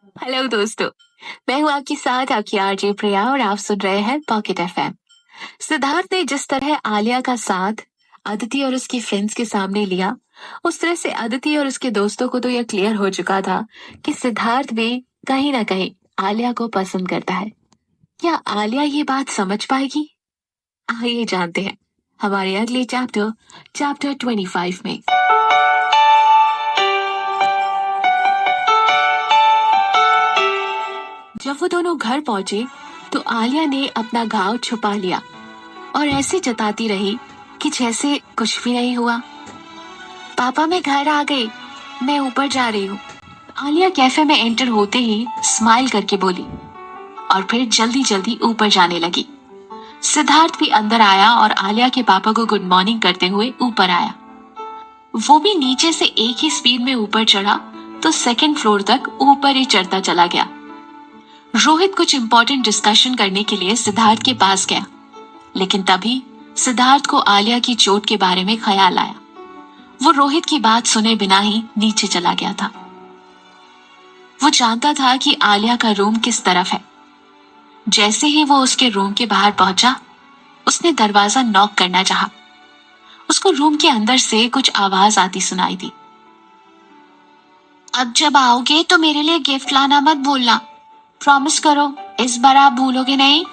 Hello दोस्तों, मैं हूँ आपके साथ आपकी आरजे प्रिया और आप सुन रहे हैं पॉकेट एफएम। सिद्धार्थ ने जिस तरह आलिया का साथ अदिति और उसकी फ्रेंड्स के सामने लिया, उस तरह से अदिति और उसके दोस्तों को तो यह क्लियर हो चुका था कि सिद्धार्थ भी कहीं ना कहीं आलिया को पसंद करता है। क्या आलिया ये बात समझ पाएगी? आइए जानते हैं हमारे अगले चैप्टर 25 में। जब वो दोनों घर पहुंचे तो आलिया ने अपना घाव छुपा लिया और ऐसे जताती रही कि जैसे कुछ भी नहीं हुआ। पापा मैं घर आ गई, मैं ऊपर जा रही हूँ। आलिया कैफे में एंटर होते ही स्माइल करके बोली और फिर जल्दी जल्दी ऊपर जाने लगी। सिद्धार्थ भी अंदर आया और आलिया के पापा को गुड मॉर्निंग करते हुए ऊपर आया। वो भी नीचे से एक ही स्पीड में ऊपर चढ़ा तो सेकंड फ्लोर तक ऊपर ही चढ़ता चला गया। रोहित कुछ इम्पोर्टेंट डिस्कशन करने के लिए सिद्धार्थ के पास गया, लेकिन तभी सिद्धार्थ को आलिया की चोट के बारे में ख्याल आया। वो रोहित की बात सुने बिना ही नीचे चला गया था। वो जानता था कि आलिया का रूम किस तरफ है। जैसे ही वो उसके रूम के बाहर पहुंचा, उसने दरवाजा नॉक करना चाहा। उसको रूम के अंदर से कुछ आवाज आती सुनाई दी। अब जब आओगे तो मेरे लिए गिफ्ट लाना मत भूलना, प्रॉमिस करो इस बार आप भूलोगे नहीं।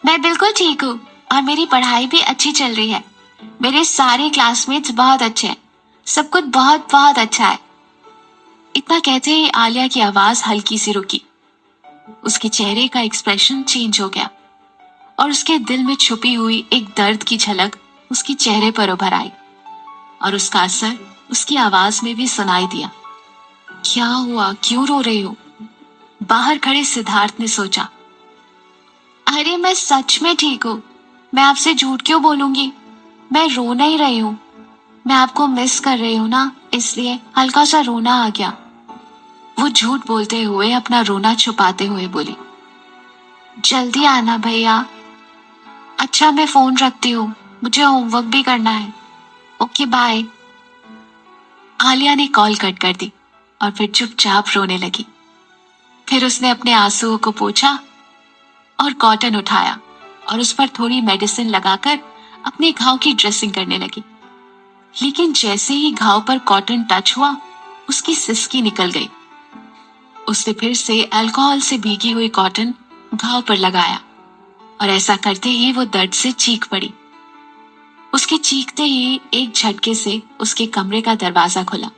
मैं बिल्कुल ठीक हूँ और मेरी पढ़ाई भी अच्छी चल रही है। मेरे सारे क्लासमेट्स बहुत अच्छे हैं, सब कुछ बहुत बहुत अच्छा है। इतना कहते ही आलिया की आवाज हल्की सी रुकी। उसके चेहरे का एक्सप्रेशन चेंज हो गया और उसके दिल में छुपी हुई एक दर्द की झलक उसके चेहरे पर उभर आई और उसका असर उसकी आवाज में भी सुनाई दिया। क्या हुआ, क्यों रो रही हो? बाहर खड़े सिद्धार्थ ने सोचा। अरे मैं सच में ठीक हूँ, मैं आपसे झूठ क्यों बोलूंगी? मैं रो नहीं रही हूँ, मैं आपको मिस कर रही हूँ ना, इसलिए हल्का सा रोना आ गया। वो झूठ बोलते हुए अपना रोना छुपाते हुए बोली। जल्दी आना भैया। अच्छा मैं फोन रखती हूँ, मुझे होमवर्क भी करना है। Okay bye. आलिया ने कॉल कट कर दी और फिर चुपचाप रोने लगी। फिर उसने अपने आंसुओं को पोंछा और कॉटन उठाया और उस पर थोड़ी मेडिसिन लगाकर अपने घाव की ड्रेसिंग करने लगी। लेकिन जैसे ही घाव पर कॉटन टच हुआ, उसकी सिसकी निकल गई। उसने फिर से अल्कोहल से भीगी हुई कॉटन घाव पर लगाया और ऐसा करते ही वो दर्द से चीख पड़ी। उसके चीखते ही एक झटके से उसके कमरे का दरवाजा खुला।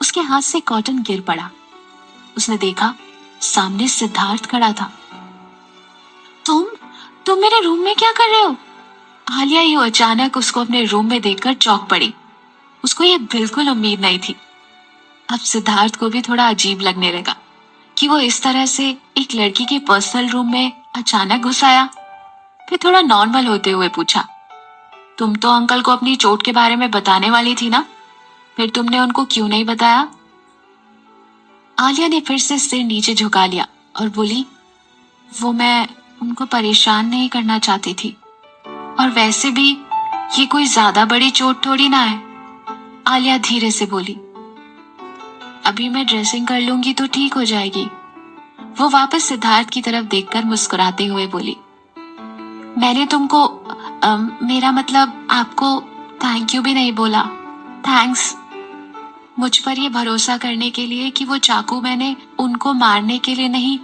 उसके हाथ से कॉटन गिर पड़ा। उसने देखा सामने सिद्धार्थ खड़ा था। तुम तुम मेरे रूम में क्या कर रहे हो? आलिया यूं अचानक उसको अपने रूम में देखकर चौंक पड़ी। उसको ये बिल्कुल उम्मीद नहीं थी। अब सिद्धार्थ को भी थोड़ा अजीब लगने लगा कि वो इस तरह से एक लड़की के पर्सनल रूम में अचानक घुस आया। फिर थोड़ा नॉर्मल होते हुए पूछा, तुम तो अंकल को अपनी चोट के बारे में बताने वाली थी ना, फिर तुमने उनको क्यों नहीं बताया? आलिया ने फिर से सिर नीचे झुका लिया और बोली, वो मैं उनको परेशान नहीं करना चाहती थी, और वैसे भी ये कोई ज्यादा बड़ी चोट थोड़ी ना है। आलिया धीरे से बोली, अभी मैं ड्रेसिंग कर लूंगी तो ठीक हो जाएगी। वो वापस सिद्धार्थ की तरफ देखकर मुस्कुराते हुए बोली, मैंने तुमको मेरा मतलब आपको थैंक यू भी नहीं बोला। थैंक्स मुझ पर ये भरोसा करने के लिए कि वो चाकू मैंने उनको मारने के लिए नहीं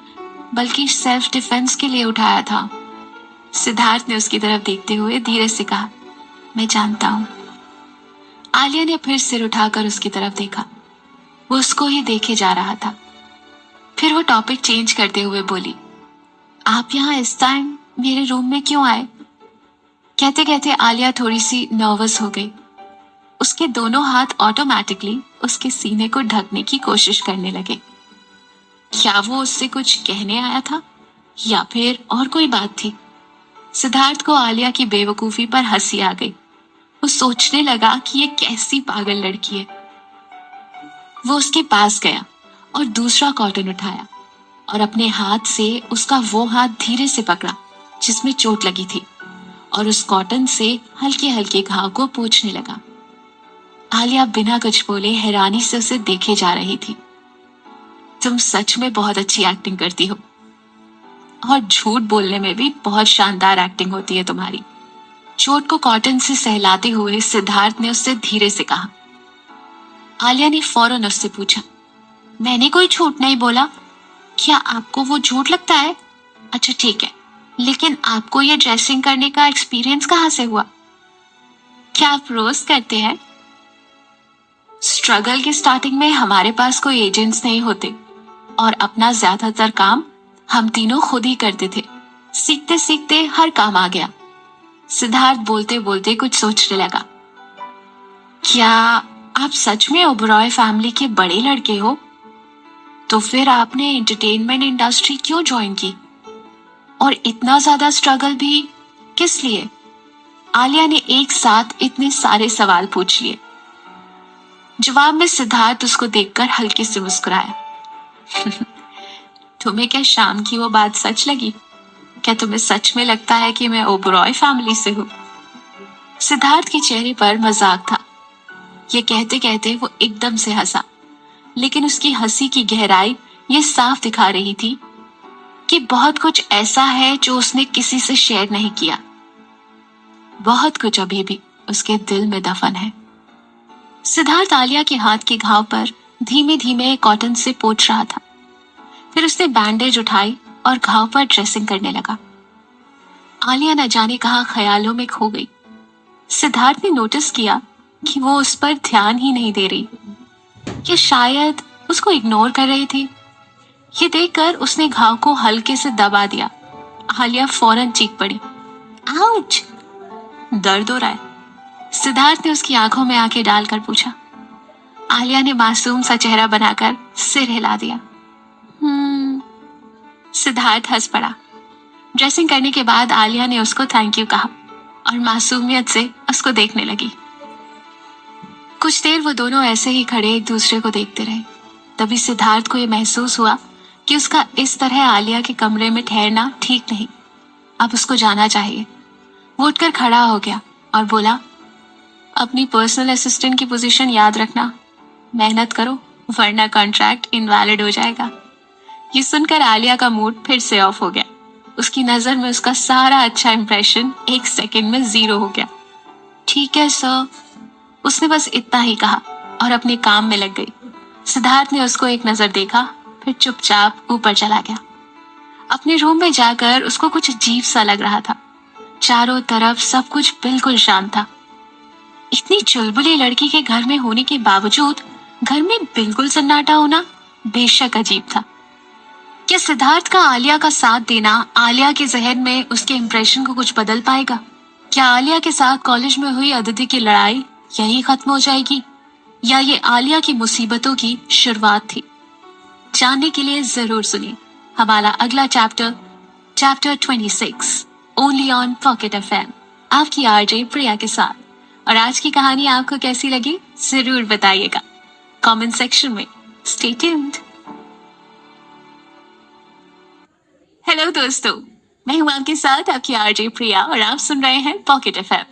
बल्कि सेल्फ डिफेंस के लिए उठाया था। सिद्धार्थ ने उसकी तरफ देखते हुए धीरे से कहा, मैं जानता हूँ। आलिया ने फिर सिर उठाकर उसकी तरफ देखा। वो उसको ही देखे जा रहा था। फिर वो टॉपिक चेंज करते हुए बोली, आप यहाँ इस टाइम मेरे रूम में क्यों आए? कहते कहते आलिया थोड़ी सी नर्वस हो गई। उसके दोनों हाथ ऑटोमेटिकली उसके सीने को ढकने की कोशिश करने लगे। क्या वो उससे कुछ कहने आया था या फिर और कोई बात थी? सिद्धार्थ को आलिया की बेवकूफी पर हंसी आ गई। वो सोचने लगा कि ये कैसी पागल लड़की है। वो उसके पास गया और दूसरा कॉटन उठाया और अपने हाथ से उसका वो हाथ धीरे से पकड़ा जिसमें चोट लगी थी और उस कॉटन से हल्के हल्के घाव को पोंछने लगा। आलिया बिना कुछ बोले हैरानी से उसे देखे जा रही थी। तुम सच में बहुत अच्छी एक्टिंग करती हो, और झूठ बोलने में भी बहुत शानदार एक्टिंग होती है तुम्हारी। चोट को कॉटन से सहलाते हुए सिद्धार्थ ने उससे धीरे से कहा। आलिया ने फौरन उससे पूछा, मैंने कोई झूठ नहीं बोला। क्या आपको वो झूठ लगता है? अच्छा ठीक है, लेकिन आपको ये ड्रेसिंग करने का एक्सपीरियंस कहाँ से हुआ? क्या आप रोज करते हैं? स्ट्रगल की स्टार्टिंग में हमारे पास कोई एजेंट्स नहीं होते, और अपना ज्यादातर काम हम तीनों खुद ही करते थे। सीखते सीखते हर काम आ गया। सिद्धार्थ बोलते बोलते कुछ सोचने लगा। क्या आप सच में ओबरॉय फैमिली के बड़े लड़के हो? तो फिर आपने एंटरटेनमेंट इंडस्ट्री क्यों ज्वाइन की, और इतना ज्यादा स्ट्रगल भी किस लिए? आलिया ने एक साथ इतने सारे सवाल पूछ लिए। जवाब में सिद्धार्थ उसको देखकर हल्के से मुस्कुराया। तुम्हें क्या शाम की वो बात सच लगी? क्या तुम्हें सच में लगता है कि मैं ओबरॉय फैमिली से हूँ? सिद्धार्थ के चेहरे पर मजाक था। ये कहते कहते वो एकदम से हंसा, लेकिन उसकी हंसी की गहराई ये साफ दिखा रही थी कि बहुत कुछ ऐसा है जो उसने किसी से शेयर नहीं किया। बहुत कुछ अभी भी उसके दिल में दफन है। सिद्धार्थ आलिया के हाथ के घाव पर धीमे धीमे कॉटन से पोंछ रहा था। फिर उसने बैंडेज उठाई और घाव पर ड्रेसिंग करने लगा। आलिया न जाने कहाँ ख्यालों में खो गई। सिद्धार्थ ने नोटिस किया कि वो उस पर ध्यान ही नहीं दे रही, या शायद उसको इग्नोर कर रही थी। ये देखकर उसने घाव को हल्के से दबा दिया। आलिया फौरन चीख पड़ी, आउच! दर्द हो रहा है? सिद्धार्थ ने उसकी आंखों में आंखें डालकर पूछा। आलिया ने मासूम सा चेहरा बनाकर सिर हिला दिया। सिद्धार्थ हंस पड़ा। ड्रेसिंग करने के बाद आलिया ने उसको थैंक यू कहा और मासूमियत से उसको देखने लगी। कुछ देर वो दोनों ऐसे ही खड़े एक दूसरे को देखते रहे। तभी सिद्धार्थ को ये महसूस हुआ कि उसका इस तरह आलिया के कमरे में ठहरना ठीक नहीं। अब उसको जाना चाहिए। वो उठकर खड़ा हो गया और बोला, अपनी पर्सनल असिस्टेंट की पोजीशन याद रखना, मेहनत करो वरना कॉन्ट्रैक्ट इनवैलिड हो जाएगा। ये सुनकर आलिया का मूड फिर से ऑफ हो गया। उसकी नजर में उसका सारा अच्छा इंप्रेशन एक सेकंड में 0 हो गया। ठीक है सर, उसने बस इतना ही कहा और अपने काम में लग गई। सिद्धार्थ ने उसको एक नजर देखा, फिर चुपचाप ऊपर चला गया। अपने रूम में जाकर उसको कुछ अजीब सा लग रहा था। चारों तरफ सब कुछ बिल्कुल शांत था। इतनी चुलबुली लड़की के घर में होने के बावजूद घर में बिल्कुल सन्नाटा होना बेशक अजीब था। क्या सिद्धार्थ का आलिया का साथ देना आलिया के जहन में उसके इंप्रेशन को कुछ बदल पाएगा? क्या आलिया के साथ कॉलेज में हुई अदिति की लड़ाई यही खत्म हो जाएगी, या ये आलिया की मुसीबतों की शुरुआत थी? जानने के लिए जरूर सुनिए हमारा अगला chapter 26 only on pocket FM, आपकी आरजे प्रिया के साथ। और आज की कहानी आपको कैसी लगी जरूर बताइएगा कमेंट सेक्शन में। Stay tuned. हेलो दोस्तों, मैं हूं आपके साथ आपकी आरजे प्रिया और आप सुन रहे हैं पॉकेट एफएम।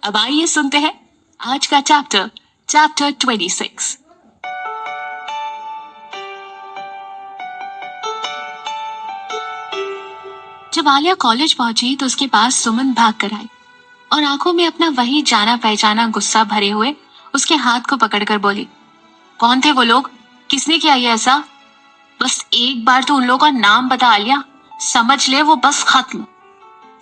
अब आइए सुनते हैं आज का चैप्टर 26। जब आलिया कॉलेज पहुंची तो उसके पास सुमन भाग कर आई और आंखों में अपना वही जाना पहचाना गुस्सा भरे हुए उसके हाथ को पकड़कर बोली, कौन थे वो लोग? किसने किया ये ऐसा? बस एक बार तो उन लोगों का नाम बता आलिया, समझ ले वो बस खत्म।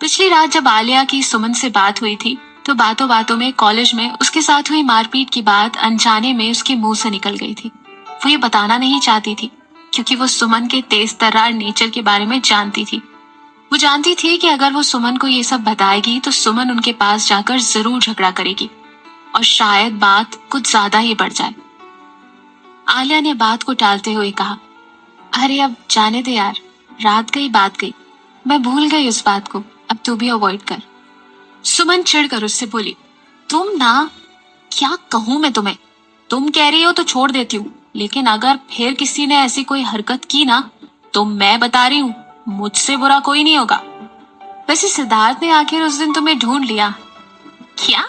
पिछली रात जब आलिया की सुमन से बात हुई थी तो बातों बातों में कॉलेज में उसके साथ हुई मारपीट की बात अनजाने में उसके मुंह से निकल गई थी। वो ये बताना नहीं चाहती थी क्योंकि वो सुमन के तेज तर्रार नेचर के बारे में जानती थी। वो जानती थी कि अगर वो सुमन को ये सब बताएगी तो सुमन उनके पास जाकर जरूर झगड़ा करेगी और शायद बात कुछ ज्यादा ही बढ़ जाए। आलिया ने बात को टालते हुए कहा, अरे अब जाने दे यार, रात गई बात गई, मैं भूल गई उस बात को, अब तू भी अवॉइड कर। सुमन चिढ़कर उससे बोली, तुम ना, क्या कहूं मैं तुम्हें? तुम कह रही हो तो छोड़ देती हूँ, लेकिन अगर फिर किसी ने ऐसी कोई हरकत की ना तो मैं बता रही हूँ मुझसे बुरा कोई नहीं होगा। वैसे सिद्धार्थ ने आखिर उस दिन तुम्हें ढूंढ लिया क्या?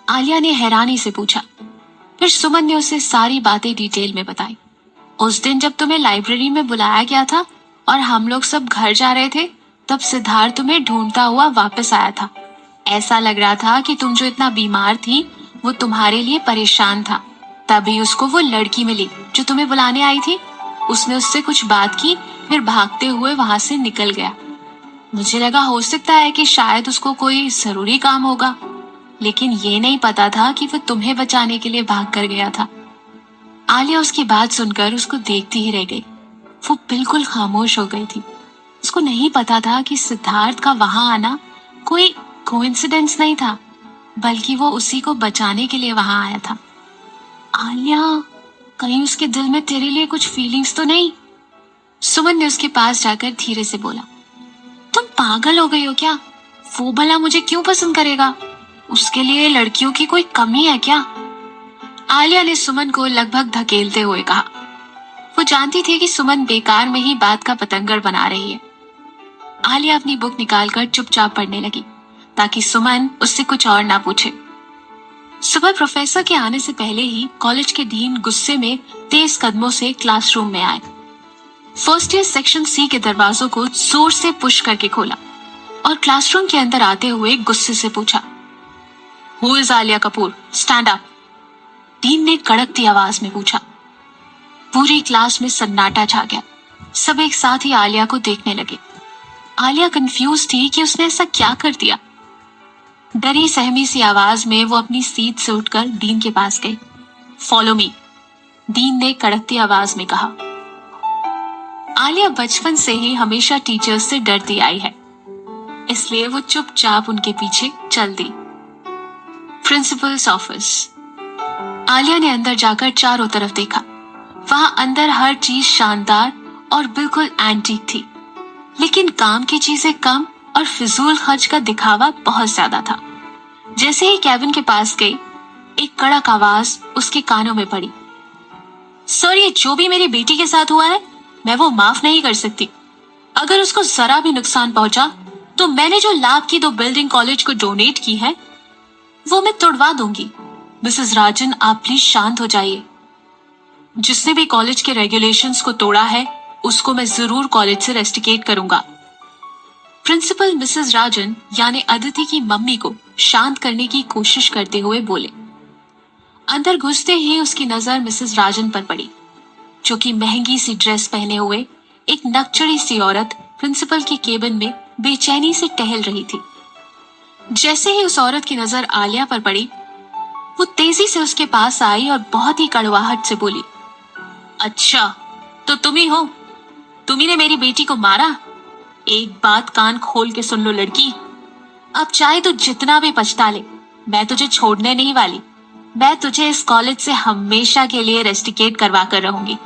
आलिया ने हैरानी से पूछा। फिर सुमन ने उसे सारी बातें डिटेल में बताई। उस दिन जब तुम्हें लाइब्रेरी में बुलाया गया था और हम लोग सब घर जा रहे थे, तब सिद्धार्थ तुम्हें ढूंढता हुआ वापस आया था। ऐसा लग रहा था कि तुम जो इतना बीमार थी वो तुम्हारे लिए परेशान था। तभी उसको वो लड़की मिली जो तुम्हें बुलाने आई थी। उसने उससे कुछ बात की, फिर भागते हुए वहां से निकल गया। मुझे लगा हो सकता है कि शायद उसको कोई जरूरी काम होगा, लेकिन ये नहीं पता था कि वो तुम्हें बचाने के लिए भाग कर गया था। आलिया उसकी बात सुनकर उसको देखती ही रह गई। वो बिल्कुल खामोश हो गई थी। उसको नहीं पता था कि सिद्धार्थ का वहां आना कोई कोइंसिडेंस नहीं था, बल्कि वो उसी को बचाने के लिए वहां आया था। आलिया, कहीं उसके दिल में तेरे लिए कुछ फीलिंग्स तो नहीं? सुमन ने उसके पास जाकर धीरे से बोला। तुम पागल हो गई हो क्या? वो भला मुझे क्यों पसंद करेगा? उसके लिए लड़कियों की कोई कमी है क्या? आलिया ने सुमन को लगभग धकेलते हुए कहा। वो जानती थी कि सुमन बेकार में ही बात का पतंगड़ बना रही है। आलिया अपनी बुक निकालकर चुपचाप पढ़ने लगी ताकि सुमन उससे कुछ और ना पूछे। सुबह प्रोफेसर के आने से पहले ही कॉलेज के डीन गुस्से में तेज कदमों से क्लासरूम में आए। फर्स्ट ईयर सेक्शन सी के दरवाजों को जोर से पुश करके खोला और क्लासरूम के अंदर आते हुए गुस्से से पूछा, who is Alia Kapoor? Stand up. Dean ने कड़कती आवाज में पूछा। पूरी क्लास में सन्नाटा छा गया। सब एक साथ ही आलिया को देखने लगे। आलिया कंफ्यूज थी कि उसने ऐसा क्या कर दिया। डरी सहमी सी आवाज में वो अपनी सीट से उठकर डीन के पास गई। फॉलो मी, डीन ने कड़कती आवाज में कहा। आलिया बचपन से ही हमेशा टीचर्स से डरती आई है, इसलिए वो चुपचाप उनके पीछे चल दी। Principles office. आलिया ने अंदर जाकर चारों तरफ देखा। वहां अंदर हर चीज शानदार और बिल्कुल एंटीक थी, लेकिन काम की चीजें कम और फिजूल खर्च का दिखावा बहुत ज्यादा था। जैसे ही कैबिन के पास गई, एक कड़क आवाज उसके कानों में पड़ी। सर, ये जो भी मेरी बेटी के साथ हुआ है, मैं वो माफ नहीं कर सकती। अगर उसको जरा भी नुकसान पहुंचा तो मैंने जो लैब की 2 बिल्डिंग कॉलेज को डोनेट की है वो मैं तोड़वा दूंगी। मिसेस राजन, आप प्लीज शांत हो जाइए। जिसने भी कॉलेज के रेगुलेशंस को तोड़ा है उसको मैं जरूर कॉलेज से रेस्टिकेट करूंगा। प्रिंसिपल मिसेस राजन यानी अदिति की मम्मी को शांत करने की कोशिश करते हुए बोले। अंदर घुसते ही उसकी नजर मिसेस राजन पर पड़ी, जो कि महंगी सी ड्रेस पहने हुए एक नकचड़ी सी औरत प्रिंसिपल के केबिन में बेचैनी से टहल रही थी। जैसे ही उस औरत की नजर आलिया पर पड़ी, वो तेजी से उसके पास आई और बहुत ही कड़वाहट से बोली, अच्छा तो तुम ही हो? तुम्ही ने मेरी बेटी को मारा? एक बात कान खोल के सुन लो लड़की, अब चाहे तो जितना भी पछता ले, मैं तुझे छोड़ने नहीं वाली। मैं तुझे इस कॉलेज से हमेशा के लिए रेस्टिकेट करवा कर रहूंगी।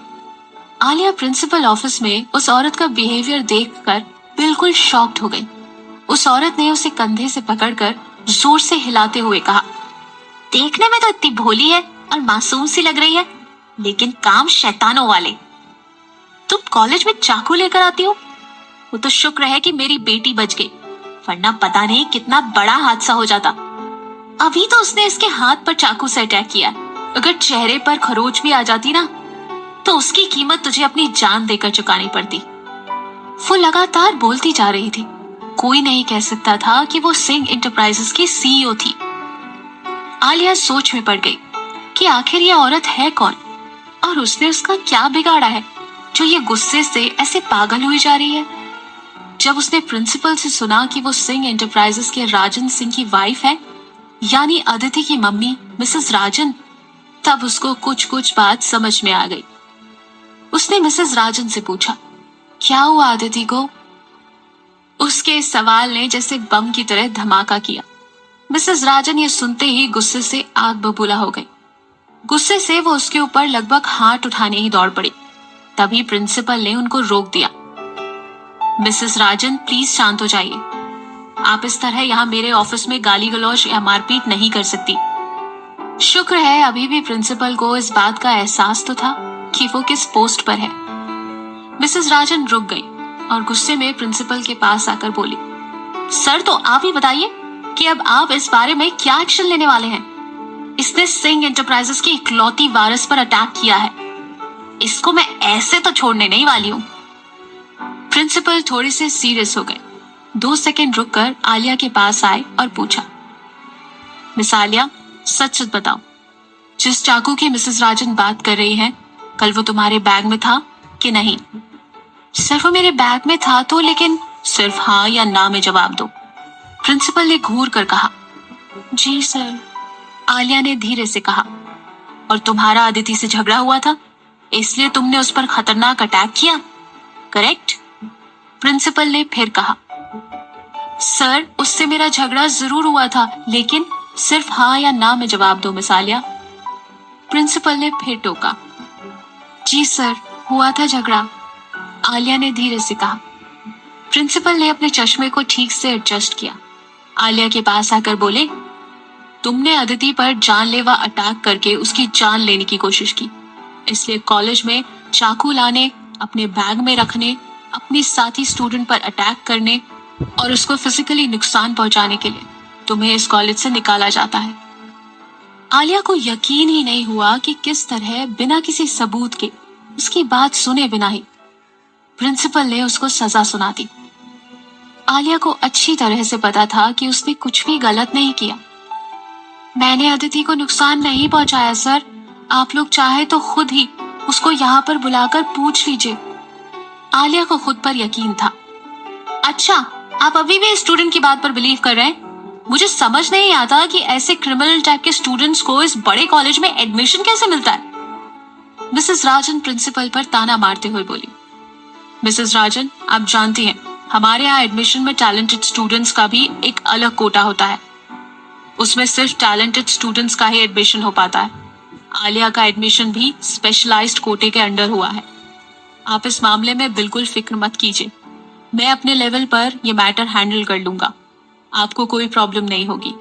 आलिया प्रिंसिपल ऑफिस में उस औरत का बिहेवियर देखकर बिल्कुल शॉक्ड हो गई। उस औरत ने उसे कंधे से पकड़कर जोर से हिलाते हुए कहा, देखने में तो इतनी भोली है और मासूम सी लग रही है, लेकिन काम शैतानों वाले। तुम कॉलेज में चाकू लेकर आती हो? वो तो शुक्र है कि मेरी बेटी बच गई, वरना पता नहीं कितना बड़ा हादसा हो जाता। अभी तो उसने इसके हाथ पर चाकू से अटैक किया, अगर चेहरे पर खरोच भी आ जाती ना तो उसकी कीमत तुझे अपनी जान देकर चुकानी पड़ती। वो लगातार बोलती जा रही थी। कोई नहीं कह सकता था कि वो सिंह एंटरप्राइजेस की सीईओ थी। आलिया सोच में पड़ गई कि आखिर ये औरत है कौन और उसने उसका क्या बिगाड़ा है जो ये गुस्से से ऐसे पागल हुई जा रही है। जब उसने प्रिंसिपल से सुना कि वो सिंह एंटरप्राइजेस के राजन सिंह की वाइफ है, यानी अदिति की मम्मी मिसेस राजन, तब उसको कुछ कुछ बात समझ में आ गई। उसने मिसेस राजन से पूछा, क्या हुआ अदिति को? उसके सवाल ने जैसे बम की तरह धमाका किया। मिसेस राजन ये सुनते ही गुस्से से आग बबूला हो गई। गुस्से से वो उसके ऊपर लगभग हाथ उठाने ही दौड़ पड़ी। तभी प्रिंसिपल ने उनको रोक दिया। मिसेस राजन, प्लीज शांत हो जाइए। आप इस तरह यहाँ मेरे ऑफिस में गाली गलौज या मारपीट नहीं कर सकती। शुक्र है अभी भी प्रिंसिपल को इस बात का एहसास तो था कि वो किस पोस्ट पर है। मिसेस राजन रुक गई और गुस्से में प्रिंसिपल के पास आकर बोली, सर तो आप ही बताइए कि अब आप इस बारे में क्या एक्शन लेने वाले हैं? इसने सिंह एंटरप्राइजेस की इकलौती वारिस पर अटैक किया है। इसको मैं ऐसे तो छोड़ने नहीं वाली हूँ। प्रिंसिपल थोड़े से सीरियस हो गए। 2 सेकंड रुककर आलिया के पास आए और पूछा, मिस आलिया, सच सच बताओ, जिस चाकू की मिसेस राजन बात कर रही हैं, कल वो तुम्हारे बैग में था कि नहीं? सर वो मेरे बैग में था तो, लेकिन सिर्फ हाँ या ना में जवाब दो। प्रिंसिपल ने घूर कर कहा। जी सर, आलिया ने धीरे से कहा। और तुम्हारा अदिति से झगड़ा हुआ था, इसलिए तुमने उस पर खतरनाक अटैक किया, करेक्ट? प्रिंसिपल ने फिर कहा। सर उससे मेरा झगड़ा जरूर हुआ था, लेकिन सिर्फ हाँ या ना में जवाब दो मिस आलिया। प्रिंसिपल ने फिर टोका। जी सर, हुआ था झगड़ा, आलिया ने धीरे से कहा। प्रिंसिपल ने अपने चश्मे को ठीक से एडजस्ट किया। आलिया के पास आकर बोले, तुमने अदिति पर जानलेवा अटैक करके उसकी जान लेने की कोशिश की, इसलिए कॉलेज में चाकू लाने, अपने बैग में रखने, अपनी साथी स्टूडेंट पर अटैक करने और उसको फिजिकली नुकसान पहुंचाने के लिए तुम्हें इस कॉलेज से निकाला जाता है। आलिया को यकीन ही नहीं हुआ कि किस तरह बिना किसी सबूत के, उसकी बात सुने बिना ही प्रिंसिपल ने उसको सजा सुना दी। आलिया को अच्छी तरह से पता था कि उसने कुछ भी गलत नहीं किया। मैंने अदिति को नुकसान नहीं पहुंचाया सर, आप लोग चाहे तो खुद ही उसको यहाँ पर बुलाकर पूछ लीजिए। आलिया को खुद पर यकीन था। अच्छा, आप अभी भी स्टूडेंट की बात पर बिलीव कर रहे हैं? मुझे समझ नहीं आता कि ऐसे क्रिमिनल टाइप के स्टूडेंट्स को इस बड़े कॉलेज में एडमिशन कैसे मिलता है। मिसेस राजन प्रिंसिपल पर ताना मारते हुए बोली। मिसेस राजन, आप जानती हैं, हमारे यहाँ एडमिशन में टैलेंटेड स्टूडेंट्स का भी एक अलग कोटा होता है। उसमें सिर्फ टैलेंटेड स्टूडेंट्स का ही एडमिशन हो पाता है। आलिया का एडमिशन भी स्पेशलाइज्ड कोटे के अंडर हुआ है। आप इस मामले में बिल्कुल फिक्र मत कीजिए, मैं अपने लेवल पर यह मैटर हैंडल कर लूंगा, आपको कोई प्रॉब्लम नहीं होगी।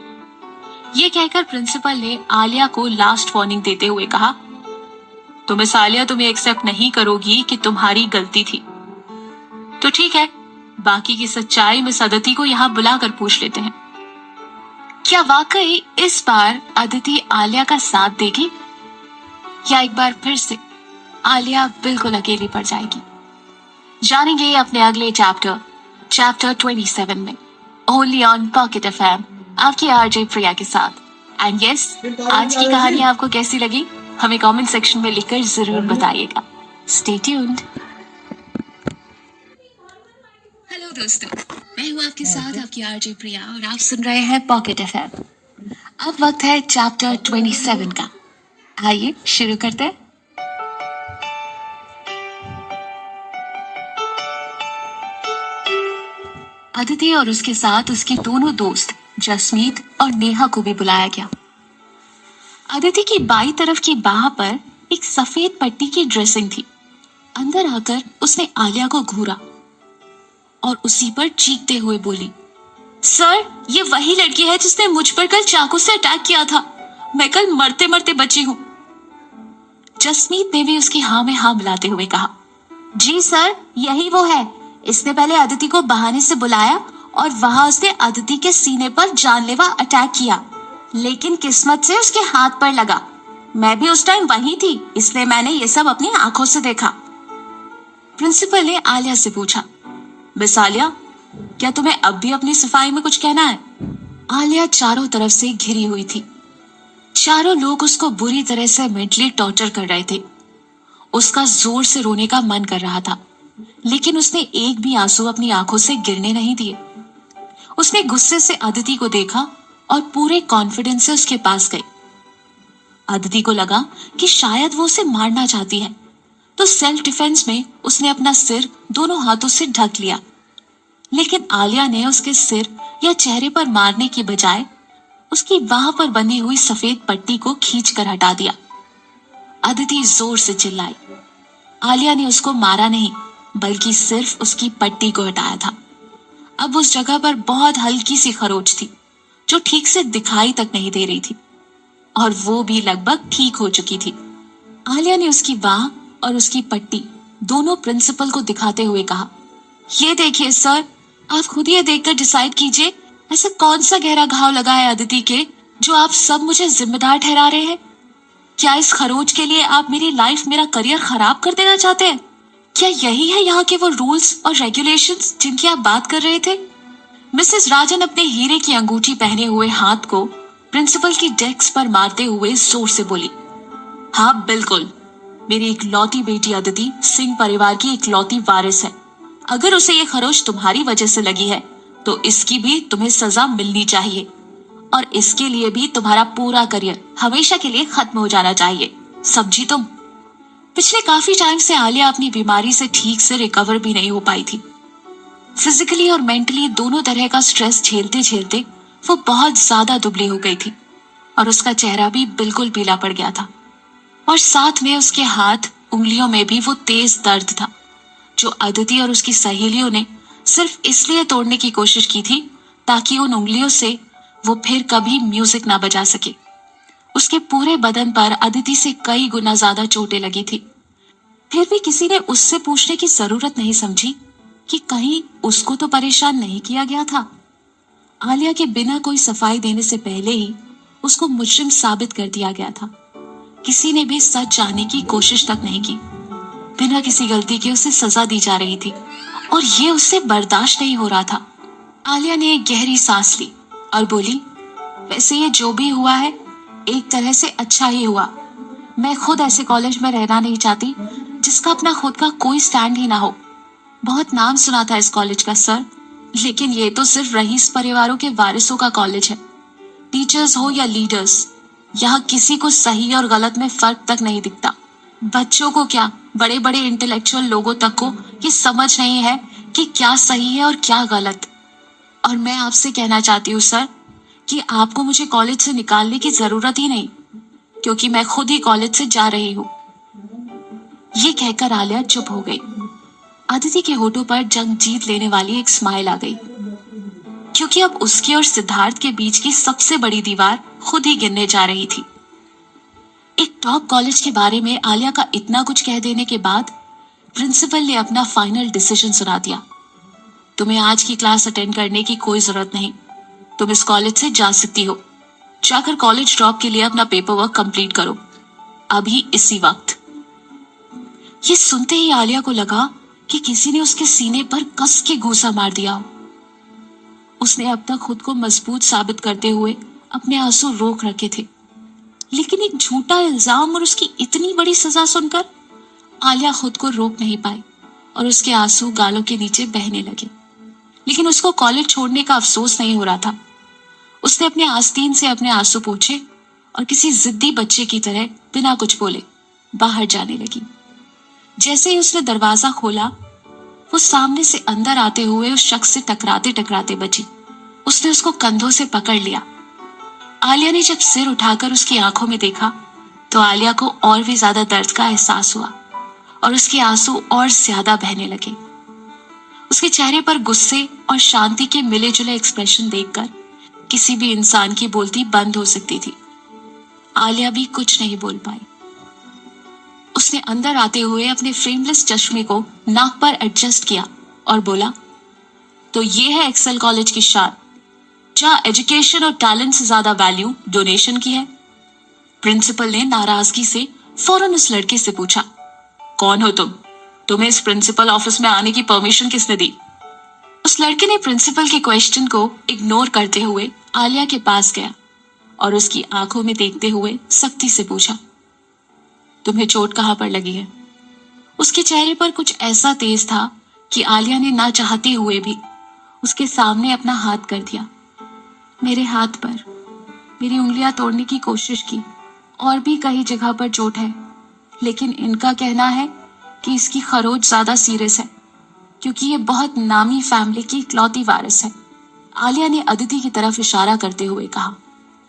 ये कहकर प्रिंसिपल ने आलिया को लास्ट वार्निंग देते हुए कहा, तो मिस आलिया, तुम्हें एक्सेप्ट नहीं करोगी कि तुम्हारी गलती थी तो ठीक है, बाकी की सच्चाई मिस अदिति को यहाँ बुलाकर पूछ लेते हैं। क्या वाकई इस बार अदिति आलिया का साथ देगी, या एक बार फिर से आलिया बिल्कुल अकेली पड़ जाएगी? जानेंगे अपने अगले चैप्टर 27 में, ओनली ऑन पॉकेट एफएम, आपकी आरजे प्रिया के साथ। एंड यस, आज की कहानी आपको कैसी लगी हमें कमेंट सेक्शन में लिखकर जरूर बताइएगा। Stay tuned. हेलो दोस्तों, मैं हूँ आपके साथ आपकी आरजे प्रिया और आप सुन रहे हैं पॉकेट एफएम। अब वक्त है चैप्टर 27 का, आइए शुरू करते हैं। अदिति और उसके साथ उसकी दोनों दोस्त जसमीत और नेहा को भी बुलाया गया। अदिति की बाईं तरफ की बाह पर एक सफेद पट्टी की ड्रेसिंग थी। अंदर आकर उसने आलिया को घूरा और उसी पर चीखते हुए बोली, सर ये वही लड़की है जिसने मुझ पर कल चाकू से अटैक किया था, मैं कल मरते मरते बची हूँ। जसमीत ने भी उसकी हाँ में हाँ मिलाते हुए कहा, जी सर, यही वो है। इसने पहले अदिति को बहाने से बुलाया और वहां उसने अदिति के सीने पर जानलेवा अटैक किया, लेकिन किस्मत से उसके हाथ पर लगा। मैं भी उस टाइम वहीं थी, इसलिए मैंने ये सब अपनी आंखों से देखा। प्रिंसिपल ने आलिया से पूछा, मिस आलिया, क्या तुम्हें अब भी अपनी सफाई में कुछ कहना है? आलिया चारों तरफ से घिरी हुई थी। चारों लोग उसको बुरी तरह से मेंटली टॉर्चर कर रहे थे। उसका जोर से रोने का मन कर रहा था, लेकिन उसने एक भी आंसू अपनी आंखों से गिरने नहीं दिए। उसने गुस्से से अदिति को देखा और पूरे कॉन्फिडेंस से उसके पास गई। अदिति को लगा कि शायद वो उसे मारना चाहती है, तो सेल्फ डिफेंस में उसने अपना सिर दोनों हाथों से ढक लिया। लेकिन आलिया ने उसके सिर या चेहरे पर मारने की बजाय उसकी बाह पर बंधी हुई सफेद पट्टी को खींचकर हटा दिया। अदिति जोर से चिल्लाई। आलिया ने उसको मारा नहीं, बल्कि सिर्फ उसकी पट्टी को हटाया था। अब उस जगह पर बहुत हल्की सी खरोच थी, जो ठीक से दिखाई तक नहीं दे रही थी, और वो भी लगभग ठीक हो चुकी थी। आलिया ने उसकी बाह और उसकी पट्टी दोनों प्रिंसिपल को दिखाते हुए कहा, ये देखिए सर, आप खुद ये देखकर डिसाइड कीजिए, ऐसा कौन सा गहरा घाव लगा है अदिति के, जो आप सब मुझे जिम्मेदार ठहरा रहे हैं। क्या इस खरोच के लिए आप मेरी लाइफ, मेरा करियर खराब कर देना चाहते हैं? क्या यही है यहाँ के वो रूल्स और रेगुलेशंस जिनकी आप बात कर रहे थे? मिसेस राजन अपने हीरे की अंगूठी पहने हुए हाथ को प्रिंसिपल की डेस्क पर मारते हुए जोर से बोली, हाँ बिल्कुल, मेरी इकलौती बेटी अदिति सिंह परिवार की इकलौती वारिस है। अगर उसे ये खरोच तुम्हारी वजह से लगी है तो इसकी भी तुम्हें सजा मिलनी चाहिए, और इसके लिए भी तुम्हारा पूरा करियर हमेशा के लिए खत्म हो जाना चाहिए, समझी तुम? पिछले काफी टाइम से आलिया अपनी बीमारी से ठीक से रिकवर भी नहीं हो पाई थी। फिजिकली और मेंटली दोनों तरह का स्ट्रेस झेलते झेलते वो बहुत ज्यादा दुबली हो गई थी, और उसका चेहरा भी बिल्कुल पीला पड़ गया था, और साथ में उसके हाथ उंगलियों में भी वो तेज दर्द था, जो अदिति और उसकी सहेलियों ने सिर्फ इसलिए तोड़ने की कोशिश की थी ताकि उन उंगलियों से वो फिर कभी म्यूजिक ना बजा सके। उसके पूरे बदन पर अदिति से कई गुना ज्यादा चोटें लगी थी, फिर भी किसी ने उससे पूछने की जरूरत नहीं समझी कि कहीं उसको तो परेशान नहीं किया गया था। आलिया के बिना कोई सफाई देने से पहले ही उसको मुजरिम साबित कर दिया गया था। किसी ने भी सच जानने की कोशिश तक नहीं की। बिना किसी गलती के उसे सजा दी जा रही थी, और ये उससे बर्दाश्त नहीं हो रहा था। आलिया ने एक गहरी सांस ली और बोली, वैसे ये जो भी हुआ है एक तरह से अच्छा ही हुआ। मैं खुद ऐसे कॉलेज में रहना नहीं चाहती जिसका अपना खुद का कोई स्टैंड ही ना हो। बहुत नाम सुना था इस कॉलेज का सर, लेकिन ये तो सिर्फ रईस परिवारों के वारिसों का कॉलेज है। टीचर्स हो या लीडर्स, यहाँ किसी को सही और गलत में फर्क तक नहीं दिखता। बच्चों को क्या, बड़े बड़े इंटेलेक्चुअल लोगों तक को ये समझ नहीं है कि क्या सही है और क्या गलत। और मैं आपसे कहना चाहती हूँ सर कि आपको मुझे कॉलेज से निकालने की जरूरत ही नहीं, क्योंकि मैं खुद ही कॉलेज से जा रही हूँ। ये कहकर आलिया चुप हो गई। अदिति के होठों पर जंग जीत लेने वाली एक स्माइल आ गई, क्योंकि अब उसके और सिद्धार्थ के बीच की सबसे बड़ी दीवार खुद ही गिरने जा रही थी। एक टॉप कॉलेज के बारे में आलिया का इतना कुछ कह देने के बाद प्रिंसिपल ने अपना फाइनल डिसीजन सुना दिया। तुम्हें आज की क्लास अटेंड करने की कोई जरूरत नहीं, तुम इस कॉलेज से जा सकती हो। जाकर कॉलेज ड्रॉप के लिए अपना पेपर वर्क कंप्लीट करो, अभी इसी वक्त। ये सुनते ही आलिया को लगा कि किसी ने उसके सीने पर कस के घूंसा मार दिया हो। उसने अब तक खुद को मजबूत साबित करते हुए अपने आंसू रोक रखे थे, लेकिन एक झूठा इल्जाम और उसकी इतनी बड़ी सजा सुनकर आलिया खुद को रोक नहीं पाई और उसके आंसू गालों के नीचे बहने लगे। लेकिन उसको कॉलेज छोड़ने का अफसोस नहीं हो रहा था। उसने अपने आस्तीन से अपने आंसू पोंछे और किसी जिद्दी बच्चे की तरह बिना कुछ बोले बाहर जाने लगी। जैसे ही उसने दरवाजा खोला, वो सामने से अंदर आते हुए उस शख्स से टकराते टकराते बची। उसने उसको कंधों से पकड़ लिया। आलिया ने जब सिर उठाकर उसकी आंखों में देखा तो आलिया को और भी ज्यादा दर्द का एहसास हुआ और उसके आंसू और ज्यादा बहने लगे। उसके चेहरे पर गुस्से और शांति के मिले जुले एक्सप्रेशन देखकर किसी भी इंसान की बोलती बंद हो सकती थी। आलिया भी कुछ नहीं बोल पाई। उसने अंदर आते हुए अपने फ्रेमलेस चश्मे को नाक पर एडजस्ट किया और बोला, तो ये है एक्सेल कॉलेज की शान, जहां एजुकेशन और टैलेंट से ज्यादा वैल्यू डोनेशन की है। प्रिंसिपल ने नाराजगी से फौरन उस लड़के से पूछा, कौन हो तुम? तुम्हें इस प्रिंसिपल ऑफिस में आने की परमिशन किसने दी? उस लड़के ने प्रिंसिपल के क्वेश्चन को इग्नोर करते हुए आलिया के पास गया और उसकी आंखों में देखते हुए सख्ती से पूछा, तुम्हें चोट कहाँ पर लगी है? उसके चेहरे पर कुछ ऐसा तेज था कि आलिया ने ना चाहते हुए भी उसके सामने अपना हाथ कर दिया। मेरे हाथ पर मेरी उंगलियां तोड़ने की कोशिश की, और भी कई जगह पर चोट है, लेकिन इनका कहना है कि इसकी खरोच ज्यादा सीरियस है, क्योंकि ये बहुत नामी फैमिली की इकलौती वारिस है। आलिया ने अदिति की तरफ इशारा करते हुए कहा।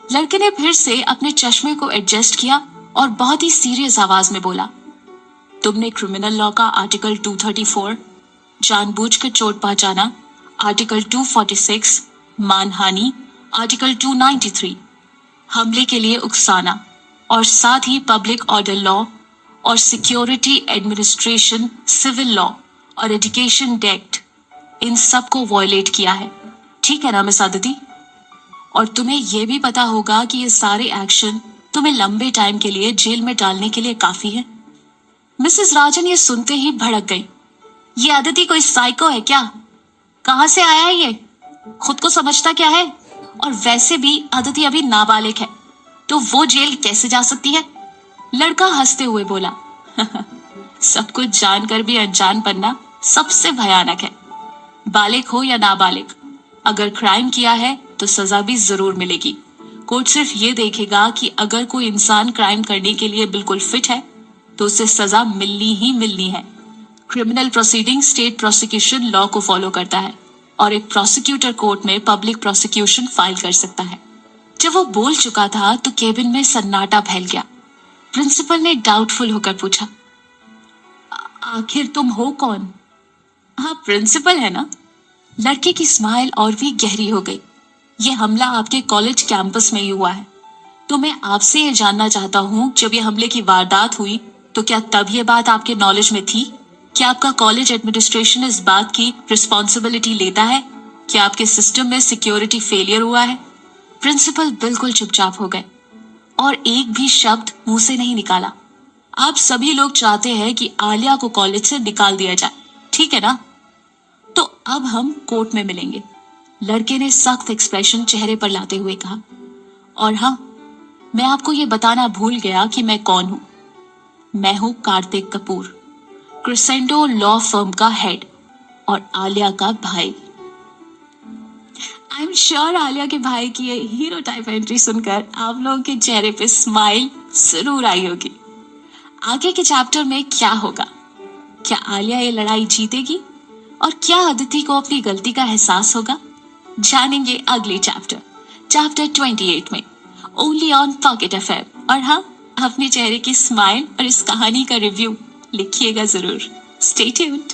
लड़के ने फिर से अपने चश्मे को एडजस्ट किया और बहुत ही सीरियस आवाज में बोला, तुमने क्रिमिनल लॉ का आर्टिकल 234, जानबूझकर चोट पहुंचाना, आर्टिकल 246, मानहानि, आर्टिकल 293, हमले के लिए उकसाना, और साथ ही पब्लिक ऑर्डर लॉ और सिक्योरिटी एडमिनिस्ट्रेशन सिविल लॉ और एजुकेशन एक्ट, इन सब को वॉयलेट किया है। ठीक है ना मिस अदिति? और तुम्हें यह भी पता होगा कि ये सारे एक्शन तुम्हें लंबे टाइम के लिए जेल में डालने के लिए काफी है। मिसेस राजन ये सुनते ही भड़क गई। ये अदिति कोई साइको है क्या? कहाँ से आया है ये? खुद को समझता क्या है? और वैसे भी अदिति अभी नाबालिग है, तो वो जेल कैसे जा सकती है? लड़का हंसते हुए बोला, सब कुछ जानकर भी अनजान बनना सबसे भयानक है। बालिग हो या नाबालिग, अगर क्राइम किया है तो सजा भी जरूर मिलेगी। कोर्ट सिर्फ ये देखेगा कि अगर कोई इंसान क्राइम करने के लिए बिल्कुल फिट है तो उसे सजा मिलनी ही मिलनी है। Criminal proceeding state prosecution law को फॉलो करता है और एक प्रोसिक्यूटर कोर्ट में पब्लिक प्रोसिक्यूशन फाइल कर सकता है। जब वो बोल चुका था तो केबिन में सन्नाटा फैल गया। प्रिंसिपल ने डाउटफुल होकर पूछा, आखिर तुम हो कौन? हाँ, प्रिंसिपल है ना। लड़के की स्माइल और भी गहरी हो गई। ये हमला आपके कॉलेज कैंपस में ही हुआ है, तो मैं आपसे ये जानना चाहता हूँ, जब ये हमले की वारदात हुई तो क्या तब ये बात आपके नॉलेज में थी? क्या आपका कॉलेज एडमिनिस्ट्रेशन इस बात की रिस्पॉन्सिबिलिटी लेता है कि आपके सिस्टम में सिक्योरिटी फेलियर हुआ है? प्रिंसिपल बिल्कुल चुपचाप हो गए और एक भी शब्द मुंह से नहीं निकाला। आप सभी लोग चाहते हैं कि आलिया को कॉलेज से निकाल दिया जाए, ठीक है ना? तो अब हम कोर्ट में मिलेंगे, लड़के ने सख्त एक्सप्रेशन चेहरे पर लाते हुए कहा। और हाँ, मैं आपको ये बताना भूल गया कि मैं कौन हूं। मैं हूं Kartik Kapoor, crescendo law firm का हेड और आलिया का भाई। आई एम श्योर आलिया के भाई की ये हीरो टाइप एंट्री सुनकर आप लोगों के चेहरे पे स्माइल जरूर आई होगी। आगे के चैप्टर में क्या होगा? क्या आलिया ये लड़ाई जीतेगी और क्या अदिति को अपनी गलती का एहसास होगा? जानेंगे अगले चैप्टर 28 में, ओनली ऑन पॉकेट एफएम। और हाँ, अपने चेहरे की स्माइल और इस कहानी का रिव्यू लिखिएगा जरूर। Stay tuned.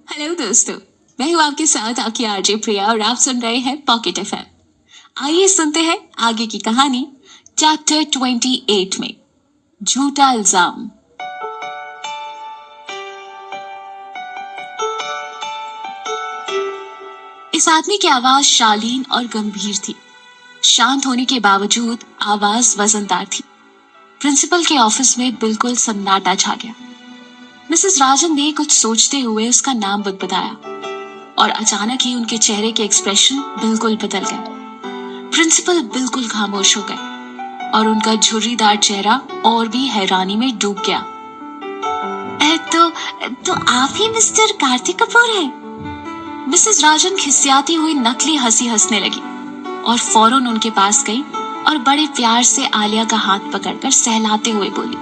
हेलो दोस्तों, मैं हूँ आपके साथ आपकी आरजे प्रिया और आप सुन रहे हैं पॉकेट एफएम। आइए सुनते हैं आगे की कहानी चैप्टर 28 में, झूठा इल्जाम। इस आदमी की आवाज शालीन और गंभीर थी। शांत होने के बावजूद आवाज वजनदार थी। प्रिंसिपल के ऑफिस में बिल्कुल सन्नाटा छा गया। मिसेस राजन ने कुछ सोचते हुए उसका नाम बताया और अचानक ही उनके चेहरे के एक्सप्रेशन बिल्कुल बदल गए। प्रिंसिपल बिल्कुल खामोश हो गए और उनका झुर्रीदार चेहरा और भी हैरानी में डूब गया। तो आप ही मिस्टर कार्तिक कपूर हैं? मिसेस राजन खिसियाती हुई नकली हंसी हंसने लगी और फौरन उनके पास गई और बड़े प्यार से आलिया का हाथ पकड़कर सहलाते हुए बोली,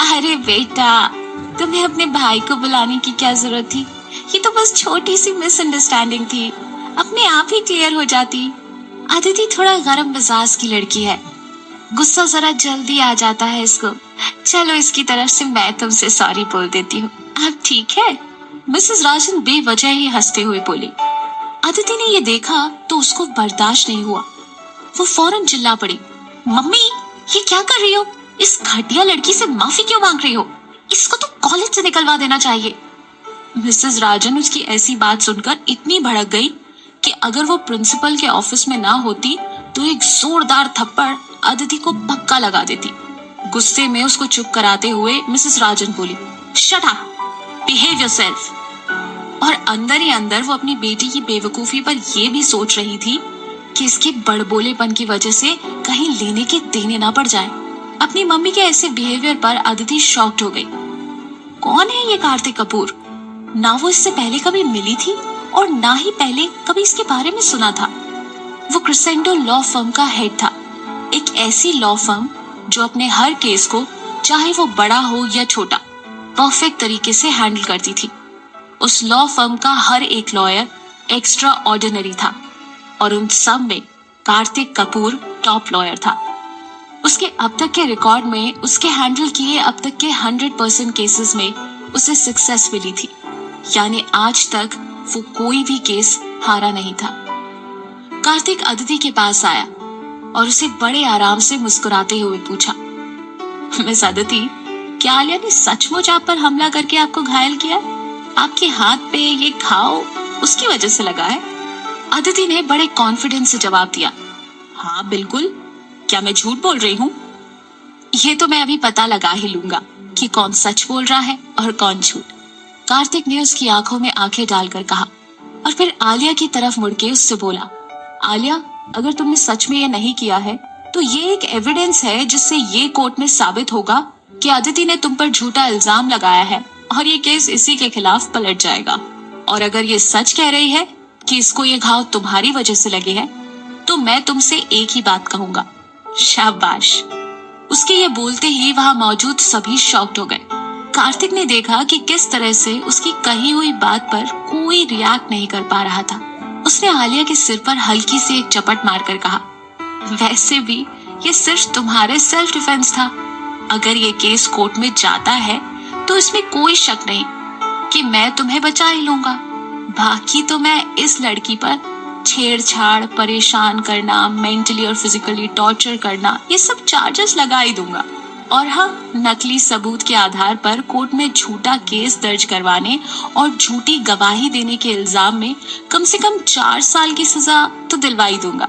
अरे बेटा, तुम्हें अपने भाई को बुलाने की क्या जरूरत थी? ये तो बस छोटी सी मिसअंडरस्टैंडिंग थी, अपने आप ही क्लियर हो जाती। अदिति थोड़ा गरम मिजाज की लड़की है, गुस्सा जरा जल्दी आ जाता है इसको। चलो, इसकी तरफ से मैं तुमसे सॉरी बोल देती हूँ, अब ठीक है? मिसेस राजन बेवजह ही हंसते हुए बोली। अदिति ने ये देखा तो उसको बर्दाश्त नहीं हुआ। वो फौरन चिल्ला पड़ी, मम्मी, ये क्या कर रही हो? इस घटिया लड़की से माफी क्यों मांग रही हो? इसको तो कॉलेज से निकलवा देना चाहिए। मिसेस राजन उसकी ऐसी बात सुनकर इतनी भड़क गई कि अगर वो प्रिंसिपल के ऑफिस में ना होती तो एक जोरदार थप्पड़ अदिति को पक्का लगा देती। गुस्से में उसको चुप कराते हुए मिसेस राजन बोली, शट अप, बिहेव योरसेल्फ। और अंदर ही अंदर वो अपनी बेटी की बेवकूफी पर यह भी सोच रही थी कि इसके बड़बोलेपन की वजह से कहीं लेने के देने ना पड़ जाए। अपनी मम्मी के ऐसे बिहेवियर पर अदिति शॉक्ड हो गई। कौन है ये कार्तिक कपूर? ना वो इससे पहले कभी मिली थी और ना ही पहले कभी इसके बारे में सुना था। वो क्रिसेंडो लॉ फर्म का हेड था, एक ऐसी लॉ फर्म जो अपने हर केस को, चाहे वो बड़ा हो या छोटा, परफेक्ट तरीके से हैंडल करती थी। उस लॉ फर्म का हर एक लॉयर एक्स्ट्रा ऑर्डिनरी था और उन सब में कार्तिक कपूर टॉप लॉयर था। उसके अब तक के रिकॉर्ड में उसके हैंडल किए अब तक के 100% केसेस में उसे सक्सेस मिली थी, यानी आज तक वो कोई भी केस हारा नहीं था। कार्तिक अदिति के पास आया और उसे बड़े आराम से मुस्कुराते हुए पूछा, मिस अदिति, क्या आलिया ने सचमुच आप पर हमला करके आपको घायल किया? आपके हाथ पे ये घाव उसकी वजह से लगा है? अदिति ने बड़े कॉन्फिडेंस से जवाब दिया, हाँ बिल्कुल, क्या मैं झूठ बोल रही हूँ? ये तो मैं अभी पता लगा ही लूंगा कि कौन सच बोल रहा है और कौन झूठ। कार्तिक ने उसकी आंखों में आंखें डालकर कहा और फिर आलिया की तरफ मुड़ के उससे बोला, आलिया, अगर तुमने सच में ये नहीं किया है तो ये एक एविडेंस है जिससे ये कोर्ट में साबित होगा कि अदिति ने तुम पर झूठा इल्जाम लगाया है और ये केस इसी के खिलाफ पलट जाएगा। और अगर ये सच कह रही है कि इसको ये घाव तुम्हारी वजह से लगे हैं तो मैं तुमसे एक ही बात कहूंगा, शाबाश। उसके ये बोलते ही वहां मौजूद सभी शॉक्ड हो गए। कार्तिक ने देखा कि किस तरह से उसकी कही हुई बात पर कोई रिएक्ट नहीं कर पा रहा था। उसने आलिया के सिर पर हल्की सी एक चपट मारकर कहा, वैसे भी ये सिर्फ तुम्हारे सेल्फ डिफेंस था। अगर ये केस कोर्ट में जाता है तो इसमें कोई शक नहीं कि मैं तुम्हें बचा ही लूंगा। बाकी तो मैं इस लड़की पर छेड़छाड़, परेशान करना, मेंटली और फिजिकली टॉर्चर करना, ये सब चार्जेस लगा ही दूंगा। और हाँ, नकली सबूत के आधार पर कोर्ट में झूठा केस दर्ज करवाने और झूठी गवाही देने के इल्जाम में कम से कम 4 साल की सजा तो दिलवाई दूंगा।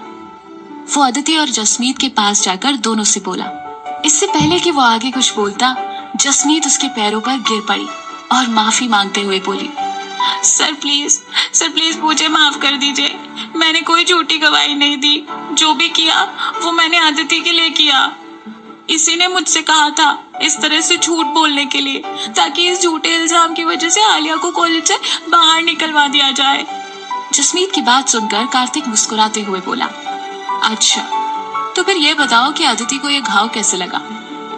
वो अदिति और जसमीत के पास जाकर दोनों से बोला। इससे पहले कि वो आगे कुछ बोलता, जसमीत उसके पैरों पर गिर पड़ी और माफी मांगते हुए बोली, सर प्लीज मुझे माफ कर दीजिए। मैंने कोई झूठी गवाही नहीं दी। जो भी किया वो मैंने अदिति के लिए किया। इसी ने मुझसे कहा था इस तरह से झूठ बोलने के लिए, ताकि इस झूठे इल्जाम की वजह से आलिया को कॉलेज से बाहर निकलवा दिया जाए। जसमीत की बात सुनकर कार्तिक मुस्कुराते हुए बोला, अच्छा, तो फिर ये बताओ कि अदिति को ये घाव कैसे लगा?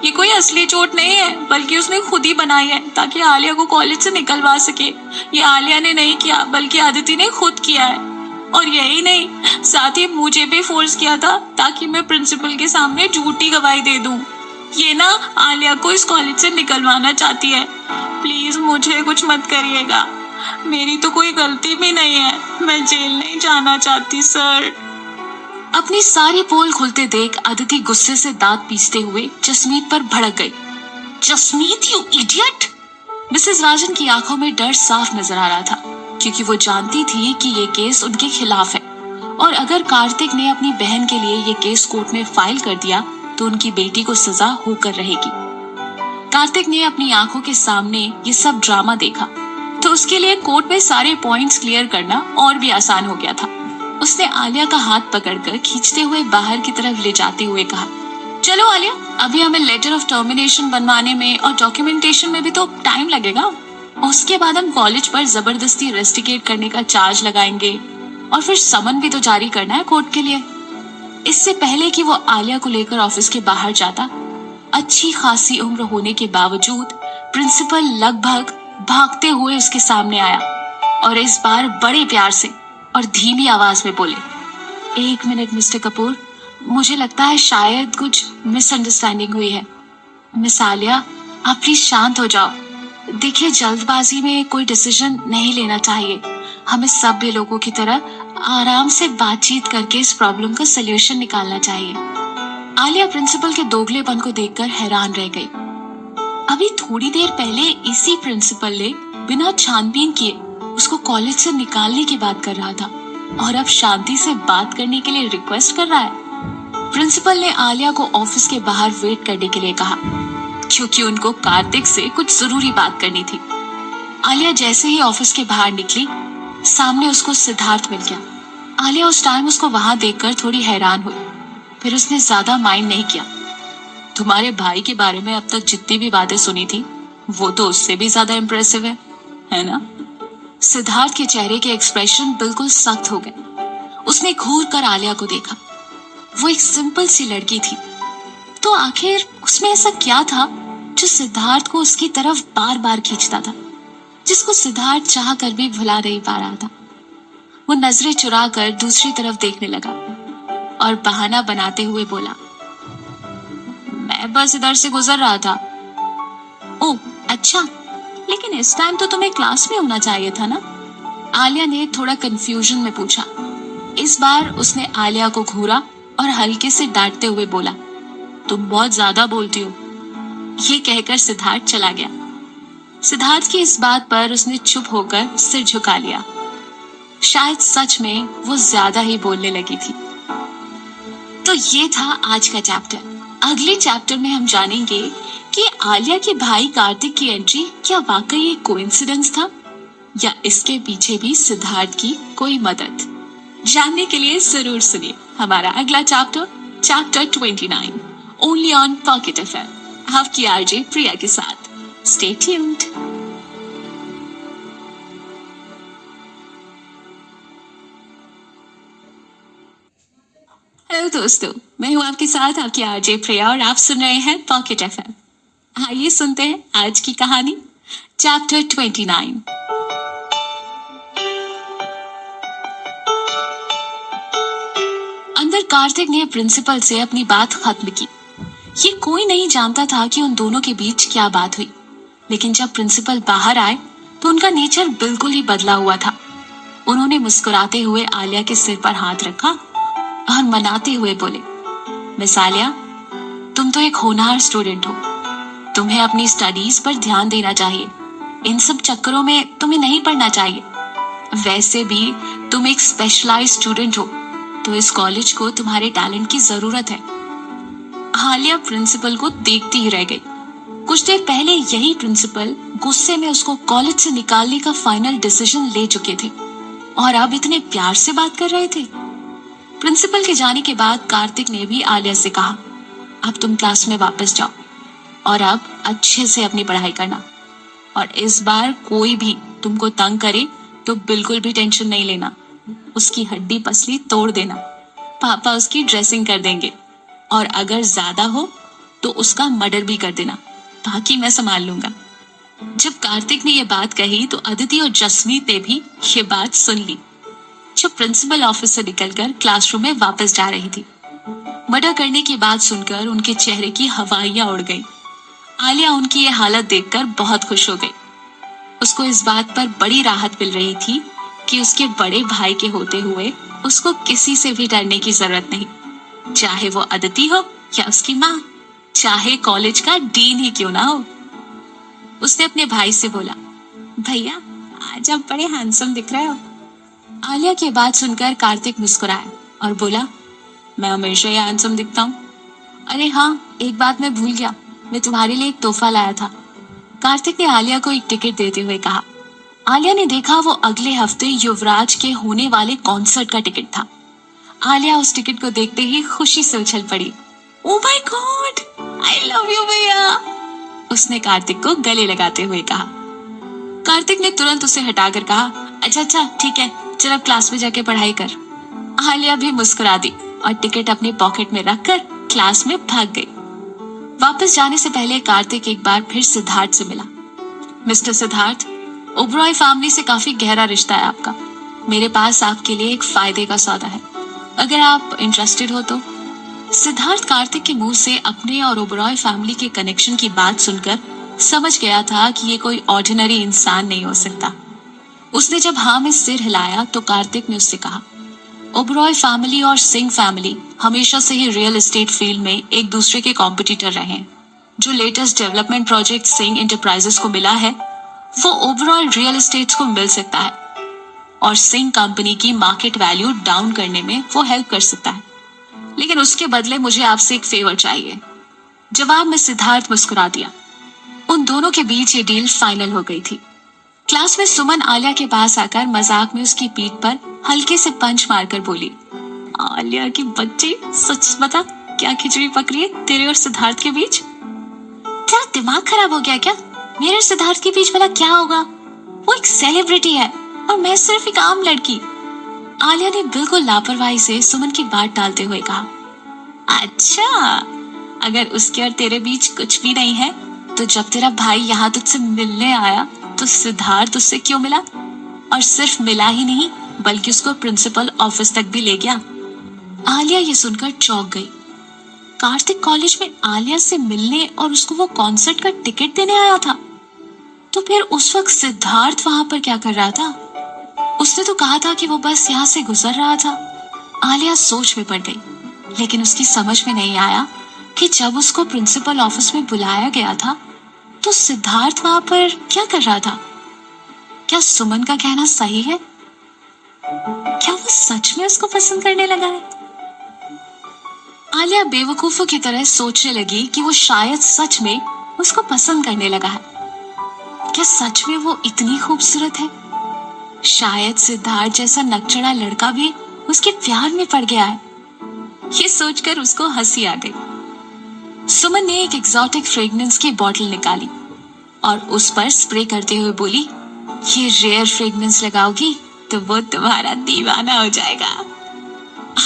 ये कोई असली चोट नहीं है, बल्कि उसने खुद ही बनाई है ताकि आलिया को कॉलेज से निकलवा सके। ये आलिया ने नहीं किया, बल्कि अदिति ने खुद किया है। और यही नहीं, साथ ही मुझे भी फोर्स किया था ताकि मैं प्रिंसिपल के सामने झूठी गवाही दे दूं। ये ना आलिया को इस कॉलेज से निकलवाना चाहती है। प्लीज मुझे कुछ मत करिएगा। मेरी तो कोई गलती भी नहीं है। मैं जेल नहीं जाना चाहती सर। अपनी सारी पोल खुलते देख अदिति गुस्से से दांत पीसते हुए जसमीत पर भड़क गई। Jasmeet, you idiot! मिसेस राजन की आंखों में डर साफ नजर आ रहा था, क्योंकि वो जानती थी कि ये केस उनके खिलाफ है और अगर कार्तिक ने अपनी बहन के लिए ये केस कोर्ट में फाइल कर दिया तो उनकी बेटी को सजा होकर रहेगी। कार्तिक ने अपनी आंखों के सामने ये सब ड्रामा देखा तो उसके लिए कोर्ट में सारे पॉइंट्स क्लियर करना और भी आसान हो गया था। उसने आलिया का हाथ पकड़कर खींचते हुए बाहर की तरफ ले जाते हुए कहा, चलो आलिया, अभी हमें लेटर ऑफ टर्मिनेशन बनवाने में और डॉक्यूमेंटेशन में भी तो टाइम लगेगा। उसके बाद हम कॉलेज पर जबरदस्ती रेस्टिकेट करने का चार्ज लगाएंगे और फिर समन भी तो जारी करना है कोर्ट के लिए। इससे पहले कि वो आलिया को लेकर ऑफिस के बाहर जाता, अच्छी खासी उम्र होने के बावजूद प्रिंसिपल लगभग भागते हुए उसके सामने आया और इस बार बड़े प्यार से और धीमी आवाज में बोले, 1 मिनट मिस्टर कपूर, मुझे लगता है शायद कुछ मिसअंडरस्टैंडिंग हुई है। मिस आलिया, आप प्लीज शांत हो जाओ। देखिए, जल्दबाजी में कोई डिसीजन नहीं लेना चाहिए। हमें सभ्य लोगों की तरह आराम से बातचीत करके इस प्रॉब्लम का सलूशन निकालना चाहिए। आलिया प्रिंसिपल के दोगलेपन को देखकर हैरान रह गई। अभी थोड़ी देर पहले इसी प्रिंसिपल ने बिना छानबीन किए उसको कॉलेज से निकालने की बात कर रहा था और अब शांति से बात करने के लिए रिक्वेस्ट कर रहा है। प्रिंसिपल ने आलिया को ऑफिस के बाहर वेट करने के लिए कहा, क्योंकि उनको कार्तिक से कुछ जरूरी बात करनी थी। आलिया जैसे ही ऑफिस के बाहर निकली, सामने उसको सिद्धार्थ मिल गया। आलिया उस टाइम उसको वहां देखकर थोड़ी हैरान हुई, फिर उसने ज्यादा माइंड नहीं किया। तुम्हारे भाई के बारे में अब तक जितनी भी बातें सुनी थी वो तो उससे भी ज्यादा इम्प्रेसिव है ना? सिद्धार्थ के चेहरे के एक्सप्रेशन बिल्कुल सख्त हो गए। उसने घूर कर आलिया को देखा। वो एक सिंपल सी लड़की थी, तो आखिर उसमें ऐसा क्या था जो सिद्धार्थ को उसकी तरफ बार बार खींचता था, जिसको सिद्धार्थ चाह कर भी भुला नहीं पा रहा था। वो नजरें चुरा कर दूसरी तरफ देखने लगा और बहाना बनाते हुए बोला, मैं बस इधर से गुजर रहा था। ओह अच्छा, लेकिन इस टाइम तो तुम्हें क्लास में होना चाहिए था ना? आलिया ने थोड़ा कंफ्यूजन में पूछा। इस बार उसने आलिया को घूरा और हल्के से डांटते हुए बोला, तुम बहुत ज्यादा बोलती हो। ये कहकर सिद्धार्थ चला गया। सिद्धार्थ की इस बात पर उसने चुप होकर सिर झुका लिया। शायद सच में वो ज्यादा ही बोलने लगी थी। तो ये था आज का चैप्टर। अगले चैप्टर में हम जानेंगे कि आलिया के भाई कार्तिक की एंट्री क्या वाकई एक कोइंसिडेंस था या इसके पीछे भी सिद्धार्थ की कोई मदद। जानने के लिए जरूर सुनिए हमारा अगला chapter, chapter 29, only on pocket FM, आपकी आरजे प्रिया के साथ। Stay tuned. हेलो दोस्तों, मैं हूँ आपके साथ आपकी आरजे प्रिया और आप सुन रहे हैं पॉकेट एफएम। आइए सुनते हैं आज की कहानी, चैप्टर 29। अंदर कार्तिक ने प्रिंसिपल से अपनी बात खत्म की। ये कोई नहीं जानता था कि उन दोनों के बीच क्या बात हुई, लेकिन जब प्रिंसिपल बाहर आए तो उनका नेचर बिल्कुल ही बदला हुआ था। उन्होंने मुस्कुराते हुए आलिया के सिर पर हाथ रखा और मनाते हुए बोले, मिस आलिया, तुम तो एक होनहार स्टूडेंट हो। तुम्हें अपनी स्टडीज पर ध्यान देना चाहिए। इन सब चक्करों में तुम्हें नहीं पढ़ना चाहिए। वैसे भी तुम एक स्पेशलाइज्ड स्टूडेंट हो, तो इस कॉलेज को तुम्हारे टैलेंट की जरूरत है। आलिया प्रिंसिपल को देखती ही रह गई। कुछ देर पहले यही प्रिंसिपल गुस्से में उसको कॉलेज से निकालने का फाइनल डिसीजन ले चुके थे और अब इतने प्यार से बात कर रहे थे। प्रिंसिपल के जाने के बाद कार्तिक ने भी आलिया से कहा, अब तुम क्लास में वापस जाओ और अब अच्छे से अपनी पढ़ाई करना, और इस बार कोई भी तुमको तंग करे तो बिल्कुल भी टेंशन नहीं लेना। उसकी हड्डी पसली तोड़ देना, पापा उसकी ड्रेसिंग कर देंगे, और अगर ज्यादा हो तो उसका मर्डर भी कर देना, बाकी मैं संभाल लूंगा। जब कार्तिक ने यह बात कही तो अदिति और जसमीत ने भी ये बात सुन ली, जो प्रिंसिपल ऑफिस से निकलकर क्लासरूम में वापस जा रही थी। मर्डर करने की बात सुनकर उनके चेहरे की हवाइयां उड़ गई। आलिया उनकी ये हालत देखकर बहुत खुश हो गई। उसको इस बात पर बड़ी राहत मिल रही थी कि उसके बड़े भाई के होते हुए उसको किसी से भी डरने की जरूरत नहीं, चाहे वो अदिति हो या उसकी माँ, चाहे कॉलेज का डीन ही क्यों ना हो। उसने अपने भाई से बोला, भैया आज आप बड़े हैंडसम दिख रहे हो। आलिया की बात सुनकर कार्तिक मुस्कुराया और बोला, मैं हमेशा ही हैंडसम दिखता हूँ। अरे हाँ, एक बात मैं भूल गया, मैं तुम्हारे लिए एक तोहफा लाया था। कार्तिक ने आलिया को एक टिकट देते हुए कहा। आलिया ने देखा वो अगले हफ्ते युवराज के होने वाले कॉन्सर्ट का टिकट था। आलिया उस टिकट को देखते ही खुशी से उछल पड़ी। Oh my God, I love you भैया, उसने कार्तिक को गले लगाते हुए कहा। कार्तिक ने तुरंत उसे हटाकर कहा, अच्छा ठीक है, चल अब क्लास में जाके पढ़ाई कर। आलिया भी मुस्कुरा दी और टिकट अपने पॉकेट में रखकर क्लास में भाग गई। वापस जाने से पहले कार्तिक एक बार फिर सिद्धार्थ से मिला। मिस्टर सिद्धार्थ, ओबरॉय फैमिली से काफी गहरा रिश्ता है आपका। मेरे पास आपके लिए एक फायदे का सौदा है, अगर आप इंटरेस्टेड हो तो। सिद्धार्थ कार्तिक के मुंह से अपने और ओबरॉय फैमिली के कनेक्शन की बात सुनकर समझ गया था कि ये कोई ऑर्डिनरी इंसान नहीं हो सकता। उसने जब हाँ में सिर हिलाया तो कार्तिक ने उससे कहा, ओबरॉय फैमिली और सिंह फैमिली हमेशा से ही रियल एस्टेट फील्ड में एक दूसरे के कॉम्पिटिटर रहे हैं। जो latest development project Singh enterprises को मिला है वो ओवरऑल रियल एस्टेट को मिल सकता है, और सिंह कंपनी की मार्केट वैल्यू डाउन करने में वो हेल्प कर सकता है, लेकिन उसके बदले मुझे आपसे एक फेवर चाहिए। जवाब में सिद्धार्थ मुस्कुरा दिया। उन दोनों के बीच ये डील फाइनल हो गई थी। क्लास में सुमन आलिया के पास आकर मजाक में उसकी पीठ पर हल्के से पंच मारकर बोली, आलिया की बच्ची, सच बता क्या खिचड़ी पक रही है तेरे और सिद्धार्थ के बीच? तेरा दिमाग खराब हो गया क्या? मेरे और सिद्धार्थ के बीच भला क्या होगा? वो एक सेलिब्रिटी है और मैं सिर्फ एक आम लड़की। आलिया ने बिल्कुल लापरवाही से सुमन की बात टालते हुए कहा, अच्छा, अगर उसके और तेरे बीच कुछ भी नहीं है तो जब तेरा भाई यहाँ तुझसे मिलने आया तो सिद्धार्थ उससे क्यों मिला? और सिर्फ मिला ही नहीं बल्कि उसको प्रिंसिपल ऑफिस तक भी ले गया। आलिया ये सुनकर चौंक गई। कार्तिक कॉलेज में आलिया से मिलने और उसको वो कॉन्सर्ट का टिकट देने आया था, तो फिर उस वक्त सिद्धार्थ वहां पर क्या कर रहा था? उसने तो कहा था कि वो बस यहाँ से गुजर रहा था। आलिया सोच में पड़ गई, लेकिन उसकी समझ में नहीं आया कि जब उसको प्रिंसिपल ऑफिस में बुलाया गया था तो सिद्धार्थ वहां पर क्या कर रहा था? क्या सुमन का कहना सही है? क्या वो सच में उसको पसंद करने लगा है? आलिया बेवकूफों की तरह सोचने लगी कि वो शायद सच में उसको पसंद करने लगा है। क्या सच में वो इतनी खूबसूरत है? शायद सिद्धार्थ जैसा नकचड़ा लड़का भी उसके प्यार में पड़ गया है। ये सोचकर उसको हंसी आ गई। सुमन ने एक एग्जॉटिक फ्रेग्रेंस की बोतल निकाली और उस पर स्प्रे करते हुए बोली, ये रेयर फ्रेग्रेंस लगाओगी तो वो तुम्हारा दीवाना हो जाएगा।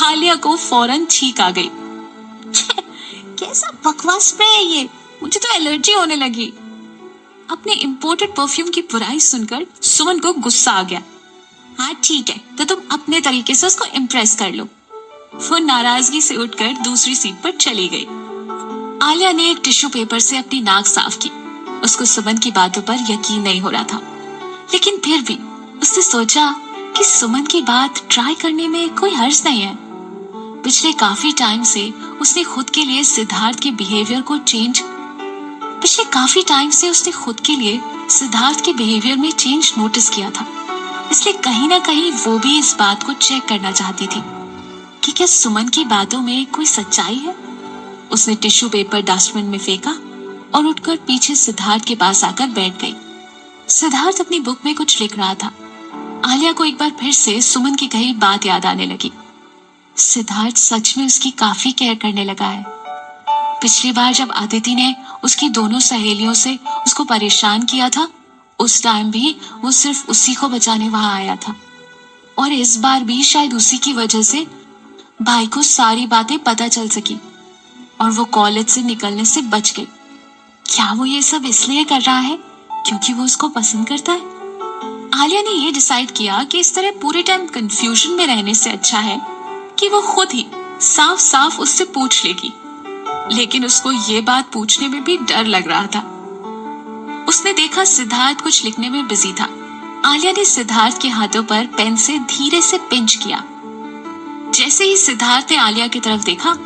आलिया को फौरन छींक आ गई। कैसा बकवास स्प्रे है ये, मुझे तो एलर्जी होने लगी। अपने इम्पोर्टेड परफ्यूम की बुराई सुनकर सुमन को गुस्सा आ गया। हाँ ठीक है, तो तुम अपने तरीके से उसको इम्प्रेस कर लो। वो नाराजगी से उठकर दूसरी सीट पर चली गई। आलिया ने एक टिश्यू पेपर से अपनी नाक साफ की। उसको सुमन की बातों पर यकीन नहीं हो रहा था, लेकिन फिर भी उसने सोचा कि सुमन की बात ट्राई करने में कोई हर्ज नहीं है। पिछले काफी टाइम से उसने खुद के लिए सिद्धार्थ के बिहेवियर में चेंज नोटिस किया था। इसलिए कहीं ना कहीं वो भी इस बात को चेक करना चाहती थी कि क्या सुमन की बातों में कोई सच्चाई है। उसने टिश्यू पेपर डस्टबिन में फेंका और उठकर पीछे सिद्धार्थ के पास आकर बैठ गई। सिद्धार्थ अपनी बुक में कुछ लिख रहा था। आलिया को एक बार फिर से सुमन की कही बात याद आने लगी। सिद्धार्थ सच में उसकी काफी केयर करने लगा है। पिछली बार जब अदिति ने उसकी दोनों सहेलियों से उसको परेशान किया था, उस टाइम भी वो सिर्फ उसी को बचाने वहां आया था, और इस बार भी शायद उसी की वजह से भाई को सारी बातें पता चल सकी और वो कॉलेज से निकलने से बच गई। क्या वो ये सब इसलिए कर रहा है क्योंकि वो उसको पसंद करता है? आलिया ने ये डिसाइड किया कि इस तरह पूरे टाइम कंफ्यूजन में रहने से अच्छा है कि वो खुद ही साफ साफ उससे पूछ लेगी। लेकिन उसको ये बात पूछने में भी डर लग रहा था। उसने देखा सिद्धार्थ कुछ लिखने में बिजी था। आलिया ने सिद्धार्थ के हाथों पर पेन से धीरे से पिंच किया। जैसे ही सिद्धार्थ ने आलिया की तरफ देखा,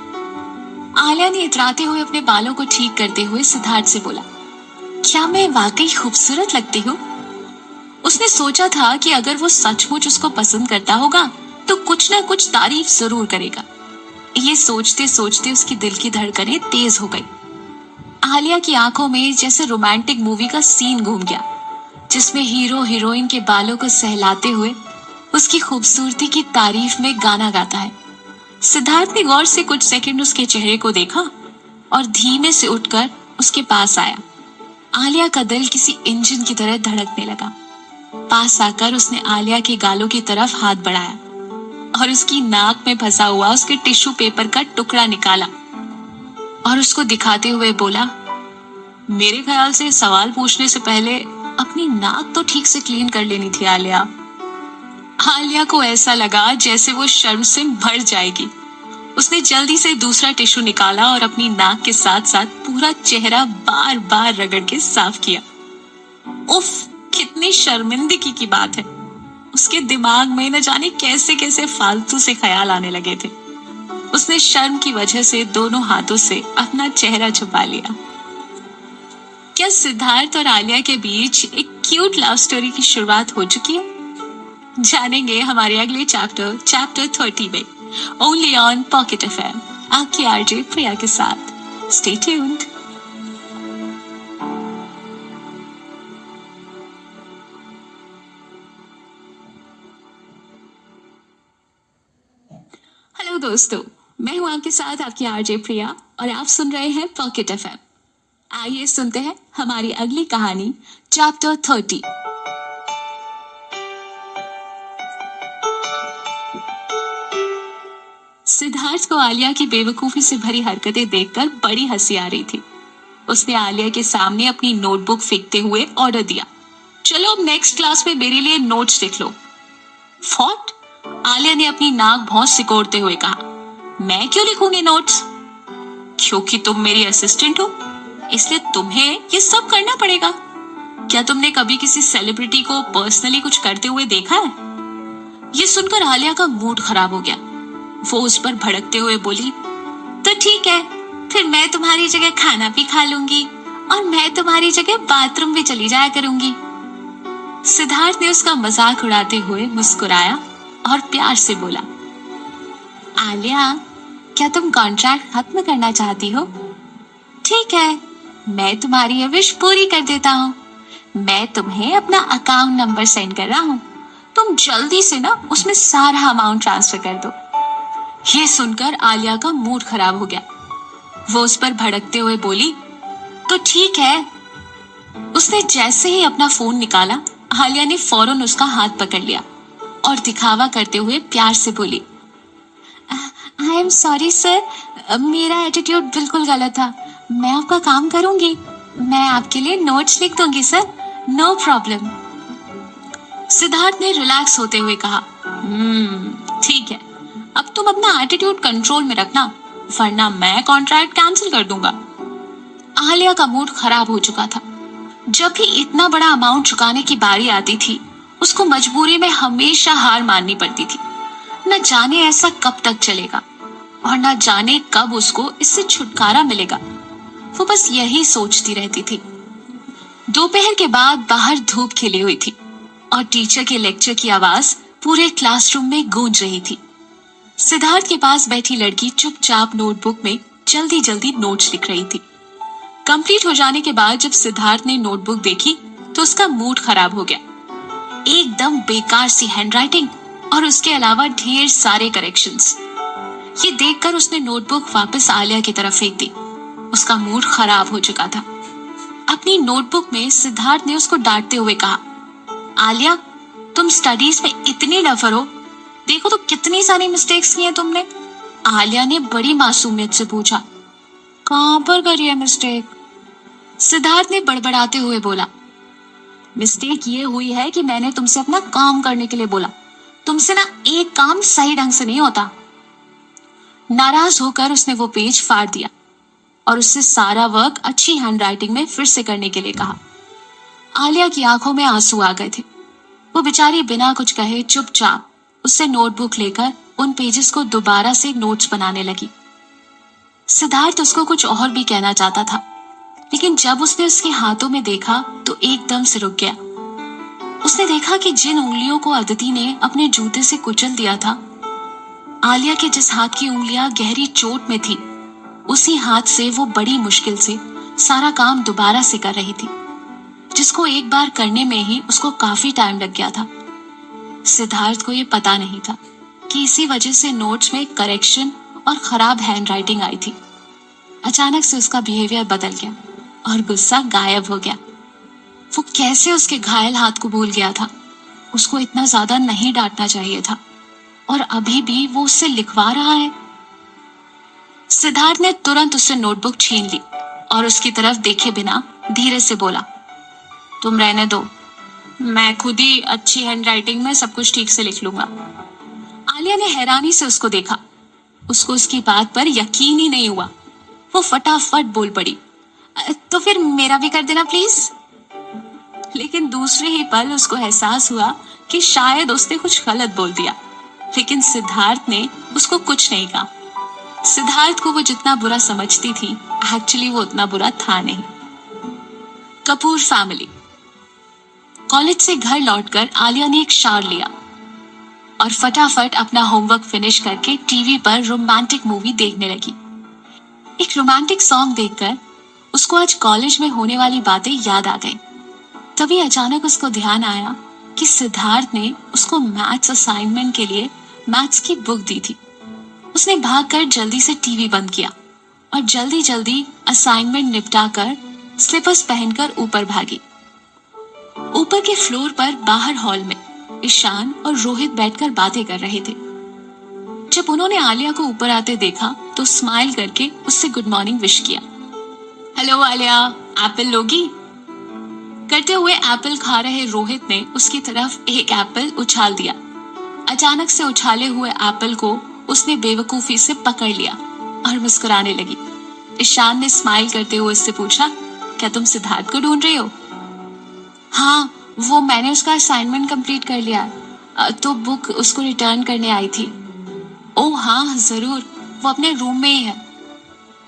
आलिया ने इतराते हुए अपने बालों को ठीक करते हुए सिद्धार्थ से बोला, क्या मैं वाकई खूबसूरत लगती हूँ? उसने सोचा था कि अगर वो सचमुच उसको पसंद करता होगा तो कुछ ना कुछ तारीफ जरूर करेगा। ये सोचते सोचते उसकी दिल की धड़कनें तेज हो गई। आलिया की आंखों में जैसे रोमांटिक मूवी का सीन घूम गया, जिसमें हीरो हीरोइन के बालों को सहलाते हुए उसकी खूबसूरती की तारीफ में गाना गाता है। सिद्धार्थ ने गौर से कुछ सेकंड उसके चेहरे को देखा और धीमे से उठकर उसके पास आया। आलिया का दिल किसी इंजन की तरह धड़कने लगा। पास आकर उसने आलिया के गालों की तरफ हाथ बढ़ाया और उसकी नाक में फंसा हुआ उसके टिश्यू पेपर का टुकड़ा निकाला और उसको दिखाते हुए बोला, मेरे ख्याल से सवाल पूछने से पहले अपनी नाक तो ठीक से क्लीन कर लेनी थी आलिया। आलिया को ऐसा लगा जैसे वो शर्म से भर जाएगी। उसने जल्दी से दूसरा टिश्यू निकाला और अपनी नाक के साथ साथ पूरा चेहरा बार बार रगड़ के साफ किया। उफ, कितनी शर्मिंदगी की बात है। उसके दिमाग में न जाने कैसे कैसे फालतू से ख्याल आने लगे थे। उसने शर्म की वजह से दोनों हाथों से अपना चेहरा छुपा लिया। क्या सिद्धार्थ और आलिया के बीच एक क्यूट लव स्टोरी की शुरुआत हो चुकी है? जानेंगे हमारे अगले चैप्टर 30 में, ओनली ऑन पॉकेट एफएम, आपकी आरजे प्रिया के साथ। Stay tuned. हेलो दोस्तों, मैं हूं आपके साथ आपकी आरजे प्रिया और आप सुन रहे हैं पॉकेट एफएम। आइए सुनते हैं हमारी अगली कहानी, चैप्टर 30। सिद्धार्थ को आलिया की बेवकूफी से भरी हरकतें देखकर बड़ी हंसी आ रही थी। उसने आलिया के सामने अपनी नोटबुक फेंकते हुए ऑर्डर दिया, चलो अब नेक्स्ट क्लास में मेरे लिए नोट्स लिख लो। व्हाट? आलिया ने अपनी नाक भौं सिकोड़ते हुए कहा, मैं क्यों लिखूंगी नोट्स? क्योंकि तुम मेरी असिस्टेंट हो, इसलिए तुम्हें ये सब करना पड़ेगा। क्या तुमने कभी किसी सेलिब्रिटी को पर्सनली कुछ करते हुए देखा है? ये सुनकर आलिया का मूड खराब हो गया। वो उस पर भड़कते हुए बोली, तो ठीक है, फिर मैं तुम्हारी जगह खाना भी खा लूंगी और मैं तुम्हारी जगह बाथरूम भी चली जाया करूंगी। सिद्धार्थ ने उसका मजाक उड़ाते हुए मुस्कुराया और प्यार से बोला, आलिया, क्या तुम कॉन्ट्रैक्ट खत्म करना चाहती हो? ठीक है, मैं तुम्हारी ये विश पूरी कर देता हूँ। मैं तुम्हें अपना अकाउंट नंबर सेंड कर रहा हूँ। तुम जल्दी से ना उसमें सारा अमाउंट ट्रांसफर कर दो। ये सुनकर आलिया का मूड खराब हो गया। वो उस पर भड़कते हुए बोली, तो ठीक है। उसने जैसे ही अपना फोन निकाला, आलिया ने फौरन उसका हाथ पकड़ लिया और दिखावा करते हुए प्यार से बोली, आई एम सॉरी सर, मेरा एटीट्यूड बिल्कुल गलत था। मैं आपका काम करूंगी। मैं आपके लिए नोट्स लिख दूंगी सर, नो प्रॉब्लम। सिद्धार्थ ने रिलैक्स होते हुए कहा, ठीक है, अब तुम अपना एटीट्यूड कंट्रोल में रखना, वरना मैं कॉन्ट्रैक्ट कैंसिल कर दूंगा। आलिया का मूड खराब हो चुका था। जब भी इतना बड़ा अमाउंट चुकाने की बारी आती थी, उसको मजबूरी में हमेशा हार माननी पड़ती थी। न जाने ऐसा कब तक चलेगा और न जाने कब उसको इससे छुटकारा मिलेगा। वो बस यही सोचती रहती थी। दोपहर के बाद बाहर धूप खिली हुई थी और टीचर के लेक्चर की आवाज पूरे क्लासरूम में गूंज रही थी। सिद्धार्थ के पास बैठी लड़की चुपचाप नोटबुक में जल्दी जल्दी नोट्स लिख रही थी। कंप्लीट हो जाने के बाद जब सिद्धार्थ ने नोटबुक देखी तो उसका मूड खराब हो गया। एकदम बेकार सी हैंडराइटिंग और उसके अलावा ढेर सारे करेक्शंस। ये देखकर उसने नोटबुक वापस आलिया की तरफ फेंक दी। उसका मूड खराब हो चुका था। अपनी नोटबुक में सिद्धार्थ ने उसको डांटते हुए कहा, आलिया, तुम स्टडीज में इतनी डफर हो, देखो तो कितनी सारी मिस्टेक्स की हैं तुमने। आलिया ने बड़ी मासूमियत से पूछा, कहां पर करी है मिस्टेक? सिद्धार्थ ने बड़बड़ाते हुए बोला, मिस्टेक ये हुई है कि मैंने तुमसे अपना काम करने के लिए बोला। तुमसे ना एक काम सही ढंग से नहीं होता। नाराज होकर उसने वो पेज फाड़ दिया और उससे सारा वर्क अच्छी हैंडराइटिंग में फिर से करने के लिए कहा। आलिया की आंखों में आंसू आ गए थे। वो बेचारी बिना कुछ कहे चुपचाप उससे नोटबुक लेकर उन पेजेस को दोबारा से नोट्स बनाने लगी। सिद्धार्थ उसको कुछ और भी कहना चाहता था, लेकिन जब उसने उसके हाथों में देखा तो एकदम से रुक गया। उसने देखा कि जिन उंगलियों को अदिति ने अपने जूते से कुचल दिया था, आलिया के जिस हाथ की उंगलियां गहरी चोट में थी, उसी हाथ से वो बड़ी मुश्किल से सारा काम दोबारा से कर रही थी, जिसको एक बार करने में ही उसको काफी टाइम लग गया था। सिद्धार्थ को ये पता नहीं था कि इसी वजह से नोट्स में करेक्शन और खराब हैंडराइटिंग आई थी। अचानक से उसका बिहेवियर बदल गया और गुस्सा गायब हो गया। वो कैसे उसके घायल हाथ को भूल गया था? उसको इतना ज्यादा नहीं डांटना चाहिए था और अभी भी वो उससे लिखवा रहा है। सिद्धार्थ ने तुरंत उससे नोटबुक छीन ली और उसकी तरफ देखे बिना धीरे से बोला, तुम रहने दो, मैं खुद ही अच्छी हैंडराइटिंग में सब कुछ ठीक से लिख लूंगा। आलिया ने हैरानी से उसको देखा। उसको उसकी बात पर यकीन ही नहीं हुआ। वो फटाफट बोल पड़ी, तो फिर मेरा भी कर देना प्लीज। लेकिन दूसरे ही पल उसको एहसास हुआ कि शायद उसने कुछ गलत बोल दिया, लेकिन सिद्धार्थ ने उसको कुछ नहीं कहा। सिद्धार्थ को वो जितना बुरा समझती थी, एक्चुअली वो उतना बुरा था नहीं। कपूर फैमिली। कॉलेज से घर लौटकर आलिया ने एक शावर लिया और फटाफट अपना होमवर्क फिनिश करके टीवी पर रोमांटिक मूवी देखने लगी। एक रोमांटिक सॉन्ग देखकर उसको आज कॉलेज में होने वाली बातें याद आ गई। तभी अचानक उसको ध्यान आया कि सिद्धार्थ ने उसको मैथ्स असाइनमेंट के लिए मैथ्स की बुक दी थी। उसने भागकर जल्दी से टीवी बंद किया और जल्दी जल्दी असाइनमेंट निपटाकर स्लीपर्स पहनकर ऊपर भागी। ऊपर के फ्लोर पर बाहर हॉल में ईशान और रोहित बैठकर बातें कर रहे थे। जब उन्होंने आलिया को ऊपर आते देखा तो स्माइल करके उससे गुड मॉर्निंग विश किया। हेलो आलिया, एप्पल लोगी? करते हुए एप्पल खा रहे रोहित ने उसकी तरफ एक एप्पल उछाल दिया। अचानक से उछाले हुए एप्पल को उसने बेवकूफी से पकड़ लिया और मुस्कुराने लगी। ईशान ने स्माइल करते हुए उससे पूछा, क्या तुम सिद्धार्थ को ढूंढ रही हो? हाँ, वो मैंने उसका असाइनमेंट कंप्लीट कर लिया, तो बुक उसको रिटर्न करने आई थी। ओह हाँ जरूर, वो अपने रूम में ही है।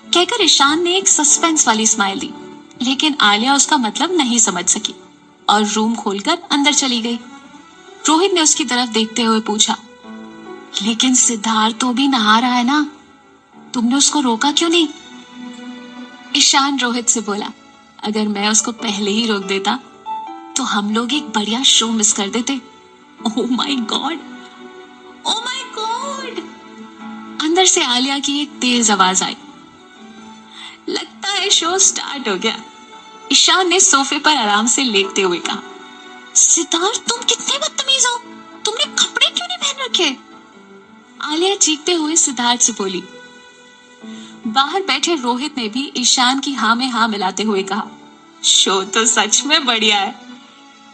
कहकर ईशान ने एक सस्पेंस वाली स्माइल दी, लेकिन आलिया उसका मतलब नहीं समझ सकी और रूम खोलकर अंदर चली गई। रोहित ने उसकी तरफ देखते हुए पूछा, लेकिन सिद्धार्थ तो भी नहा रहा है ना, तुमने उसको रोका क्यों नहीं? ईशान रोहित से बोला, अगर मैं उसको पहले ही रोक देता तो हम लोग एक बढ़िया शो मिस कर देते। Oh my God, oh my God. अंदर से आलिया की एक तेज आवाज आई। लगता है शो स्टार्ट हो गया। ईशान ने सोफे पर आराम से लेटते हुए कहा। सिद्धार्थ, तुम कितने बदतमीज हो, तुमने कपड़े क्यों नहीं पहन रखे? आलिया चीखते हुए सिद्धार्थ से बोली। बाहर बैठे रोहित ने भी ईशान की हाँ में हाँ मिलाते हुए कहा, शो तो सच में बढ़िया है,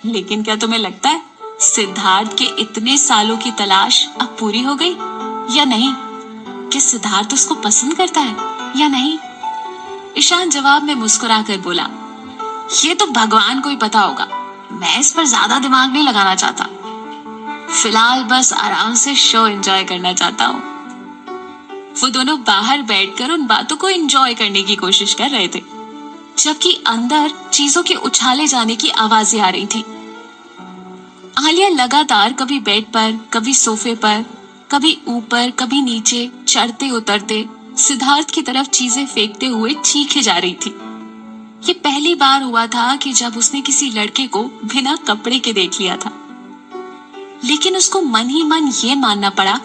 लेकिन क्या तुम्हें लगता है सिद्धार्थ के इतने सालों की तलाश अब पूरी हो गई या नहीं? कि सिद्धार्थ उसको पसंद करता है या नहीं? ईशान जवाब में मुस्कुराकर बोला, ये तो भगवान को ही पता होगा, मैं इस पर ज्यादा दिमाग नहीं लगाना चाहता। फिलहाल बस आराम से शो एंजॉय करना चाहता हूँ। वो दोनों बाहर बैठकर उन बातों को एंजॉय करने की कोशिश कर रहे थे, जबकि अंदर चीजों के उछाले जाने की आवाजें आ रही थी। आलिया लगातार कभी बेड पर, कभी सोफे पर, कभी ऊपर, कभी नीचे चढ़ते उतरते सिद्धार्थ की तरफ चीजें फेंकते हुए चीखे जा रही थी। ये पहली बार हुआ था कि जब उसने किसी लड़के को बिना कपड़े के देख लिया था, लेकिन उसको मन ही मन ये मानना पड़ा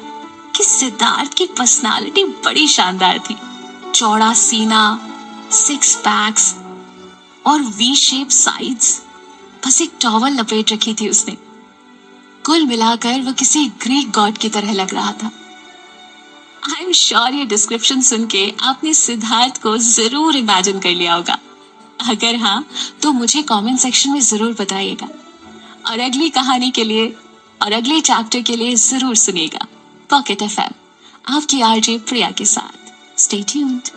कि सिद्धार्थ की पर्सनालिटी बड़ी शानदार थी। चौड़ा सीना, 6 पैक्स और वी शेप साइड्स, बस एक टॉवल लपेट रखी थी उसने। कुल मिलाकर वो किसी ग्रीक गॉड की तरह लग रहा था। आई एम श्योर ये डिस्क्रिप्शन सुन के आपने सिद्धार्थ को जरूर इमेजिन कर लिया होगा। अगर हाँ तो मुझे कमेंट सेक्शन में जरूर बताइएगा, और अगली कहानी के लिए और अगले चैप्टर के लिए जरूर सुनिएगा पॉकेट एफएम, आपकी आरजे प्रिया के साथ। Stay tuned.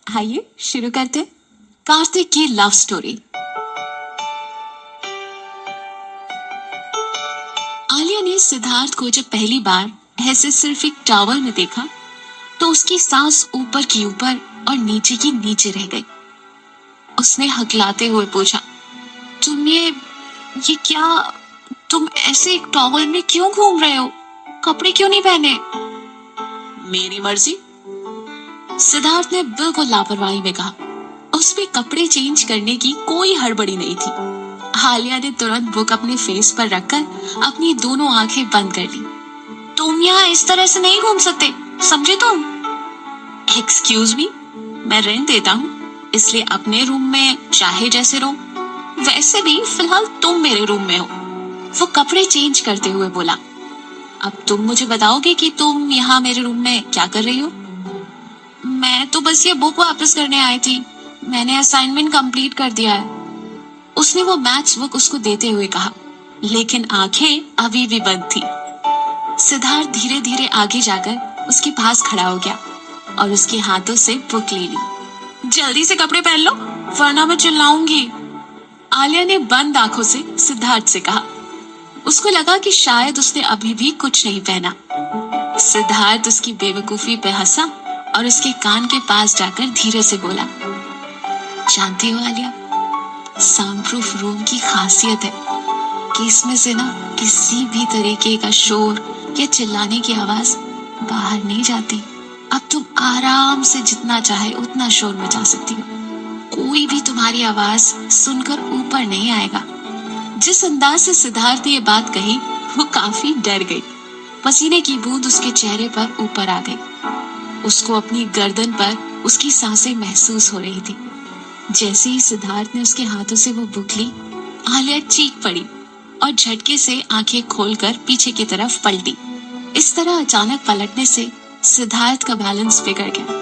आइए शुरू करते कार्तिक की लव स्टोरी। आलिया ने सिद्धार्थ को जब पहली बार ऐसे सिर्फ एक टॉवल में देखा तो उसकी सांस ऊपर की ऊपर और नीचे की नीचे रह गई। उसने हकलाते हुए पूछा, ये क्या, तुम ऐसे एक टॉवल में क्यों घूम रहे हो? कपड़े क्यों नहीं पहने? मेरी मर्जी, सिद्धार्थ ने बिल्कुल लापरवाही में कहा। उसमें कपड़े चेंज करने की कोई हड़बड़ी नहीं थी। आलिया ने तुरंत बुक अपने फेस पर रखकर अपनी दोनों आंखें बंद कर ली। तुम यहाँ इस तरह से नहीं घूम सकते, समझे तुम? एक्सक्यूज मी, मैं रेंट देता हूँ, इसलिए अपने रूम में चाहे जैसे रहो। वैसे भी फिलहाल तुम मेरे रूम में हो, वो कपड़े चेंज करते हुए बोला। अब तुम मुझे बताओगे कि तुम यहाँ मेरे रूम में क्या कर रही हो? मैं तो बस ये बुक वापस करने आई थी, मैंने असाइनमेंट कंप्लीट कर दिया है, उसने वो मैथ्स बुक उसको देते हुए कहा, लेकिन आंखें अभी भी बंद थी। सिद्धार्थ धीरे धीरे आगे जाकर उसके पास खड़ा हो गया और उसके हाथों से बुक ले ली। जल्दी से कपड़े पहन लो वरना मैं चिल्लाऊंगी, आलिया ने बंद आंखों से सिद्धार्थ से कहा। उसको लगा कि शायद उसने अभी भी कुछ नहीं पहना। सिद्धार्थ उसकी बेवकूफी पे हंसा और उसके कान के पास जाकर धीरे से बोला, जानती हो आलिया, साउंड प्रूफ रूम की खासियत है कि इसमें से ना किसी भी तरीके का शोर या चिल्लाने की आवाज बाहर नहीं जाती। अब तुम आराम से जितना चाहे उतना शोर मचा सकती हो, कोई भी तुम्हारी आवाज सुनकर ऊपर नहीं आएगा। जिस अंदाज से सिद्धार्थ ने ये बात कही वो काफी डर गई। पसीने की बूंद उसके चेहरे पर ऊपर आ गई। उसको अपनी गर्दन पर उसकी सांसें महसूस हो रही थी। जैसे ही सिद्धार्थ ने उसके हाथों से वो बुक ली, आलिया चीख पड़ी और झटके से आंखें खोलकर पीछे की तरफ पलटी। इस तरह अचानक पलटने से सिद्धार्थ का बैलेंस बिगड़ गया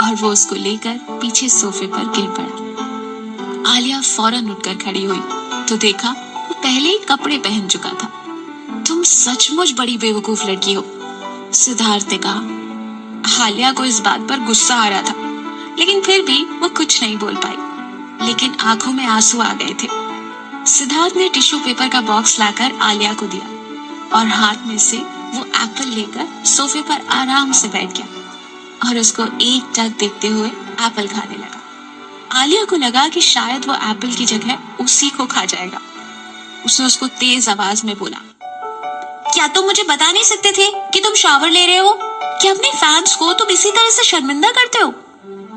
और वो उसको लेकर पीछे सोफे पर गिर पड़ा। आलिया फौरन उठकर खड़ी हुई तो देखा वो पहले ही कपड़े पहन चुका था। तुम सचमुच बड़ी बेवकूफ लड़की हो, सिद्धार्थ ने कहा। आलिया को इस बात पर गुस्सा आ रहा था, लेकिन फिर भी वो कुछ नहीं बोल पाई, लेकिन आंखों में आंसू आ गए थे। सिद्धार्थ ने टिश्यू पेपर का बॉक्स लाकर आलिया को दिया और हाथ में से वो एप्पल लेकर सोफे पर आराम से बैठ गया और उसको एक टक देखते हुए एप्पल खाने लगा। आलिया को लगा कि शायद वो एप्पल की जगह उसी को खा जाएगा। उसने उसको तेज आवाज में बोला, क्या तुम मुझे बता नहीं सकते थे कि तुम शावर ले रहे हो? कि अपने फैंस को तुम इसी तरह से शर्मिंदा करते हो?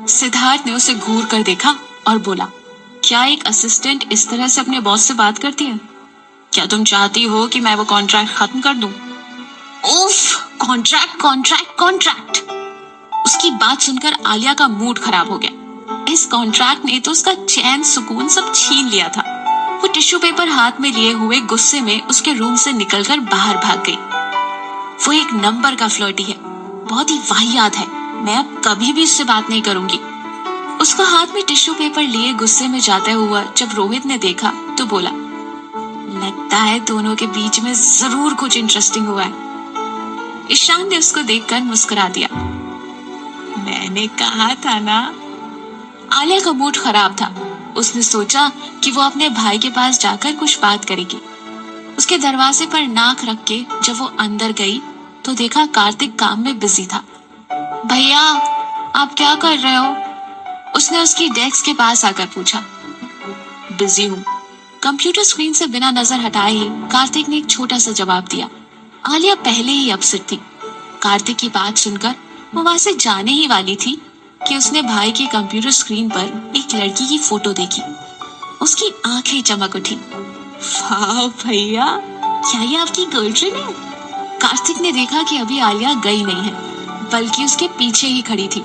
सिद्धार्थ ने उसे घूर कर देखा और बोला, क्या एक असिस्टेंट इस तरह से अपने बॉस से बात करती है? क्या तुम चाहती हो कि मैं वो कॉन्ट्रैक्ट खत्म कर दूं? उफ, कॉन्ट्रैक्ट कॉन्ट्रैक्ट कॉन्ट्रैक्ट। उसकी बात सुनकर आलिया का मूड खराब हो गया। इस कॉन्ट्रैक्ट ने तो उसका चैन सुकून सब छीन लिया था। वो टिश्यू पेपर हाथ में लिए हुए गुस्से में उसके रूम से निकलकर बाहर भाग गई। वो एक नंबर का फ्लर्टी है, बहुत ही वाहियात है। मैं अब कभी भी इससे बात नहीं करूंगी। उसका हाथ में टिश्यू पेपर लिए गुस्से में जाता हुआ जब रोहित ने देखा तो बोला, लगता है दोनों के बीच में जरूर कुछ इंटरेस्टिंग हुआ है। ईशान ने उसको देखकर मुस्कुरा दिया। मैंने कहा था ना। आलिया का मूड खराब था। उसने सोचा कि वो अपने भाई के पास जाकर कुछ बात करेगी। उसके दरवाजे पर नाक रख के जब वो अंदर गई तो देखा कार्तिक काम में बिजी था। भैया, आप क्या कर रहे हो? उसने उसकी डेस्क के पास आकर पूछा। बिजी हूँ। कंप्यूटर स्क्रीन से बिना नजर हटाए ही कार्तिक ने एक छोटा सा जवाब दिया। आलिया पहले ही अपसेट थी। कार्तिक की बात सुनकर वो वहां से जाने ही वाली थी कि उसने भाई की कंप्यूटर स्क्रीन पर एक लड़की की फोटो देखी। उसकी आंखें चमक उठी। वाह भैया, क्या ये आपकी गर्लफ्रेंड है? कार्तिक ने देखा कि अभी आलिया गई नहीं है, बल्कि उसके पीछे ही खड़ी थी।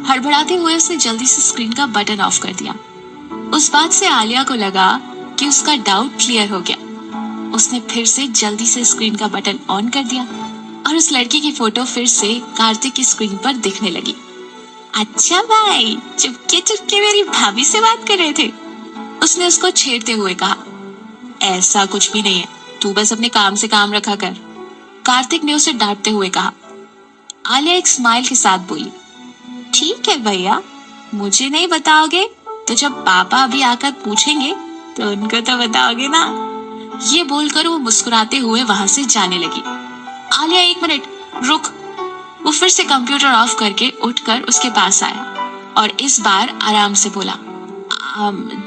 हड़बड़ाते हुए उसने जल्दी से स्क्रीन का बटन ऑफ कर दिया। उस बात से आलिया को लगा कि उसका डाउट क्लियर हो गया। उसने फिर से जल्दी से स्क्रीन का बटन ऑन कर दिया और उस लड़की की फोटो फिर से कार्तिक की स्क्रीन पर दिखने लगी। अच्छा भाई, चुपके चुपके मेरी भाभी से बात कर रहे थे? उसने उसको छेड़ते हुए कहा। ऐसा कुछ भी नहीं है, तू बस अपने काम से काम रखा कर, कार्तिक ने उसे डांटते हुए कहा। आलिया एक स्माइल के साथ बोली, ठीक है भैया, मुझे नहीं बताओगे तो जब पापा अभी आकर पूछेंगे तो उनको तो बताओगे ना। ये बोलकर वो मुस्कुराते हुए वहां से जाने लगी। आलिया, एक मिनट रुक। वो फिर से कंप्यूटर ऑफ करके उठकर उसके पास आया और इस बार आराम से बोला,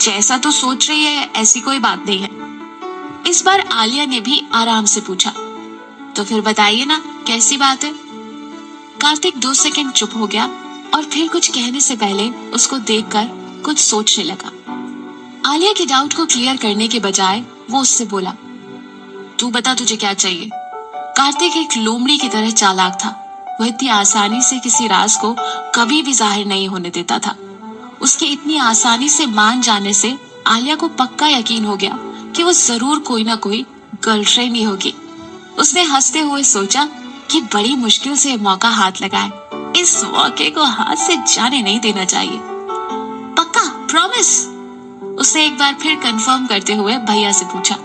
जैसा तू सोच रही है ऐसी कोई बात नहीं है। इस बार आलिया ने भी आराम से पूछा, तो फिर बताइए ना, कैसी बात है? कार्तिक 2 सेकंड चुप हो गया और फिर कुछ कहने से पहले उसको देखकर कुछ सोचने लगा। आलिया के डाउट को क्लियर करने के बजाय वो उससे बोला, तू बता तुझे क्या चाहिए? कार्तिक एक लोमड़ी की तरह चालाक था। वह इतनी आसानी से किसी राज को कभी भी जाहिर नहीं होने देता था। उसके इतनी आसानी से मान जाने से आलिया को पक्का यकीन हो गया कि वो जरूर कोई ना कोई गर्लफ्रेंड ही होगी। उसने हंसते हुए सोचा कि बड़ी मुश्किल से मौका हाथ लगा है, इस मौके को हाथ से जाने नहीं देना चाहिए। पक्का, प्रॉमिस? उसने एक बार फिर कंफर्म करते हुए भैया से पूछा।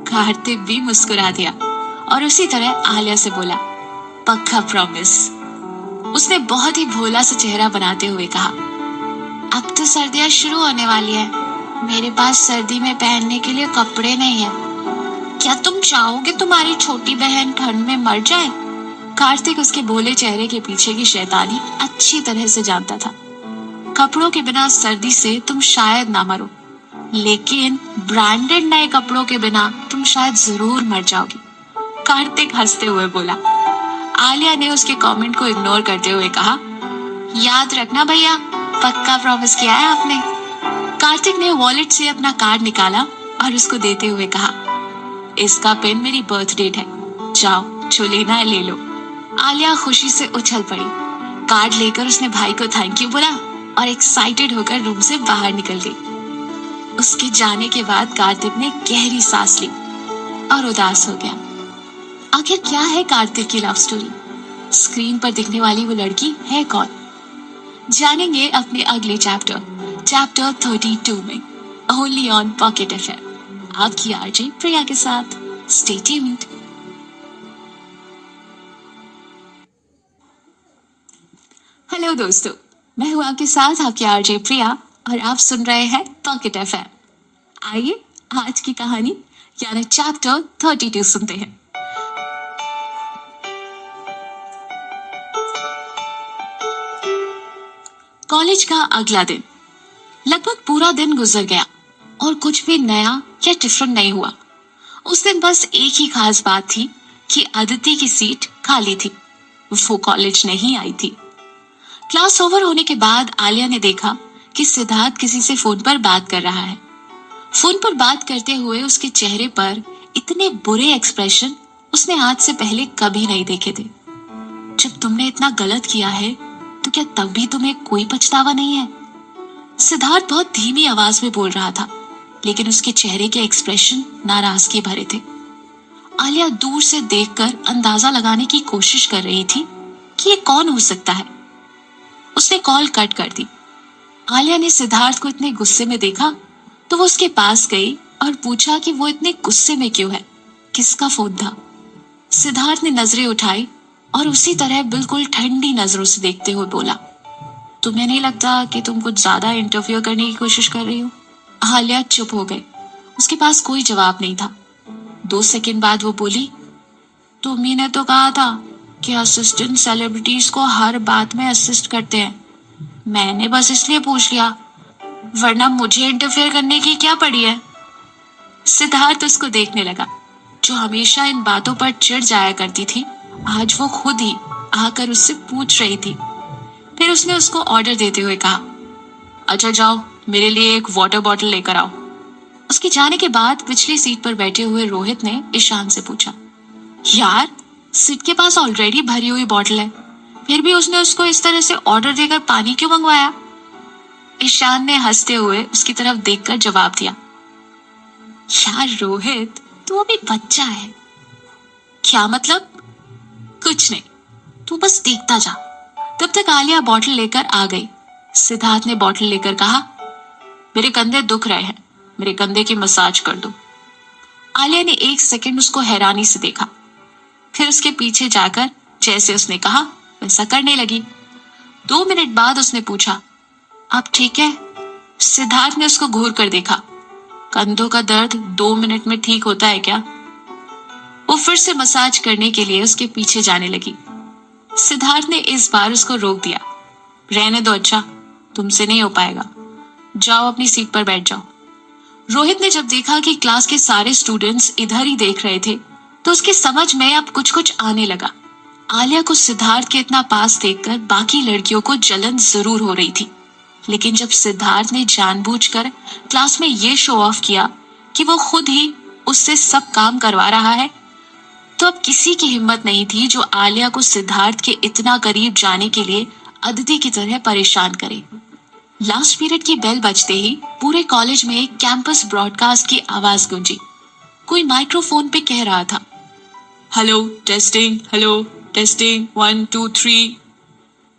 कार्तिक भी मुस्कुरा दिया और उसी तरह आलिया से बोला, पक्का प्रॉमिस। उसने बहुत ही भोला सा चेहरा बनाते हुए कहा, अब तो सर्दियां शुरू होने वाली है, मेरे पास सर्दी में पहनने के लिए कपड़े नहीं है। क्या तुम चाहोगे तुम्हारी छोटी बहन ठंड में मर जाए? कार्तिक उसके भोले चेहरे के पीछे की शैतानी अच्छी तरह से जानता था। कपड़ों के बिना सर्दी से तुम शायद ना मरो, लेकिन ब्रांडेड नए कपड़ों के बिना तुम शायद जरूर मर जाओगी, कार्तिक हंसते हुए बोला। आलिया ने उसके कमेंट को इग्नोर करते हुए कहा, याद रखना भैया, पक्का प्रॉमिस किया है आपने। कार्तिक ने वॉलेट से अपना कार्ड निकाला और उसको देते हुए कहा, इसका पिन मेरी बर्थ डेट है, जाओ जो लेना है ले लो। आलिया खुशी से उछल पड़ी। कार्ड लेकर उसने भाई को थैंक यू बोला और एक्साइटेड होकर रूम से बाहर निकल गई। उसके जाने के बाद कार्तिक ने गहरी सांस ली और उदास हो गया। आखिर क्या है कार्तिक की लव स्टोरी? स्क्रीन पर दिखने वाली वो लड़की है कौन? जानेंगे अपने अगले चैप्टर 32 में, ओनली ऑन पॉकेट एफएम, आपकी आरजे प्रिया के साथ। Stay tuned. हेलो दोस्तों, मैं हूं आपके साथ आपकी आरजे प्रिया और आप सुन रहे हैं पॉकेट एफएम। आइए आज की कहानी यानी चैप्टर 32 सुनते हैं। कॉलेज का अगला दिन। लगभग पूरा दिन गुजर गया और कुछ भी नया या डिफरेंट नहीं हुआ। उस दिन बस एक ही खास बात थी कि अदिति की सीट खाली थी, वो कॉलेज नहीं आई थी। क्लास ओवर होने के बाद आलिया ने देखा कि सिद्धार्थ किसी से फोन पर बात कर रहा है। फोन पर बात करते हुए उसके चेहरे पर इतने बुरे एक्सप्रेशन उसने आज से पहले कभी नहीं देखे थे। जब तुमने इतना गलत किया है तो क्या तब भी तुम्हें कोई पछतावा नहीं है? सिद्धार्थ बहुत धीमी आवाज में बोल रहा था, लेकिन उसके चेहरे के एक्सप्रेशन नाराजगी भरे थे। आलिया दूर से देखकर अंदाजा लगाने की कोशिश कर रही थी कि ये कौन हो सकता है। उसने कॉल कट कर दी। आलिया ने सिद्धार्थ को इतने गुस्से में देखा तो वो उसके पास गई और पूछा कि वो इतने गुस्से में क्यों है, किसका फोन था। सिद्धार्थ ने नजरें उठाई और उसी तरह बिल्कुल ठंडी नजरों से देखते हुए बोला, तुम्हें नहीं लगता कि तुम कुछ ज्यादा इंटरफियर करने की कोशिश कर रही हो? आलिया चुप हो गई। उसके पास कोई जवाब नहीं था। 2 सेकंड बाद वो बोली, तुम्ही ने तो कहा था कि असिस्टेंट सेलिब्रिटीज को हर बात में असिस्ट करते हैं। मैंने बस इसलिए पूछ लिया, वरना मुझे इंटरफेयर करने की क्या पड़ी है? सिद्धार्थ उसको देखने लगा। जो हमेशा इन बातों पर चिढ़ जाया करती थी, आज वो खुद ही आकर उससे पूछ रही थी। फिर उसने उसको ऑर्डर देते हुए कहा, अच्छा जाओ, मेरे लिए एक वाटर बॉटल लेकर आओ। उसके जाने के बाद पिछली सीट पर बैठे हुए रोहित ने ईशान से पूछा, यार सीट के पास ऑलरेडी भरी हुई बॉटल है, फिर भी उसने उसको इस तरह से ऑर्डर देकर पानी क्यों मंगवाया? ईशान ने हंसते हुए उसकी तरफ देखकर जवाब दिया, यार रोहित, तू अभी बच्चा है। क्या मतलब? कुछ नहीं, तू बस देखता जा। तब तक आलिया बॉटल लेकर आ गई। सिद्धार्थ ने बॉटल लेकर कहा, मेरे कंधे दुख रहे हैं, मेरे कंधे की मसाज कर दो। आलिया ने 1 सेकंड उसको हैरानी से देखा, फिर उसके पीछे जाकर जैसे उसने कहा वैसा करने लगी। 2 मिनट बाद उसने पूछा, आप ठीक है? सिद्धार्थ ने उसको घूर कर देखा। कंधों का दर्द 2 मिनट में ठीक होता है क्या? वो फिर से मसाज करने के लिए उसके पीछे जाने लगी। सिद्धार्थ ने इस बार उसको रोक दिया, रहने दो, अच्छा तुमसे नहीं हो पाएगा, जाओ अपनी सीट पर बैठ जाओ। रोहित ने जब देखा कि क्लास के सारे स्टूडेंट्स इधर ही देख रहे थे तो उसकी समझ में अब कुछ कुछ आने लगा। आलिया को सिद्धार्थ के इतना पास देखकर बाकी लड़कियों को जलन जरूर हो रही थी, लेकिन जब सिद्धार्थ ने जानबूझकर क्लास में ये शो ऑफ किया कि वो खुद ही उससे सब काम करवा रहा है, तो अब किसी की हिम्मत नहीं थी जो आलिया को सिद्धार्थ के इतना करीब जाने के लिए अदिति की तरह परेशान करे। लास्ट पीरियड की बेल बजते ही पूरे कॉलेज में एक कैंपस ब्रॉडकास्ट की आवाज गूंजी। कोई माइक्रोफोन पे कह रहा था, हेलो टेस्टिंग, हेलो टेस्टिंग, 1 2 3।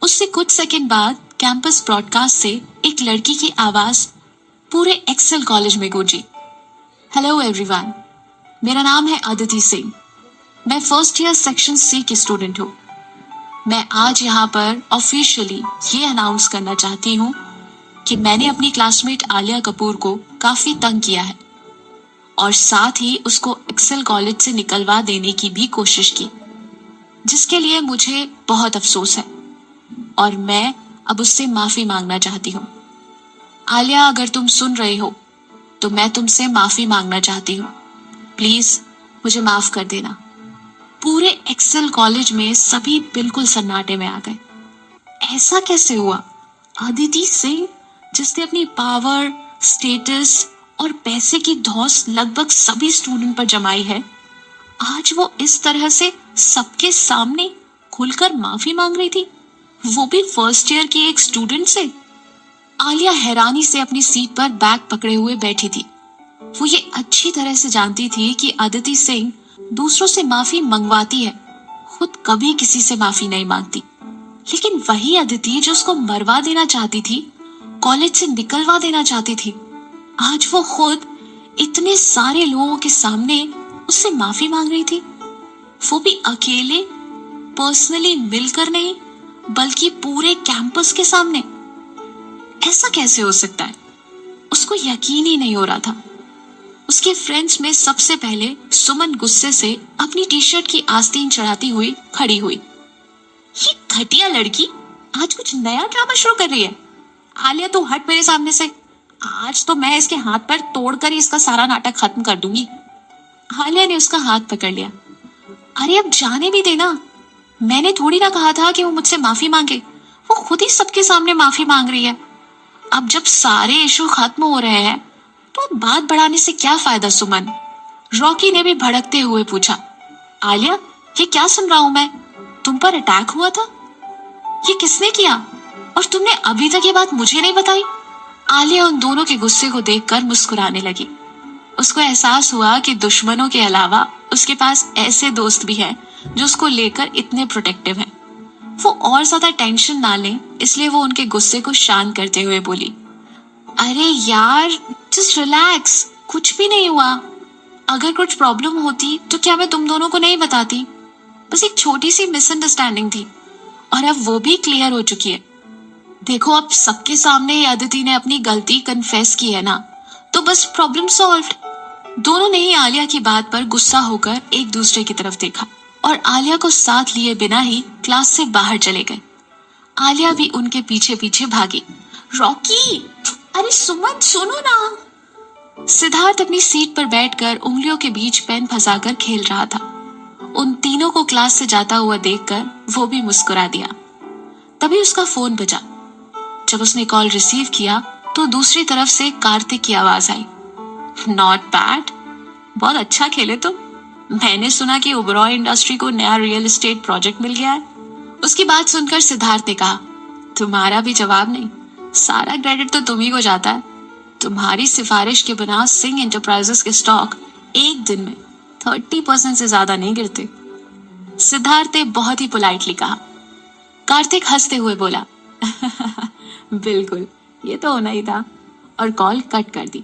उससे कुछ सेकंड बाद कैंपस ब्रॉडकास्ट से एक लड़की की आवाज पूरे एक्सेल कॉलेज में गूंजी, हेलो एवरीवन, मेरा नाम है अदिति सिंह, मैं फर्स्ट ईयर सेक्शन सी की स्टूडेंट हूँ। मैं आज यहाँ पर ऑफिशियली ये अनाउंस करना चाहती हूँ कि मैंने अपनी क्लासमेट आलिया कपूर को काफी तंग किया है और साथ ही उसको एक्सेल कॉलेज से निकलवा देने की भी कोशिश की, जिसके लिए मुझे बहुत अफसोस है और मैं अब उससे माफी मांगना चाहती हूँ। आलिया, अगर तुम सुन रहे हो तो मैं तुमसे माफी मांगना चाहती हूँ, प्लीज मुझे माफ कर देना। पूरे एक्सेल कॉलेज में सभी बिल्कुल सन्नाटे में आ गए। ऐसा कैसे हुआ? अदिति सिंह, जिसने अपनी पावर, स्टेटस और पैसे की धौंस लगभग सभी स्टूडेंट पर जमाई है, आज वो इस तरह से सबके सामने खुलकर माफी मांग रही थी, वो भी फर्स्ट ईयर की एक स्टूडेंट से। आलिया हैरानी से अपनी सीट पर बैग पकड़े हुए बैठी थी। वो ये अच्छी तरह से जानती थी कि अदिति सिंह दूसरों से माफी मंगवाती है, खुद कभी किसी से माफी नहीं मांगती। लेकिन वही अदिति जो उसको मरवा देना चाहती थी, कॉलेज से निकलवा देना चाहती थी, आज वो खुद इतने सारे लोगों के सामने उससे माफी मांग रही थी, वो भी अकेले, पर्सनली मिलकर नहीं, बल्कि पूरे कैंपस के सामने। ऐसा कैसे हो सकता है? उसको यकीन ही नहीं हो रहा था। उसके फ्रेंड्स में सबसे पहले सुमन गुस्से से अपनी टी शर्ट की आस्तीन चढ़ाती हुई खड़ी हुई। ये घटिया लड़की आज कुछ नया ड्रामा शुरू कर रही है। आलिया, तू हट मेरे सामने से, आज तो मैं इसके हाथ पर तोड़कर ही इसका सारा नाटक खत्म कर दूंगी। आलिया ने उसका हाथ पकड़ लिया। अरे अब जाने भी देना, मैंने थोड़ी ना कहा था कि वो मुझसे माफी मांगे, वो खुद ही सबके सामने माफी मांग रही है। अब जब सारे इशू खत्म हो रहे हैं तो बात बढ़ाने से क्या फायदा सुमन? रॉकी ने भी भड़कते हुए पूछा। आलिया, ये क्या सुन रहा हूं मैं? तुम पर अटैक हुआ था? ये किसने किया? और तुमने अभी तक ये बात मुझे नहीं बताई? आलिया उन दोनों के गुस्से को देखकर मुस्कुराने लगी। उसको एहसास हुआ कि दुश्मनों के अलावा उसके पास ऐसे दोस्त भी हैं जो उसको लेकर इतने प्रोटेक्टिव हैं। वो और ज्यादा टेंशन ना लें, इसलिए वो उनके गुस्से को शांत करते हुए बोली, अरे यार, जस्ट रिलैक्स, कुछ भी नहीं हुआ। अगर कुछ प्रॉब्लम होती तो क्या मैं तुम दोनों को नहीं बताती? बस एक छोटी सी मिसअंडरस्टैंडिंग थी और अब वो भी क्लियर हो चुकी है। देखो, अब सबके सामने ही अदिति ने अपनी गलती कन्फेस की है ना, तो बस प्रॉब्लम सॉल्व्ड। दोनों ने ही आलिया की बात पर गुस्सा होकर एक दूसरे की तरफ देखा और आलिया को साथ लिए बिना ही क्लास से बाहर चले गए। आलिया भी उनके पीछे पीछे भागी। रॉकी, अरे सुमन, सुनो ना। सिद्धार्थ अपनी सीट पर बैठकर उंगलियों के बीच पेन फंसाकर खेल रहा था। उन तीनों को क्लास से जाता हुआ देखकर वो भी मुस्कुरा दिया। तभी उसका फोन बजा। जब उसने कॉल रिसीव किया तो दूसरी तरफ से कार्तिक की आवाज आई। नॉट बैड, बहुत अच्छा खेले तुम। मैंने सुना कि ओबरॉय इंडस्ट्री को नया रियल एस्टेट प्रोजेक्ट मिल गया है। उसकी बात सुनकर सिद्धार्थ ने कहा, तुम्हारा भी जवाब नहीं, सारा क्रेडिट तो तुम्ही को जाता है। तुम्हारी सिफारिश के बिना सिंह एंटरप्राइजेस के स्टॉक एक दिन में 30% से ज्यादा नहीं गिरते। सिद्धार्थ ने बहुत ही पोलाइटली कहा। कार्तिक हंसते हुए बोला, बिल्कुल, ये तो होना ही था, और कॉल कट कर दी।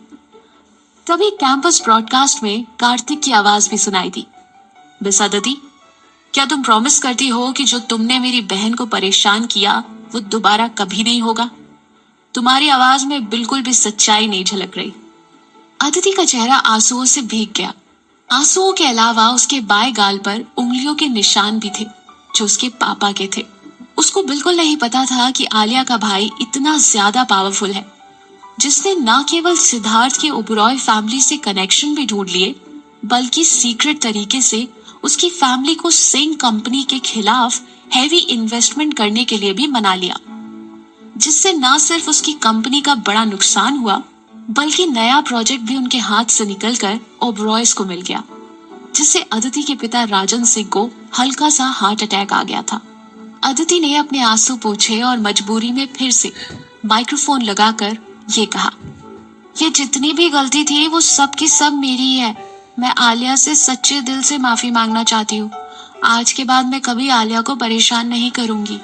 तभी कैंपस ब्रॉडकास्ट में कार्तिक की आवाज भी सुनाई दी। मिस अदिति, क्या तुम प्रॉमिस करती हो कि जो तुमने मेरी बहन को परेशान किया वो दोबारा कभी नहीं होगा? तुम्हारी आवाज में बिल्कुल भी सच्चाई नहीं झलक रही। अदिति का चेहरा आंसुओं से भीग गया। आंसुओं के अलावा उसके बाएं गाल पर उंगलियों के निशान भी थे जो उसके पापा के थे। उसको बिल्कुल नहीं पता था कि आलिया का भाई इतना ज्यादा पावरफुल है, जिसने न केवल सिद्धार्थ के ओबरॉय फैमिली से कनेक्शन भी ढूंढ लिए, बल्कि सीक्रेट तरीके से उसकी फैमिली को सिंह कंपनी के खिलाफ हैवी इन्वेस्टमेंट करने के लिए भी मना लिया, जिससे न सिर्फ उसकी कंपनी का बड़ा नुकसान हुआ, बल्कि नया प्रोजेक्ट भी उनके हाथ से निकलकर ओबरॉयज को मिल गया, जिससे अदिति के पिता राजन सिंह को हल्का सा हार्ट अटैक आ गया था। अदिति ने अपने आंसू पोंछे और मजबूरी में फिर से माइक्रोफोन लगाकर ये कहा, ये जितनी भी गलती थी वो सब की सब मेरी ही है। मैं आलिया से सच्चे दिल से माफी मांगना चाहती हूँ। आज के बाद मैं कभी आलिया को परेशान नहीं करूंगी।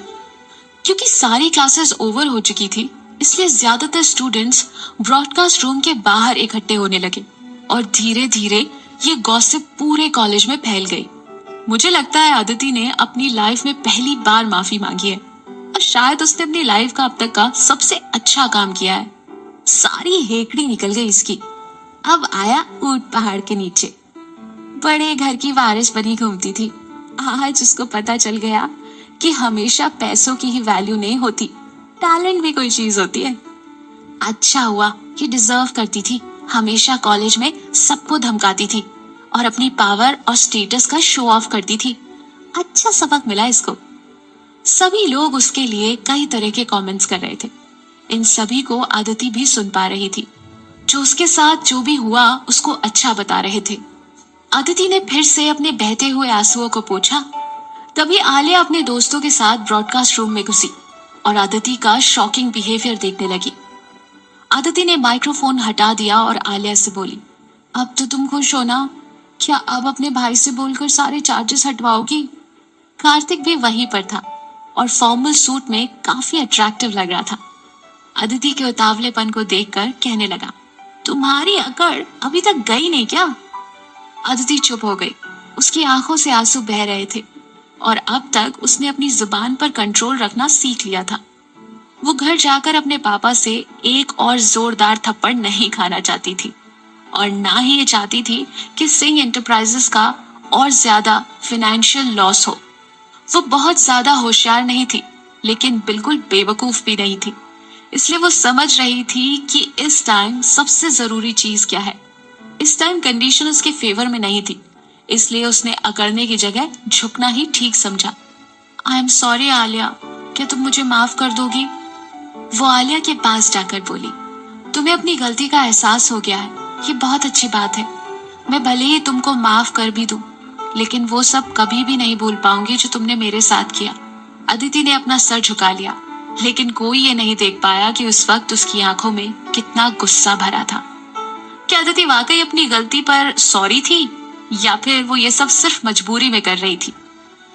क्योंकि सारी क्लासेस ओवर हो चुकी थी, इसलिए ज्यादातर स्टूडेंट्स ब्रॉडकास्ट रूम के बाहर इकट्ठे होने लगे और धीरे धीरे ये गॉसिप पूरे कॉलेज में फैल गई। मुझे लगता है अदिति ने अपनी लाइफ में पहली बार माफी मांगी है और शायद उसने अपनी लाइफ का अब तक का सबसे अच्छा काम किया है। सारी हेकड़ी निकल गई इसकी। अब आया ऊंट पहाड़ के नीचे। बड़े घर की वारिस बनी घूमती थी। आज उसको पता चल गया कि हमेशा पैसों की ही वैल्यू नहीं होती, टैलेंट भी कोई चीज होती है। अच्छा हुआ, ये डिजर्व करती थी। हमेशा कॉलेज में सबको धमकाती थी और अपनी पावर और स्टेटस का शो ऑफ करती थी। अच्छा सबक मिला इसको। सभी लोग उसके लिए कई तरह के कमेंट्स कर रहे थे। इन सभी को अदिति भी सुन पा रही थी। जो उसके साथ जो भी हुआ उसको अच्छा बता रहे थे। अदिति ने फिर से अपने बहते हुए आंसुओं को पोंछा। तभी आलिया अपने दोस्तों के साथ ब्रॉडकास्ट रूम में घुसी और अदिति का शॉकिंग बिहेवियर देखने लगी। अदिति ने माइक्रोफोन हटा दिया और आलिया से बोली, अब तो तुम खुश हो ना? क्या अब अपने भाई से बोलकर सारे चार्जेस हटवाओगी? कार्तिक भी वहीं पर था और फॉर्मल सूट में काफी अट्रैक्टिव लग रहा था। अदिति के उतावलेपन को देखकर कहने लगा, तुम्हारी अकड़ अभी तक गई नहीं क्या? अदिति चुप हो गई। उसकी आंखों से आंसू बह रहे थे और अब तक उसने अपनी जुबान पर कंट्रोल रखना सीख लिया था। वो घर जाकर अपने पापा से एक और जोरदार थप्पड़ नहीं खाना चाहती थी और ना ही ये चाहती थी कि सिंह एंटरप्राइजेस का और ज्यादा फाइनेंशियल लॉस हो। वो बहुत ज्यादा होशियार नहीं थी, लेकिन बिल्कुल बेवकूफ भी नहीं थी। इसलिए वो समझ रही थी कि इस टाइम सबसे जरूरी चीज क्या है। इस टाइम कंडीशन उसके फेवर में नहीं थी, इसलिए उसने अकड़ने की जगह झुकना ही ठीक समझा। आई एम सॉरी आलिया, क्या तुम मुझे माफ कर दोगी? वो आलिया के पास जाकर बोली, तुम्हें अपनी गलती का एहसास हो गया है, ये बहुत अच्छी बात है। मैं भले ही तुमको माफ कर भी दूं, लेकिन वो सब कभी भी नहीं भूल पाऊंगी जो तुमने मेरे साथ किया। अदिति ने अपना सर झुका लिया, लेकिन कोई ये नहीं देख पाया कि उस वक्त उसकी आंखों में कितना गुस्सा भरा था। क्या अदिति वाकई अपनी गलती पर सॉरी थी, या फिर वो ये सब सिर्फ मजबूरी में कर रही थी?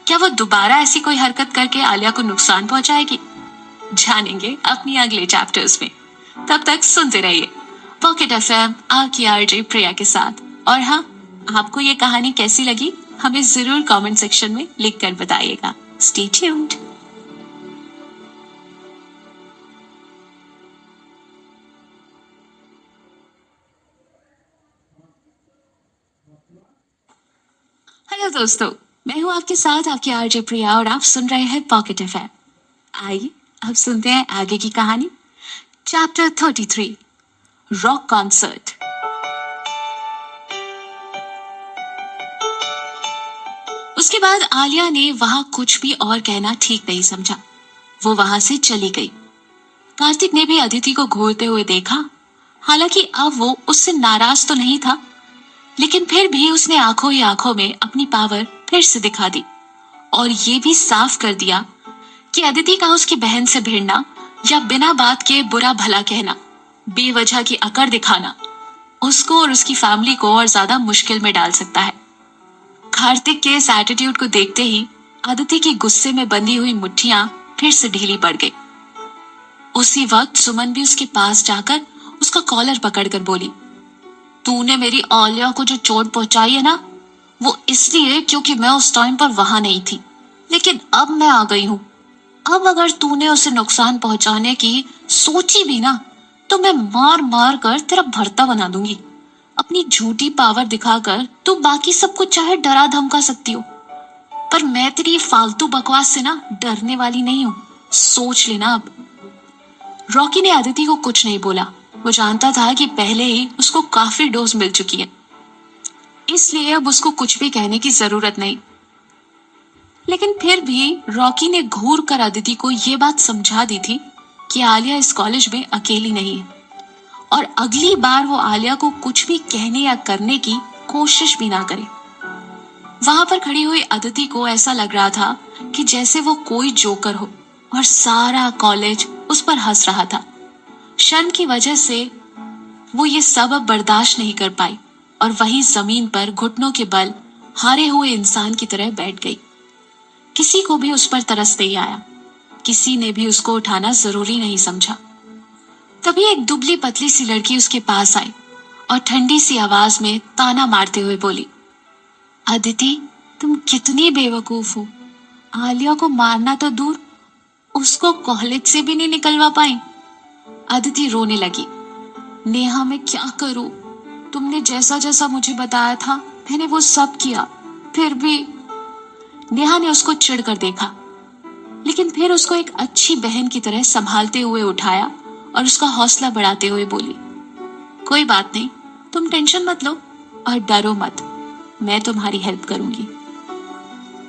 क्या वो दोबारा ऐसी कोई हरकत करके आलिया को नुकसान पहुंचाएगी? जानेंगे अपनी अगले चैप्टर्स में। तब तक सुनते रहिए पॉकेट एफएम आपकी आरजे प्रिया के साथ। और हाँ, आपको ये कहानी कैसी लगी हमें जरूर कमेंट सेक्शन में लिख कर बताइएगा। Stay tuned. हेलो दोस्तों, मैं हूँ आपके साथ आपकी आरजे प्रिया और आप सुन रहे हैं पॉकेट एफएम। आइए अब सुनते हैं आगे की कहानी। Chapter 33, rock concert. उसके बाद आलिया ने वहां कुछ भी और कहना ठीक नहीं समझा। वो वहां से चली गई। कार्तिक ने भी अदिति को घूरते हुए देखा। हालांकि अब वो उससे नाराज तो नहीं था, लेकिन फिर भी उसने आंखों ही आंखों में अपनी पावर फिर से दिखा दी और ये भी साफ कर दिया कि अदिति का उसकी बहन से भिड़ना या बिना बात के बुरा भला कहना, बेवजह की अकड़ दिखाना उसको और उसकी फैमिली को और ज्यादा मुश्किल में डाल सकता है। कार्तिक के इस एटीट्यूड को देखते ही अदिति की गुस्से में बंधी हुई मुट्ठियां फिर से ढीली पड़ गई। उसी वक्त सुमन भी उसके पास जाकर उसका कॉलर पकड़कर बोली, तूने मेरी आलिया को जो चोट पहुंचाई है ना, वो इसलिए क्योंकि मैं उस टाइम पर वहां नहीं थी, लेकिन अब मैं आ गई हूँ। अब अगर तूने उसे नुकसान पहुंचाने की सोची भी ना, तो मैं मार मार कर तेरा भरता बना दूंगी। अपनी झूठी पावर दिखाकर तू बाकी सबको चाहे डरा धमका सकती हो, पर मैं तेरी फालतू बकवास से ना डरने वाली नहीं हूँ, सोच लेना अब। रॉकी ने अदिति को कुछ नहीं बोला। वो जानता था कि पहले ही उसको काफी डोज मिल चुकी है, इसलिए अब उसको कुछ भी कहने की जरूरत नहीं। लेकिन फिर भी रॉकी ने घूर कर अदिति को यह बात समझा दी थी कि आलिया इस कॉलेज में अकेली नहीं है और अगली बार वो आलिया को कुछ भी कहने या करने की कोशिश भी ना करे। वहां पर खड़ी हुई अदिति को ऐसा लग रहा था कि जैसे वो कोई जोकर हो और सारा कॉलेज उस पर हंस रहा था। शर्म की वजह से वो ये सब अब बर्दाश्त नहीं कर पाई और वहीं जमीन पर घुटनों के बल हारे हुए इंसान की तरह बैठ गई। किसी को भी उस पर तरस नहीं आया, किसी ने भी उसको उठाना जरूरी नहीं समझा। तभी एक दुबली पतली सी लड़की उसके पास आई और ठंडी सी आवाज में ताना मारते हुए बोली, अदिति, तुम कितनी बेवकूफ हो। आलिया को मारना तो दूर, उसको कॉलेज से भी नहीं निकलवा पाई। अदिति रोने लगी। नेहा, मैं क्या करूं? तुमने जैसा जैसा मुझे बताया था मैंने वो सब किया, फिर भी। नेहा ने उसको चिढ़कर देखा, लेकिन फिर उसको एक अच्छी बहन की तरह संभालते हुए उठाया और उसका हौसला बढ़ाते हुए बोली, कोई बात नहीं, तुम टेंशन मत लो और डरो मत, मैं तुम्हारी हेल्प करूंगी।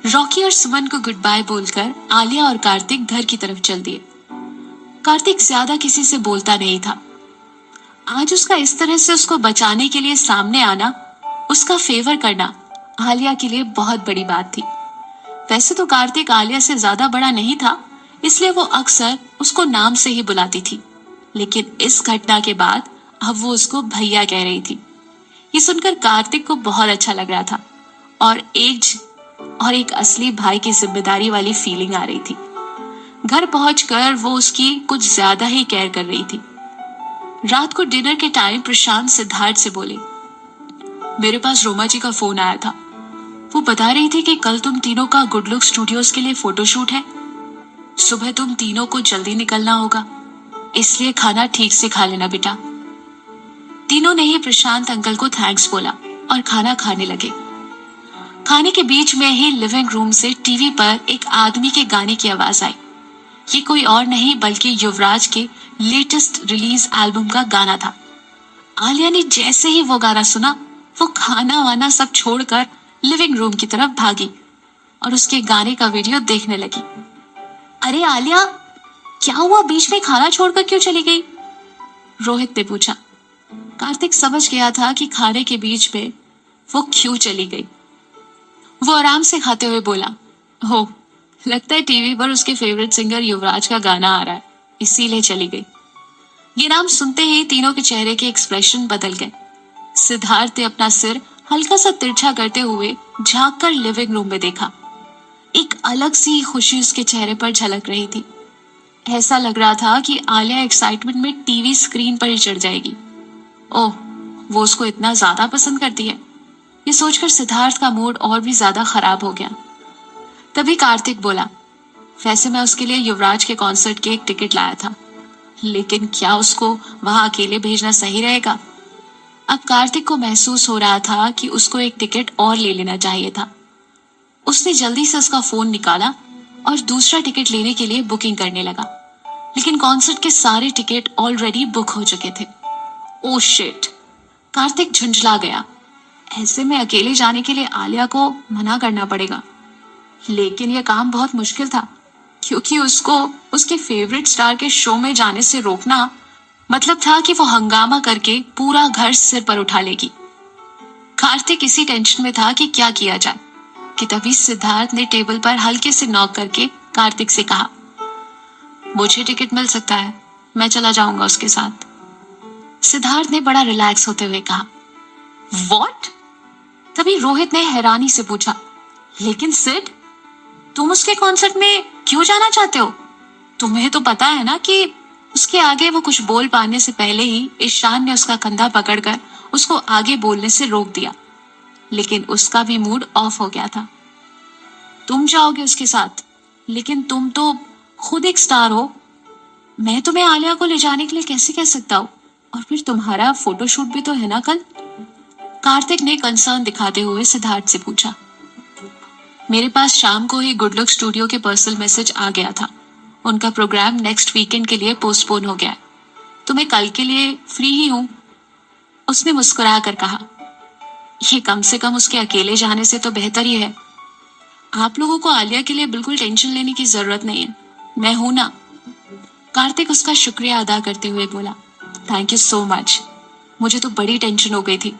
रॉकी और सुमन को गुड बाय बोलकर आलिया और कार्तिक घर की तरफ चल दिए। कार्तिक ज्यादा किसी से बोलता नहीं था। आज उसका इस तरह से उसको बचाने के लिए सामने आना, उसका फेवर करना आलिया के लिए बहुत बड़ी बात थी। वैसे तो कार्तिक आलिया से ज्यादा बड़ा नहीं था, इसलिए वो अक्सर उसको नाम से ही बुलाती थी, लेकिन इस घटना के बाद अब वो उसको भैया कह रही थी। ये सुनकर कार्तिक को बहुत अच्छा लग रहा था और एक असली भाई की जिम्मेदारी वाली फीलिंग आ रही थी। घर पहुंचकर वो उसकी कुछ ज्यादा ही केयर कर रही थी। रात को डिनर के टाइम प्रशांत सिद्धार्थ से बोले, मेरे पास रोमा जी का फोन आया था। वो बता रही थी कि कल तुम तीनों का गुड लुक स्टूडियोज के लिए फोटोशूट है। सुबह तुम तीनों को जल्दी निकलना होगा, इसलिए खाना ठीक से खा लेना बेटा। तीनों ने ही प्रशांत अंकल को थैंक्स बोला और खाना खाने लगे। खाने के बीच में ही लिविंग रूम से टीवी पर एक आदमी के गाने की आवाज आई। ये कोई और नहीं बल्कि युवराज के लेटेस्ट रिलीज एल्बम का गाना था। आलिया ने जैसे ही वो गाना सुना, वो खाना वाना सब छोड़कर लिविंग रूम की तरफ भागी और उसके गाने का वीडियो देखने लगी। अरे आलिया, क्या हुआ? बीच में खाना छोड़कर क्यों चली गई? रोहित ने पूछा। कार्तिक समझ गया था कि खाने के बीच में वो क्यों चली गई। वो आराम से खाते हुए बोला, हो, लगता है टीवी पर उसके फेवरेट सिंगर युवराज का गाना आ रहा है, इसीलिए चली गई। ये नाम सुनते ही तीनों के चेहरे के एक्सप्रेशन बदल गए। सिद्धार्थ ने अपना सिर हल्का सा तिरछा करते हुए झांक कर लिविंग रूम में देखा। एक अलग सी खुशी उसके चेहरे पर झलक रही थी। ऐसा लग रहा था कि आलिया एक्साइटमेंट में टीवी स्क्रीन पर ही चढ़ जाएगी। ओह, वो उसको इतना ज्यादा पसंद करती है। ये सोचकर सिद्धार्थ का मूड और भी ज्यादा खराब हो गया। तभी कार्तिक बोला, वैसे मैं उसके लिए युवराज के कॉन्सर्ट की एक टिकट लाया था, लेकिन क्या उसको वहां अकेले भेजना सही रहेगा? अब कार्तिक को महसूस हो रहा था कि उसको एक टिकट और ले लेना चाहिए था। उसने जल्दी से उसका फोन निकाला और दूसरा टिकट लेने के लिए बुकिंग करने लगा, लेकिन कॉन्सर्ट के सारे टिकट ऑलरेडी बुक हो चुके थे। Oh shit! कार्तिक झुंझला गया। ऐसे में अकेले जाने के लिए आलिया को मना करना पड़ेगा, लेकिन यह काम बहुत मुश्किल था, क्योंकि उसको उसके फेवरेट स्टार के शो में जाने से रोकना मतलब था कि वो हंगामा करके पूरा घर सिर पर उठा लेगी। कार्तिक इसी टेंशन में था कि क्या किया जाए कि तभी सिद्धार्थ ने टेबल पर हल्के से नॉक करके कार्तिक से कहा, मुझे टिकट मिल सकता है, मैं चला जाऊंगा उसके साथ। सिद्धार्थ ने बड़ा रिलैक्स होते हुए कहा, व्हाट? तभी रोहित ने हैरानी से पूछा, लेकिन सिड, तुम उसके कॉन्सर्ट में क्यों जाना चाहते हो? तुम्हें तो पता है ना कि उसके आगे वो कुछ बोल पाने से पहले ही ईशान ने उसका कंधा पकड़कर उसको आगे बोलने से रोक दिया, लेकिन उसका भी मूड ऑफ हो गया था। तुम जाओगे उसके साथ, लेकिन तुम तो खुद एक स्टार हो। मैं तुम्हें आलिया को ले जाने के लिए कैसे कह सकता हूँ? और फिर तुम्हारा फोटोशूट भी तो है ना कल? कार्तिक ने कंसर्न दिखाते हुए सिद्धार्थ से पूछा। मेरे पास शाम को ही गुड लक स्टूडियो के पर्सनल मैसेज आ गया था। उनका प्रोग्राम नेक्स्ट वीकेंड के लिए पोस्टपोन हो गया है, तो मैं कल के लिए फ्री ही हूँ, उसने मुस्कुरा कर कहा। ये कम से कम उसके अकेले जाने से तो बेहतर ही है। आप लोगों को आलिया के लिए बिल्कुल टेंशन लेने की जरूरत नहीं है, मैं हूं ना। कार्तिक उसका शुक्रिया अदा करते हुए बोला, थैंक यू सो मच। मुझे तो बड़ी टेंशन हो गई थी,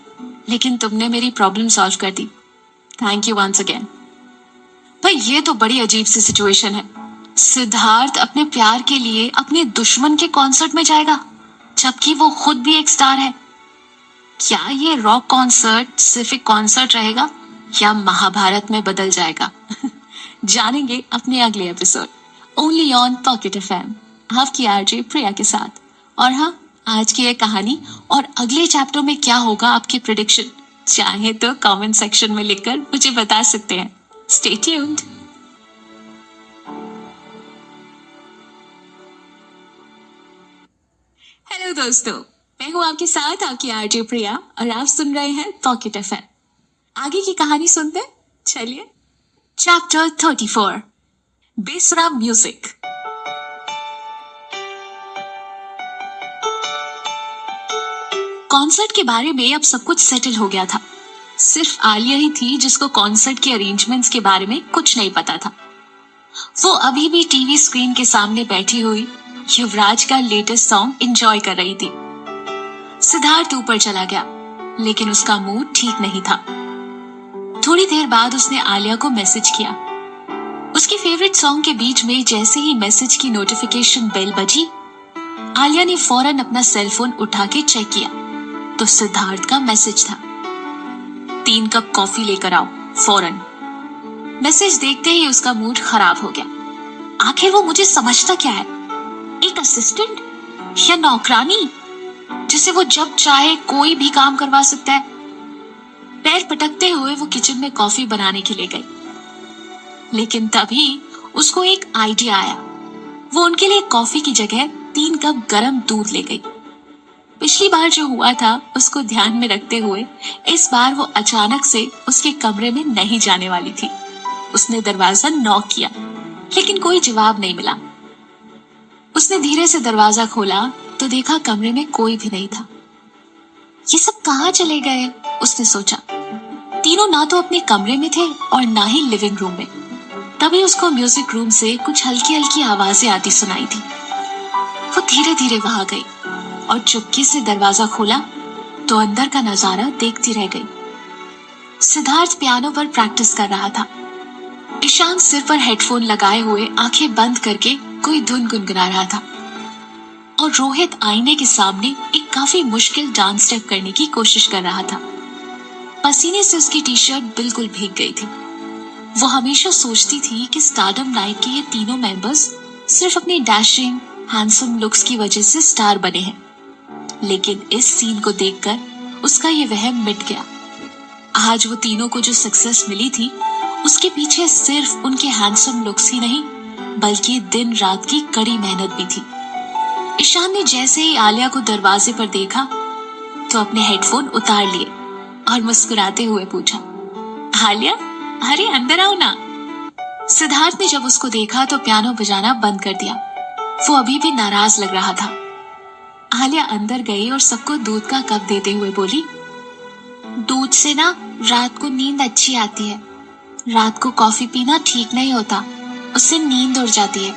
लेकिन तुमने मेरी प्रॉब्लम सॉल्व कर दी। Thank you once again. भाई ये तो बड़ी अजीब सी सिचुएशन है। सिद्धार्थ अपने प्यार के लिए अपने दुश्मन के कॉन्सर्ट में जाएगा, जबकि वो खुद भी एक स्टार है। क्या ये रॉक कॉन्सर्ट सिर्फ एक कॉन्सर्ट रहेगा या महाभारत में बदल जाएगा? जानेंगे अपने अगले episode only on pocket FM, आपकी आरजे प्रिया के साथ। और हाँ, आज की ये कहानी और अगले चैप्टर में क्या होगा, आपके प्रेडिक्शन चाहे तो कमेंट सेक्शन में लिखकर मुझे बता सकते हैं। Stay tuned. हेलो दोस्तों, मैं हूँ आपके साथ आपकी आरजे प्रिया और आप सुन रहे हैं पॉकेट एफएम। आगे की कहानी सुनते हैं, चलिए। Chapter 34, बेसुरा music. कॉन्सर्ट के बारे में अब सब कुछ सेटल हो गया था। सिर्फ आलिया ही थी जिसको कॉन्सर्ट के अरेंजमेंट्स के बारे में कुछ नहीं पता था। वो अभी भी टीवी स्क्रीन के सामने बैठी हुई युवराज का लेटेस्ट सॉन्ग एंजॉय कर रही थी। सिद्धार्थ ऊपर चला गया, लेकिन उसका मूड ठीक नहीं था। थोड़ी देर बाद उसने आलिया को मैसेज किया। उसके फेवरेट सॉन्ग के बीच में जैसे ही मैसेज की नोटिफिकेशन बेल बजी, आलिया ने फौरन अपना सेलफोन उठा के चेक किया तो सिद्धार्थ का मैसेज था, 3 कप कॉफी लेकर आओ फौरन। मैसेज देखते ही उसका मूड खराब हो गया। आखिर वो मुझे समझता क्या है, एक असिस्टेंट या नौकरानी जिसे वो जब चाहे कोई भी काम करवा सकता है? पैर पटकते हुए वो किचन में कॉफी बनाने के लिए गई, लेकिन तभी उसको एक आइडिया आया। वो उनके लिए कॉफी की जगह 3 कप गरम दूध ले गई। पिछली बार जो हुआ था उसको ध्यान में रखते हुए इस बार वो अचानक से उसके कमरे में नहीं जाने वाली थी। उसने दरवाजा नॉक किया, लेकिन कोई जवाब नहीं मिला। उसने धीरे से दरवाजा खोला तो देखा कमरे में कोई भी नहीं था। ये सब कहाँ चले गए, उसने सोचा। तीनों ना तो अपने कमरे में थे और ना ही लिविंग रूम में। तभी उसको म्यूजिक रूम से कुछ हल्की हल्की आवाजें आती सुनाई थी। वो धीरे धीरे वहां गई और चुपके से दरवाजा खोला तो अंदर का नजारा देखती रह गई। सिद्धार्थ पियानो पर प्रैक्टिस कर रहा था। ईशान सिर पर हेडफोन लगाए हुए आंखें बंद करके कोई धुन गुनगुना रहा था और रोहित आईने के सामने एक काफी मुश्किल डांस स्टेप करने की कोशिश कर रहा था। पसीने से उसकी टी शर्ट बिल्कुल भीग गई थी। वो हमेशा सोचती थी कि स्टारडम नाइट के ये तीनों मेंबर्स सिर्फ अपनी डैशिंग हैंडसम लुक्स की वजह से स्टार बने हैं, लेकिन इस सीन को देखकर उसका ये वहम मिट गया। आज वो तीनों को जो सक्सेस मिली थी उसके पीछे सिर्फ उनके हैंडसम लुक्स ही नहीं बल्कि दिन रात की कड़ी मेहनत भी थी। ईशान ने जैसे ही आलिया को दरवाजे पर देखा तो अपने हेडफोन उतार लिए और मुस्कुराते हुए पूछा, आलिया, अरे अंदर आओ ना। सिद्धार्थ ने जब उसको देखा तो पियानो बजाना बंद कर दिया। वो अभी भी नाराज लग रहा था। आलिया अंदर गई और सबको दूध का कप देते हुए बोली, दूध से ना रात को नींद अच्छी आती है। रात को कॉफी पीना ठीक नहीं होता, उससे नींद उड़ जाती है,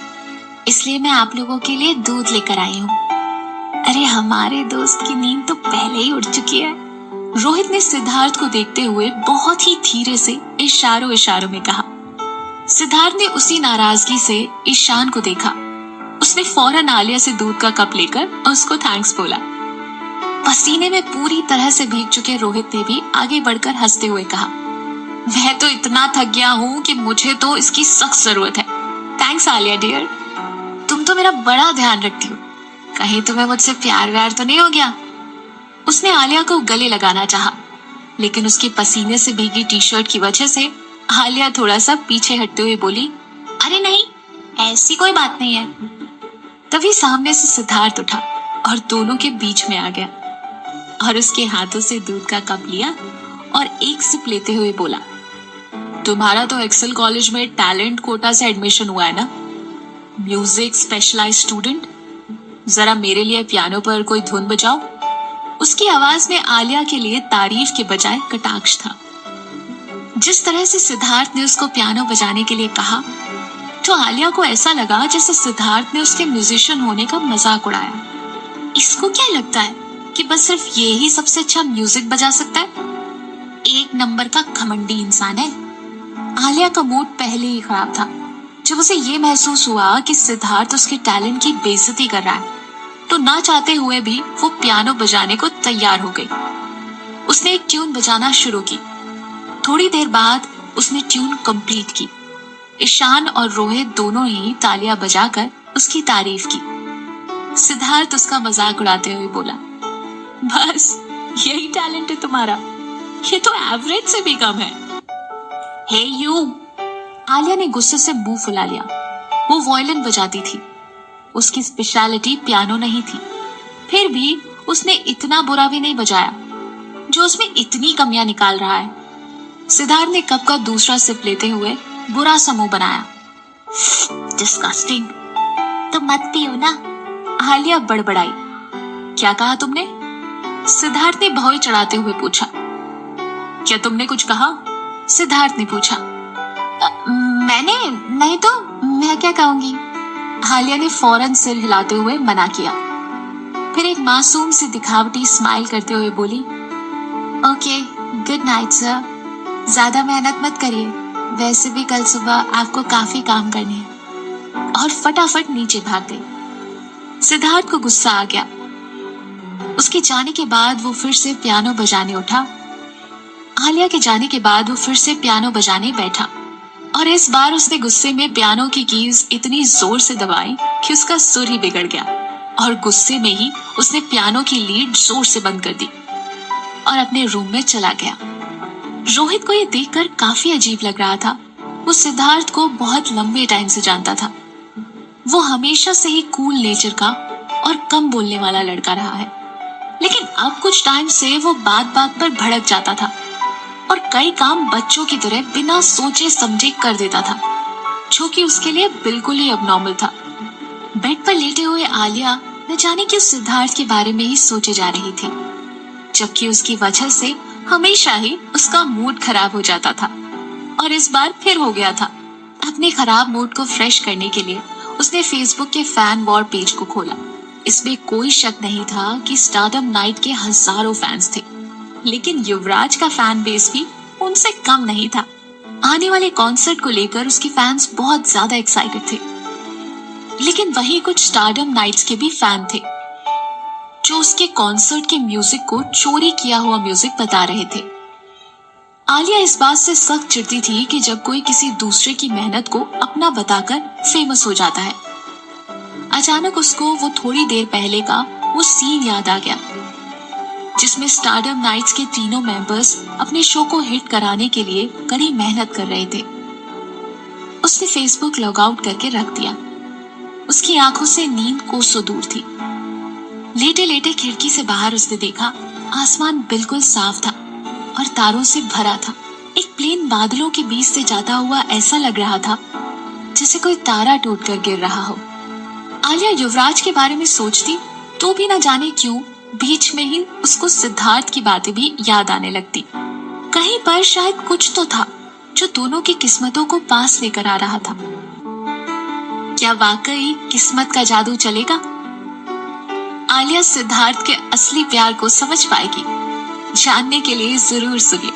इसलिए मैं आप लोगों के लिए दूध लेकर आई हूँ। अरे हमारे दोस्त की नींद तो पहले ही उड़ चुकी है, रोहित ने सिद्धार्थ को देखते हुए बहुत ही धीरे से इशारों इशारों में कहा। सिद्धार्थ ने उसी नाराजगी से ईशान को देखा। उसने फौरन आलिया से दूध का कप लेकर उसको थैंक्स बोला। पसीने में पूरी तरह से भीग चुके रोहित ने भी आगे बढ़कर हंसते हुए कहा, मैं तो इतना थक गया हूँ कि मुझे तो इसकी सख्त जरूरत है। थैंक्स आलिया डियर, तुम तो मेरा बड़ा ध्यान रखती हो, कहीं तुम्हें मुझसे प्यार व्यार तो नहीं हो गया। उसने आलिया को गले लगाना चाहा, लेकिन उसके पसीने से भीगी टी शर्ट की वजह से आलिया थोड़ा सा पीछे हटते हुए बोली, अरे नहीं, ऐसी कोई बात नहीं है। तभी सामने से सिद्धार्थ उठा और दोनों के बीच में आ गया और उसके हाथों से दूध का कप लिया और एक सिप लेते हुए बोला, तुम्हारा तो एक्सेल कॉलेज में टैलेंट कोटा से एडमिशन हुआ है ना, म्यूजिक स्पेशलाइज्ड स्टूडेंट, जरा मेरे लिए पियानो पर कोई धुन बजाओ। उसकी आवाज में आलिया के लिए तारीफ के बजाय कटाक्ष था। जिस तरह से सिद्धार्थ ने उसको पियानो बजाने के लिए कहा तो आलिया को ऐसा लगा जैसे सिद्धार्थ ने उसके म्यूजिशियन होने का मजाक उड़ाया। इसको क्या लगता है कि बस सिर्फ ये ही सबसे अच्छा म्यूजिक बजा सकता है? एक नंबर का घमंडी इंसान है। आलिया का मूड पहले ही खराब था। जब उसे ये महसूस हुआ कि सिद्धार्थ उसके टैलेंट की बेइज्जती कर रहा है तो ना चाहते हुए भी वो पियानो बजाने को तैयार हो गई। उसने एक ट्यून बजाना शुरू की। थोड़ी देर बाद उसने ट्यून कंप्लीट की। ईशान और रोहित दोनों ही तालियां बजाकर उसकी तारीफ की। सिद्धार्थ उसका मजाक उड़ाते हुए बोला, बस यही टैलेंट है तुम्हारा, ये तो एवरेज से भी कम है। हे यू, आलिया ने गुस्से से मुंह फुला लिया। वो वायलिन बजाती थी, उसकी स्पेशलिटी पियानो नहीं थी, फिर भी उसने इतना बुरा भी नहीं बजाया जो उसमें इतनी कमियां निकाल रहा है। सिद्धार्थ ने कप का दूसरा सिप लेते हुए बुरा सा मुंह बनाया। डिस्गस्टिंग, तो मत पियो ना, आलिया बड़बड़ाई। क्या कहा तुमने? सिद्धार्थ ने भौं चढ़ाते हुए पूछा। क्या तुमने कुछ कहा? सिद्धार्थ ने पूछा। मैंने नहीं तो मैं क्या कहूंगी? आलिया ने फौरन सिर हिलाते हुए मना किया। फिर एक मासूम सी दिखावटी स्माइल करते हुए बोली, ओके, गुड नाइट सर, ज्यादा मेहनत मत करिए, वैसे भी कल सुबह आपको काफी काम करने हैं, और फटाफट नीचे भाग गई। सिद्धार्थ को गुस्सा आ गया। उसके जाने के बाद वो फिर से पियानो बजाने उठा। आलिया के जाने के बाद वो फिर से पियानो बजाने बैठा और इस बार उसने गुस्से में पियानो की कीज इतनी जोर से दबाई कि उसका सुर ही बिगड़ गया और गुस्से में ही उसने पियानो की लीड जोर से बंद कर दी और अपने रूम में चला गया। रोहित को ये देखकर काफी अजीब लग रहा था। वो सिद्धार्थ को बहुत लंबे टाइम से जानता था। वो हमेशा से ही कूल नेचर का और कम बोलने वाला लड़का रहा है, लेकिन अब कुछ टाइम से वो बात बात पर भड़क जाता था और कई काम बच्चों की तरह बिना सोचे समझे कर देता था, जो कि उसके लिए बिल्कुल ही अबनॉर्मल था। बेड पर लेटे हुए आलिया न जाने क्यों सिद्धार्थ के बारे में ही सोचे जा रही थी, जबकि उसकी वजह से हमेशा ही उसका मूड खराब हो जाता था और इस बार फिर हो गया था। अपने खराब मूड को फ्रेश करने के लिए उसने फेसबुक के फैन वॉर पेज को खोला। इसमें कोई शक नहीं था कि स्टारडम नाइट के हजारों फैंस थे, लेकिन युवराज का फैन बेस भी उनसे कम नहीं था। आने वाले कॉन्सर्ट को लेकर उसके फैंस बहुत ज्यादा एक्साइटेड थे, लेकिन वहीं कुछ स्टारडम नाइट्स के भी फैन थे जो उसके कॉन्सर्ट के म्यूजिक को चोरी किया हुआ म्यूजिक बता रहे थे। आलिया इस बात से सख्त चिढ़ती थी कि जब कोई किसी दूसरे की मेहनत को अपना बताकर फेमस हो जाता है। अचानक उसको वो थोड़ी देर पहले का वो सीन याद आ गया जिसमें स्टारडम नाइट्स के तीनों मेंबर्स अपने शो को हिट कराने के लिए कड़ी मेहनत कर रहे थे। उसने फेसबुक लॉग आउट करके रख दिया। उसकी आंखों से नींद कोसों दूर थी। लेटे लेटे खिड़की से बाहर उसने देखा, आसमान बिल्कुल साफ था और तारों से भरा था। एक प्लेन बादलों के बीच से जाता हुआ ऐसा लग रहा था जैसे कोई तारा टूटकर गिर रहा हो। आलिया युवराज के बारे में सोचती तो भी न जाने क्यों बीच में ही उसको सिद्धार्थ की बातें भी याद आने लगती। कहीं पर शायद कुछ तो था जो दोनों की किस्मतों को पास लेकर आ रहा था। क्या वाकई किस्मत का जादू चलेगा? आलिया सिद्धार्थ के असली प्यार को समझ पाएगी। जानने के लिए जरूर सुनिए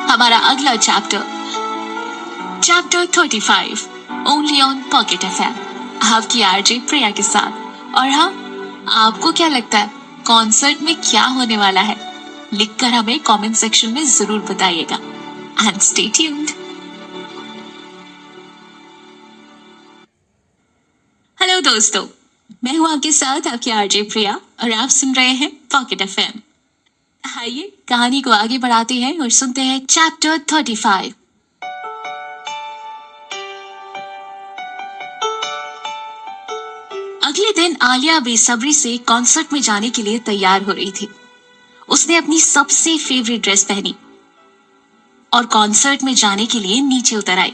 हमारा अगला chapter 35 only on pocket FM, आपकी आरजे प्रिया के साथ। और हाँ, आपको क्या लगता है कॉन्सर्ट में क्या होने वाला है? लिखकर हमें कमेंट सेक्शन में जरूर बताइएगा। And stay tuned. हेलो दोस्तों, मैं हूँ आपके साथ आपकी आरजे प्रिया और आप सुन रहे हैं पॉकेट एफएम। आइए कहानी को आगे बढ़ाते हैं और सुनते हैं चैप्टर 35। अगले दिन आलिया बेसब्री से कॉन्सर्ट में जाने के लिए तैयार हो रही थी। उसने अपनी सबसे फेवरेट ड्रेस पहनी और कॉन्सर्ट में जाने के लिए नीचे उतर आई।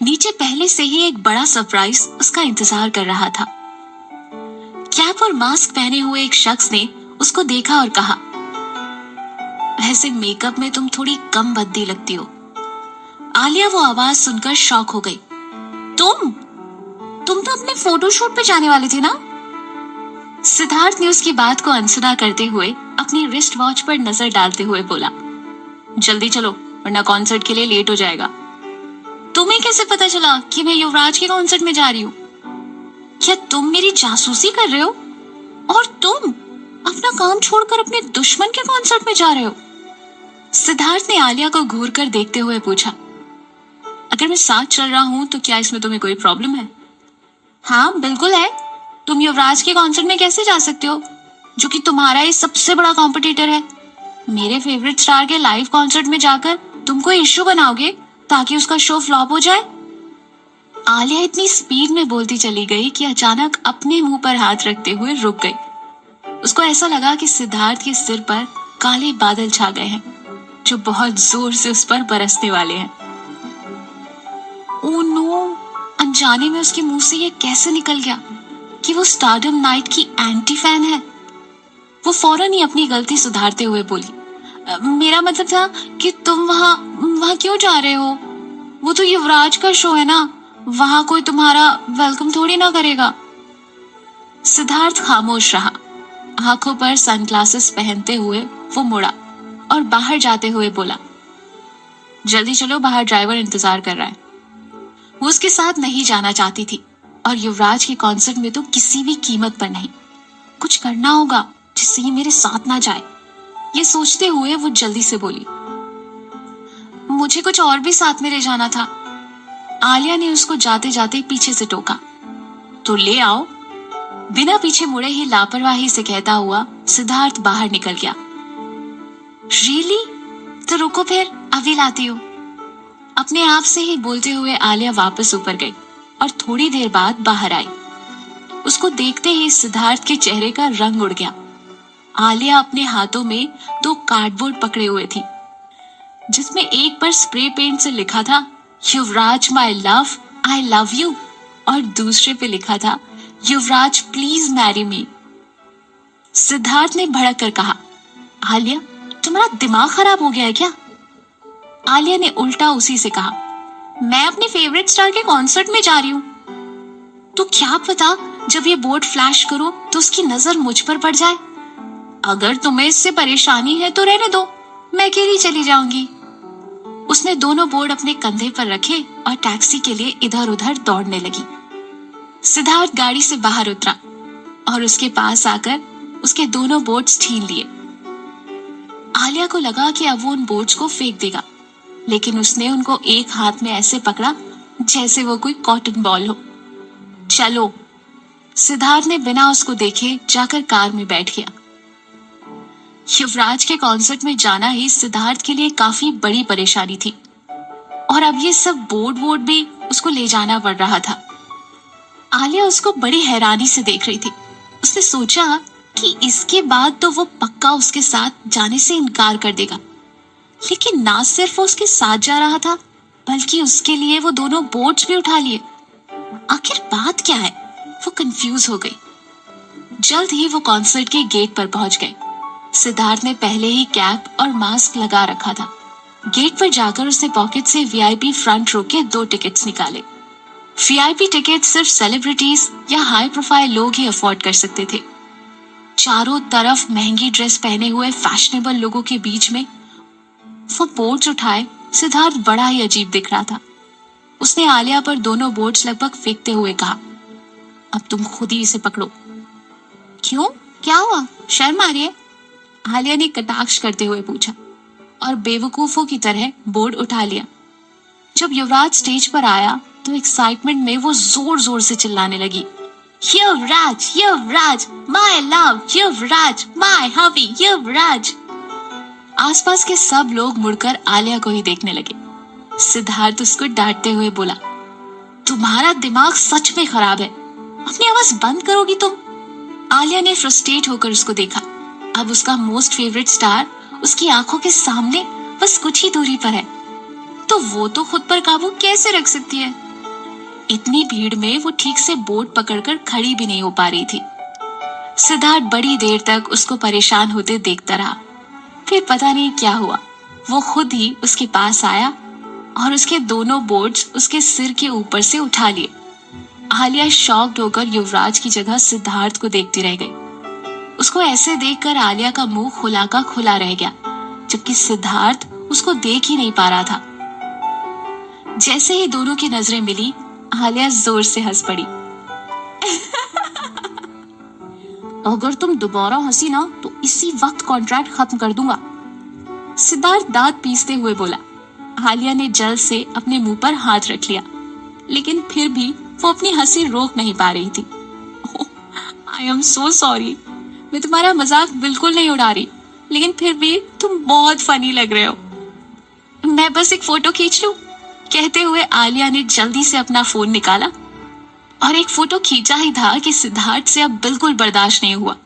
नीचे पहले से ही एक बड़ा सरप्राइज उसका इंतजार कर रहा था। कैप और मास्क पहने हुए एक शख्स ने उसको देखा और कहा, वैसे मेकअप में तुम थोड़ी कम भद्दी लगती हो। आलिया वो आवाज सुनकर शॉक हो गई। तुम तो अपने फोटोशूट पे जाने वाले थे ना? सिद्धार्थ ने उसकी बात को अनसुना करते हुए अपनी रिस्ट वॉच पर नजर डालते हुए बोला, जल्दी चलो वरना कॉन्सर्ट के लिए लेट हो जाएगा। तुम्हें कैसे पता चला कि मैं युवराज के कॉन्सर्ट में जा रही हूँ? क्या तुम मेरी जासूसी कर रहे हो? और तुम अपना काम छोड़कर अपने दुश्मन के कॉन्सर्ट में जा रहे हो? सिद्धार्थ ने आलिया को घूर कर देखते हुए पूछा, अगर मैं साथ चल रहा हूँ तो क्या इसमें तुम्हें कोई प्रॉब्लम है? हाँ बिल्कुल है। तुम युवराज के कॉन्सर्ट में कैसे जा सकते हो, जो कि तुम्हारा ही सबसे बड़ा कॉम्पिटिटर है? मेरे फेवरेट स्टार के लाइव कॉन्सर्ट में जाकर तुम कोई इश्यू बनाओगे ताकि उसका शो फ्लॉप हो जाए? आलिया इतनी स्पीड में बोलती चली गई कि अचानक अपने मुंह पर हाथ रखते हुए रुक गई। उसको ऐसा लगा कि सिद्धार्थ के सिर पर काले बादल छा गए हैं जो बहुत जोर से उस पर बरसने वाले हैं। ओह नो, अनजाने में उसके मुंह से ये कैसे निकल गया कि वो स्टारडम नाइट की एंटी फैन है। वो फौरन ही अपनी गलती सुधारते हुए बोली, मेरा मतलब था कि तुम वहाँ क्यों जा रहे हो? वो तो युवराज का शो है ना, वहां कोई तुम्हारा वेलकम थोड़ी ना करेगा। सिद्धार्थ खामोश रहा। आंखों पर सनग्लासेस पहनते हुए वो मुड़ा और बाहर जाते हुए बोला, जल्दी चलो, बाहर ड्राइवर इंतजार कर रहा है। वो उसके साथ नहीं जाना चाहती थी और युवराज के कॉन्सर्ट में तो किसी भी कीमत पर नहीं। कुछ करना होगा जिससे ये मेरे साथ ना जाए। ये सोचते हुए वो जल्दी से बोली, मुझे कुछ और भी साथ में ले जाना था। आलिया ने उसको जाते जाते पीछे से टोका, तो ले आओ। बिना पीछे मुड़े ही लापरवाही से कहता हुआ सिद्धार्थ बाहर निकल गया। रियली? तो रुको फिर, अभी लाती हूँ। अपने आप से ही बोलते हुए आलिया वापस ऊपर गई और थोड़ी देर बाद बाहर आई। उसको देखते ही सिद्धार्थ के चेहरे का रंग उड़ गया। आलिया अपने हाथों में 2 कार्डबोर्ड पकड़े हुए थी जिसमें एक पर स्प्रे पेंट से लिखा था, Yuvraj my love, I love you. और दूसरे पे लिखा था, Yuvraj please marry me. Siddharth ने भड़क कर कहा, आलिया तुम्हारा दिमाग खराब हो गया है क्या? आलिया ने उल्टा उसी से कहा, मैं अपने फेवरेट स्टार के कॉन्सर्ट में जा रही हूँ। तो क्या पता जब ये बोर्ड फ्लैश करो तो उसकी नजर मुझ पर पड़ जाए। अगर तुम्हें इससे परेशानी है तो रहने दो, मैं अकेली चली जाऊंगी। उसने दोनों बोर्ड अपने कंधे पर रखे और टैक्सी के लिए इधर उधर दौड़ने लगी। सिद्धार्थ गाड़ी से बाहर उतरा और उसके पास आकर उसके दोनों बोर्ड्स छीन लिए। आलिया को लगा कि अब वो उन बोर्ड्स को फेंक देगा, लेकिन उसने उनको एक हाथ में ऐसे पकड़ा जैसे वो कोई कॉटन बॉल हो। चलो, सिद्धार्थ ने बिना उसको देखे जाकर कार में बैठ गया। युवराज के कॉन्सर्ट में जाना ही सिद्धार्थ के लिए काफी बड़ी परेशानी थी, और अब ये सब बोर्ड भी उसको ले जाना पड़ रहा था। आलिया उसको बड़ी हैरानी से देख रही थी। उसने सोचा कि इसके बाद तो वो पक्का उसके साथ जाने से इनकार कर देगा, लेकिन ना सिर्फ वो उसके साथ जा रहा था, बल्कि उसके लिए वो दोनों बोर्ड्स भी उठा लिए। आखिर बात क्या है? वो कंफ्यूज हो गई। जल्द ही वो कॉन्सर्ट के गेट पर पहुंच गए। सिद्धार्थ ने पहले ही कैप और मास्क लगा रखा था। गेट पर जाकर उसने पॉकेट से वीआईपी फ्रंट रो के 2 टिकट्स निकाले। वीआईपी टिकट सिर्फ सेलिब्रिटीज या हाई प्रोफाइल लोग ही अफोर्ड कर सकते थे। चारों तरफ महंगी ड्रेस पहने हुए फैशनेबल लोगों के बीच में वो बोर्ड्स उठाए सिद्धार्थ बड़ा ही अजीब दिख रहा था। उसने आलिया पर दोनों बोर्ड्स लगभग फेंकते हुए कहा, अब तुम खुद ही इसे पकड़ो। क्यों, क्या हुआ? शर्म आ रही है? आलिया ने कटाक्ष करते हुए पूछा और बेवकूफों की तरह बोर्ड उठा लिया। जब युवराज स्टेज पर आया तो एक्साइटमेंट में वो जोर जोर से चिल्लाने लगी, युवराज, युवराज, माय लव, युवराज, माय हबी, युवराज। आसपास के सब लोग मुड़कर आलिया को ही देखने लगे। सिद्धार्थ उसको डांटते हुए बोला, तुम्हारा दिमाग सच में खराब है, अपनी आवाज बंद करोगी तुम? आलिया ने फ्रस्ट्रेट होकर उसको देखा। अब उसका मोस्ट फेवरेट स्टार उसकी आंखों के सामने बस कुछ ही दूरी पर है, तो वो तो खुद पर काबू कैसे रख सकती है? इतनी भीड़ में वो ठीक से बोर्ड पकड़कर खड़ी भी नहीं हो पा रही थी। सिद्धार्थ बड़ी देर तक उसको परेशान होते देखता रहा। फिर पता नहीं क्या हुआ, वो खुद ही उसके पास आया और उसके दोनों बोर्ड्स उसके सिर के ऊपर से उठा लिए। आलिया शॉक्ड होकर युवराज की जगह सिद्धार्थ को देखती रह गई। उसको ऐसे देखकर आलिया का मुंह खुला का खुला रह गया, जबकि सिद्धार्थ उसको देख ही नहीं पा रहा था। जैसे ही दोनों की नजरें मिली, आलिया जोर से हंस पड़ी। अगर तुम दोबारा हंसी ना तो इसी वक्त कॉन्ट्रैक्ट खत्म कर दूंगा, सिद्धार्थ दांत पीसते हुए बोला। आलिया ने जल्द से अपने मुंह पर हाथ रख लिया, लेकिन फिर भी वो अपनी हंसी रोक नहीं पा रही थी। आई एम सो सॉरी, मैं तुम्हारा मजाक बिल्कुल नहीं उड़ा रही, लेकिन फिर भी तुम बहुत फनी लग रहे हो। मैं बस एक फोटो खींच लूं? कहते हुए आलिया ने जल्दी से अपना फोन निकाला और एक फोटो खींचा ही था कि सिद्धार्थ से अब बिल्कुल बर्दाश्त नहीं हुआ।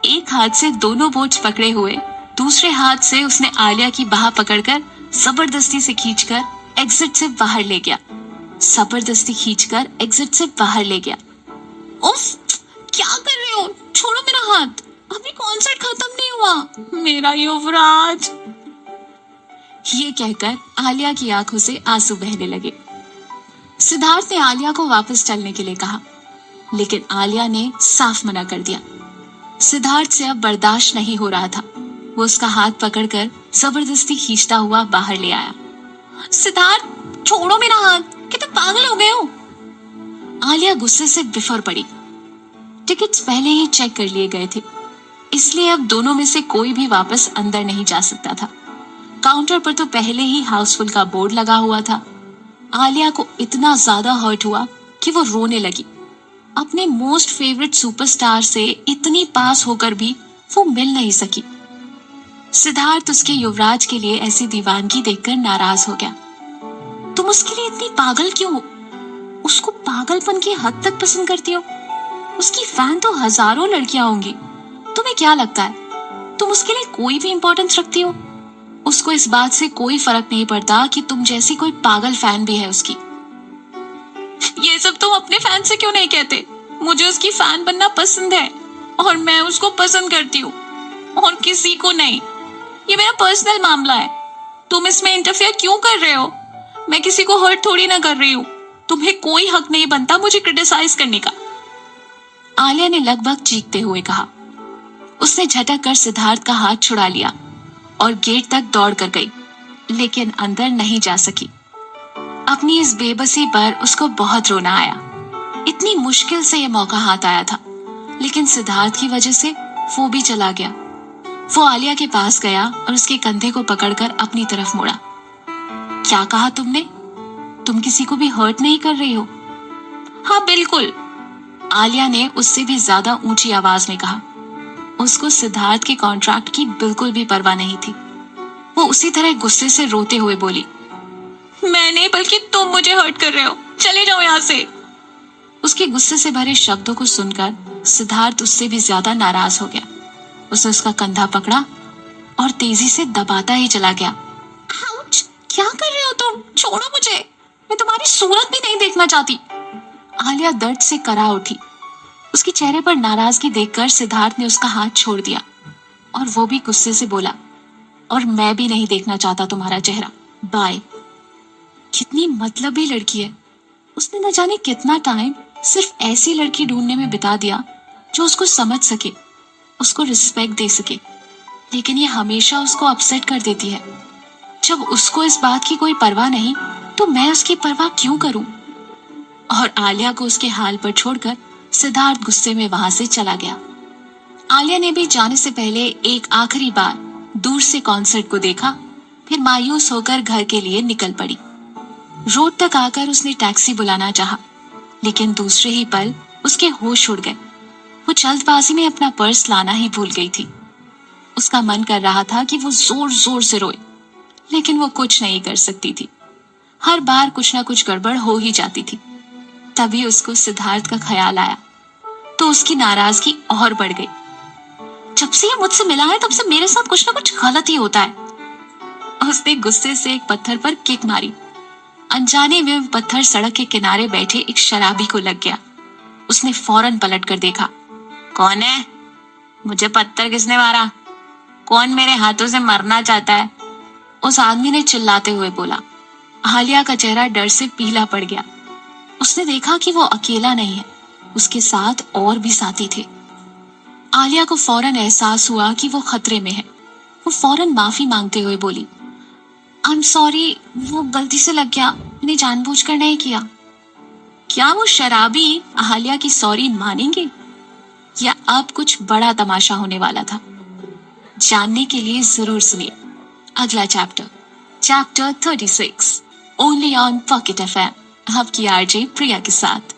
एक हाथ से दोनों बोर्ड्स पकड़े हुए, दूसरे हाथ से उसने आलिया की बाह पकड़कर जबरदस्ती से खींचकर एग्जिट से बाहर ले गया। जबरदस्ती खींचकर एग्जिट से बाहर ले गया। उफ, क्या कर रहे हो? छोड़ो मेरा हाथ, अभी कॉन्सर्ट खत्म नहीं हुआ। मेरा युवराज। ये कहकर आलिया की आंखों से आंसू बहने लगे। सिद्धार्थ ने आलिया को वापस चलने के लिए कहा, लेकिन आलिया ने साफ मना कर दिया। सिद्धार्थ से अब बर्दाश्त नहीं हो रहा था। वो उसका हाथ पकड़कर जबरदस्ती खींचता हुआ बाहर ले आया। सिद्धार्थ, छोड़ो मेरा हाथ, क्या तुम पागल हो गए हो? आलिया गुस्से से बिफर पड़ी। टिकट्स पहले ही चेक कर लिए गए थे, इसलिए अब दोनों में से कोई भी वापस अंदर नहीं जा सकता था। काउंटर पर तो पहले ही हाउसफुल का बोर्ड लगा हुआ था। आलिया को इतना ज्यादा हर्ट हुआ कि वो रोने लगी। अपने मोस्ट फेवरेट सुपरस्टार से इतनी पास होकर भी वो मिल नहीं सकी। सिद्धार्थ उसके युवराज के लिए ऐसी दीवानगी देखकर नाराज हो गया। तुम उसके लिए इतनी पागल क्यों हो? उसको पागलपन की हद तक पसंद करती हो? उसकी फैन तो हजारों लड़कियां होंगी। तुम्हें क्या लगता है तुम उसके लिए कोई भी इंपॉर्टेंस रखती हो? उसको इस बात से कोई फर्क नहीं पड़ता कि तुम जैसी कोई पागल फैन भी है उसकी। ये सब तुम अपने फैन से क्यों नहीं कहते? मुझे उसकी फैन बनना पसंद है और मैं उसको पसंद करती हूँ और किसी को नहीं। ये मेरा पर्सनल मामला है। तुम इसमें इंटरफेयर क्यों कर रहे हो? मैं किसी को हर्ट थोड़ी ना कर रही हूँ। तुम्हें कोई हक नहीं बनता मुझे क्रिटिसाइज करने का। आलिया ने लगभग चीखते हुए कहा। उसने झटक कर सिद्धार्थ का हाथ छुड़ा लिया और गेट तक दौड़ कर गई, लेकिन अंदर नहीं जा सकी। अपनी इस बेबसी पर उसको बहुत रोना आया। इतनी मुश्किल से यह मौका हाथ आया था, लेकिन सिद्धार्थ की वजह से वो भी चला गया। वो आलिया के पास गया और उसके कंधे को पकड़कर अपनी तरफ मोड़ा। क्या कहा तुमने? तुम किसी को भी हर्ट नहीं कर रही हो? हाँ बिल्कुल, आलिया ने उससे भी ज्यादा ऊंची आवाज में कहा। उसको सिद्धार्थ के कॉन्ट्रैक्ट की बिल्कुल भी परवाह नहीं थी। वो उसी तरह गुस्से से रोते हुए बोली, मैं नहीं बल्कि तुम मुझे हर्ट कर रहे हो। चले जाओ यहाँ से। उसके गुस्से से भरे शब्दों को सुनकर सिद्धार्थ उससे भी ज्यादा नाराज हो गया। उसने उसका कंधा पकड़ा और तेजी से दबाता ही चला गया। आउच! क्या कर रहे हो तुम? छोड़ो मुझे, मैं तुम्हारी सूरत भी नहीं देखना चाहती। आलिया दर्द से करा उठी। उसके चेहरे पर नाराजगी देखकर सिद्धार्थ ने उसका हाथ छोड़ दिया और वो भी गुस्से से बोला, और मैं भी नहीं देखना चाहता तुम्हारा चेहरा। बाय। कितनी मतलबी लड़की है। उसने न जाने कितना टाइम सिर्फ ऐसी लड़की ढूंढने में बिता दिया जो उसको समझ सके, उसको रिस्पेक्ट दे सके, लेकिन ये हमेशा उसको अपसेट कर देती है। जब उसको इस बात की कोई परवाह नहीं तो मैं उसकी परवाह क्यों करूं? और आलिया को उसके हाल पर छोड़कर सिद्धार्थ गुस्से में वहां से चला गया। आलिया ने भी जाने से पहले एक आखिरी बार दूर से कॉन्सर्ट को देखा, फिर मायूस होकर घर के लिए निकल पड़ी। रोड तक आकर उसने टैक्सी बुलाना चाहा, लेकिन दूसरे ही पल उसके होश उड़ गए। वो जल्दबाजी में अपना पर्स लाना ही भूल गई थी। उसका मन कर रहा था कि वो जोर जोर से रोए, लेकिन वो कुछ नहीं कर सकती थी। हर बार कुछ ना कुछ गड़बड़ हो ही जाती थी। तभी उसको सिद्धार्थ का ख्याल आया तो उसकी नाराजगी और बढ़ गई। जब से ये मुझसे मिला है तब से मेरे साथ कुछ ना कुछ गलत ही होता है। उसने गुस्से से एक पत्थर पर किक मारी। अनजाने में पत्थर सड़क के किनारे बैठे एक शराबी को लग गया। उसने फौरन पलट कर देखा। कौन है? मुझे पत्थर किसने मारा? कौन मेरे हाथों से मरना चाहता है? उस आदमी ने चिल्लाते हुए बोला। आलिया का चेहरा डर से पीला पड़ गया। उसने देखा कि वो अकेला नहीं है, उसके साथ और भी साथी थे। आलिया को फौरन एहसास हुआ कि वो खतरे में है। वो फौरन माफी मांगते हुए बोली, आई एम सॉरी, वो गलती से लग गया, मैंने जानबूझकर नहीं किया। क्या वो शराबी आलिया की सॉरी मानेंगे या अब कुछ बड़ा तमाशा होने वाला था? जानने के लिए जरूर सुनिए अगला chapter 36 only on pocket FM, आपकी आरजे प्रिया के साथ।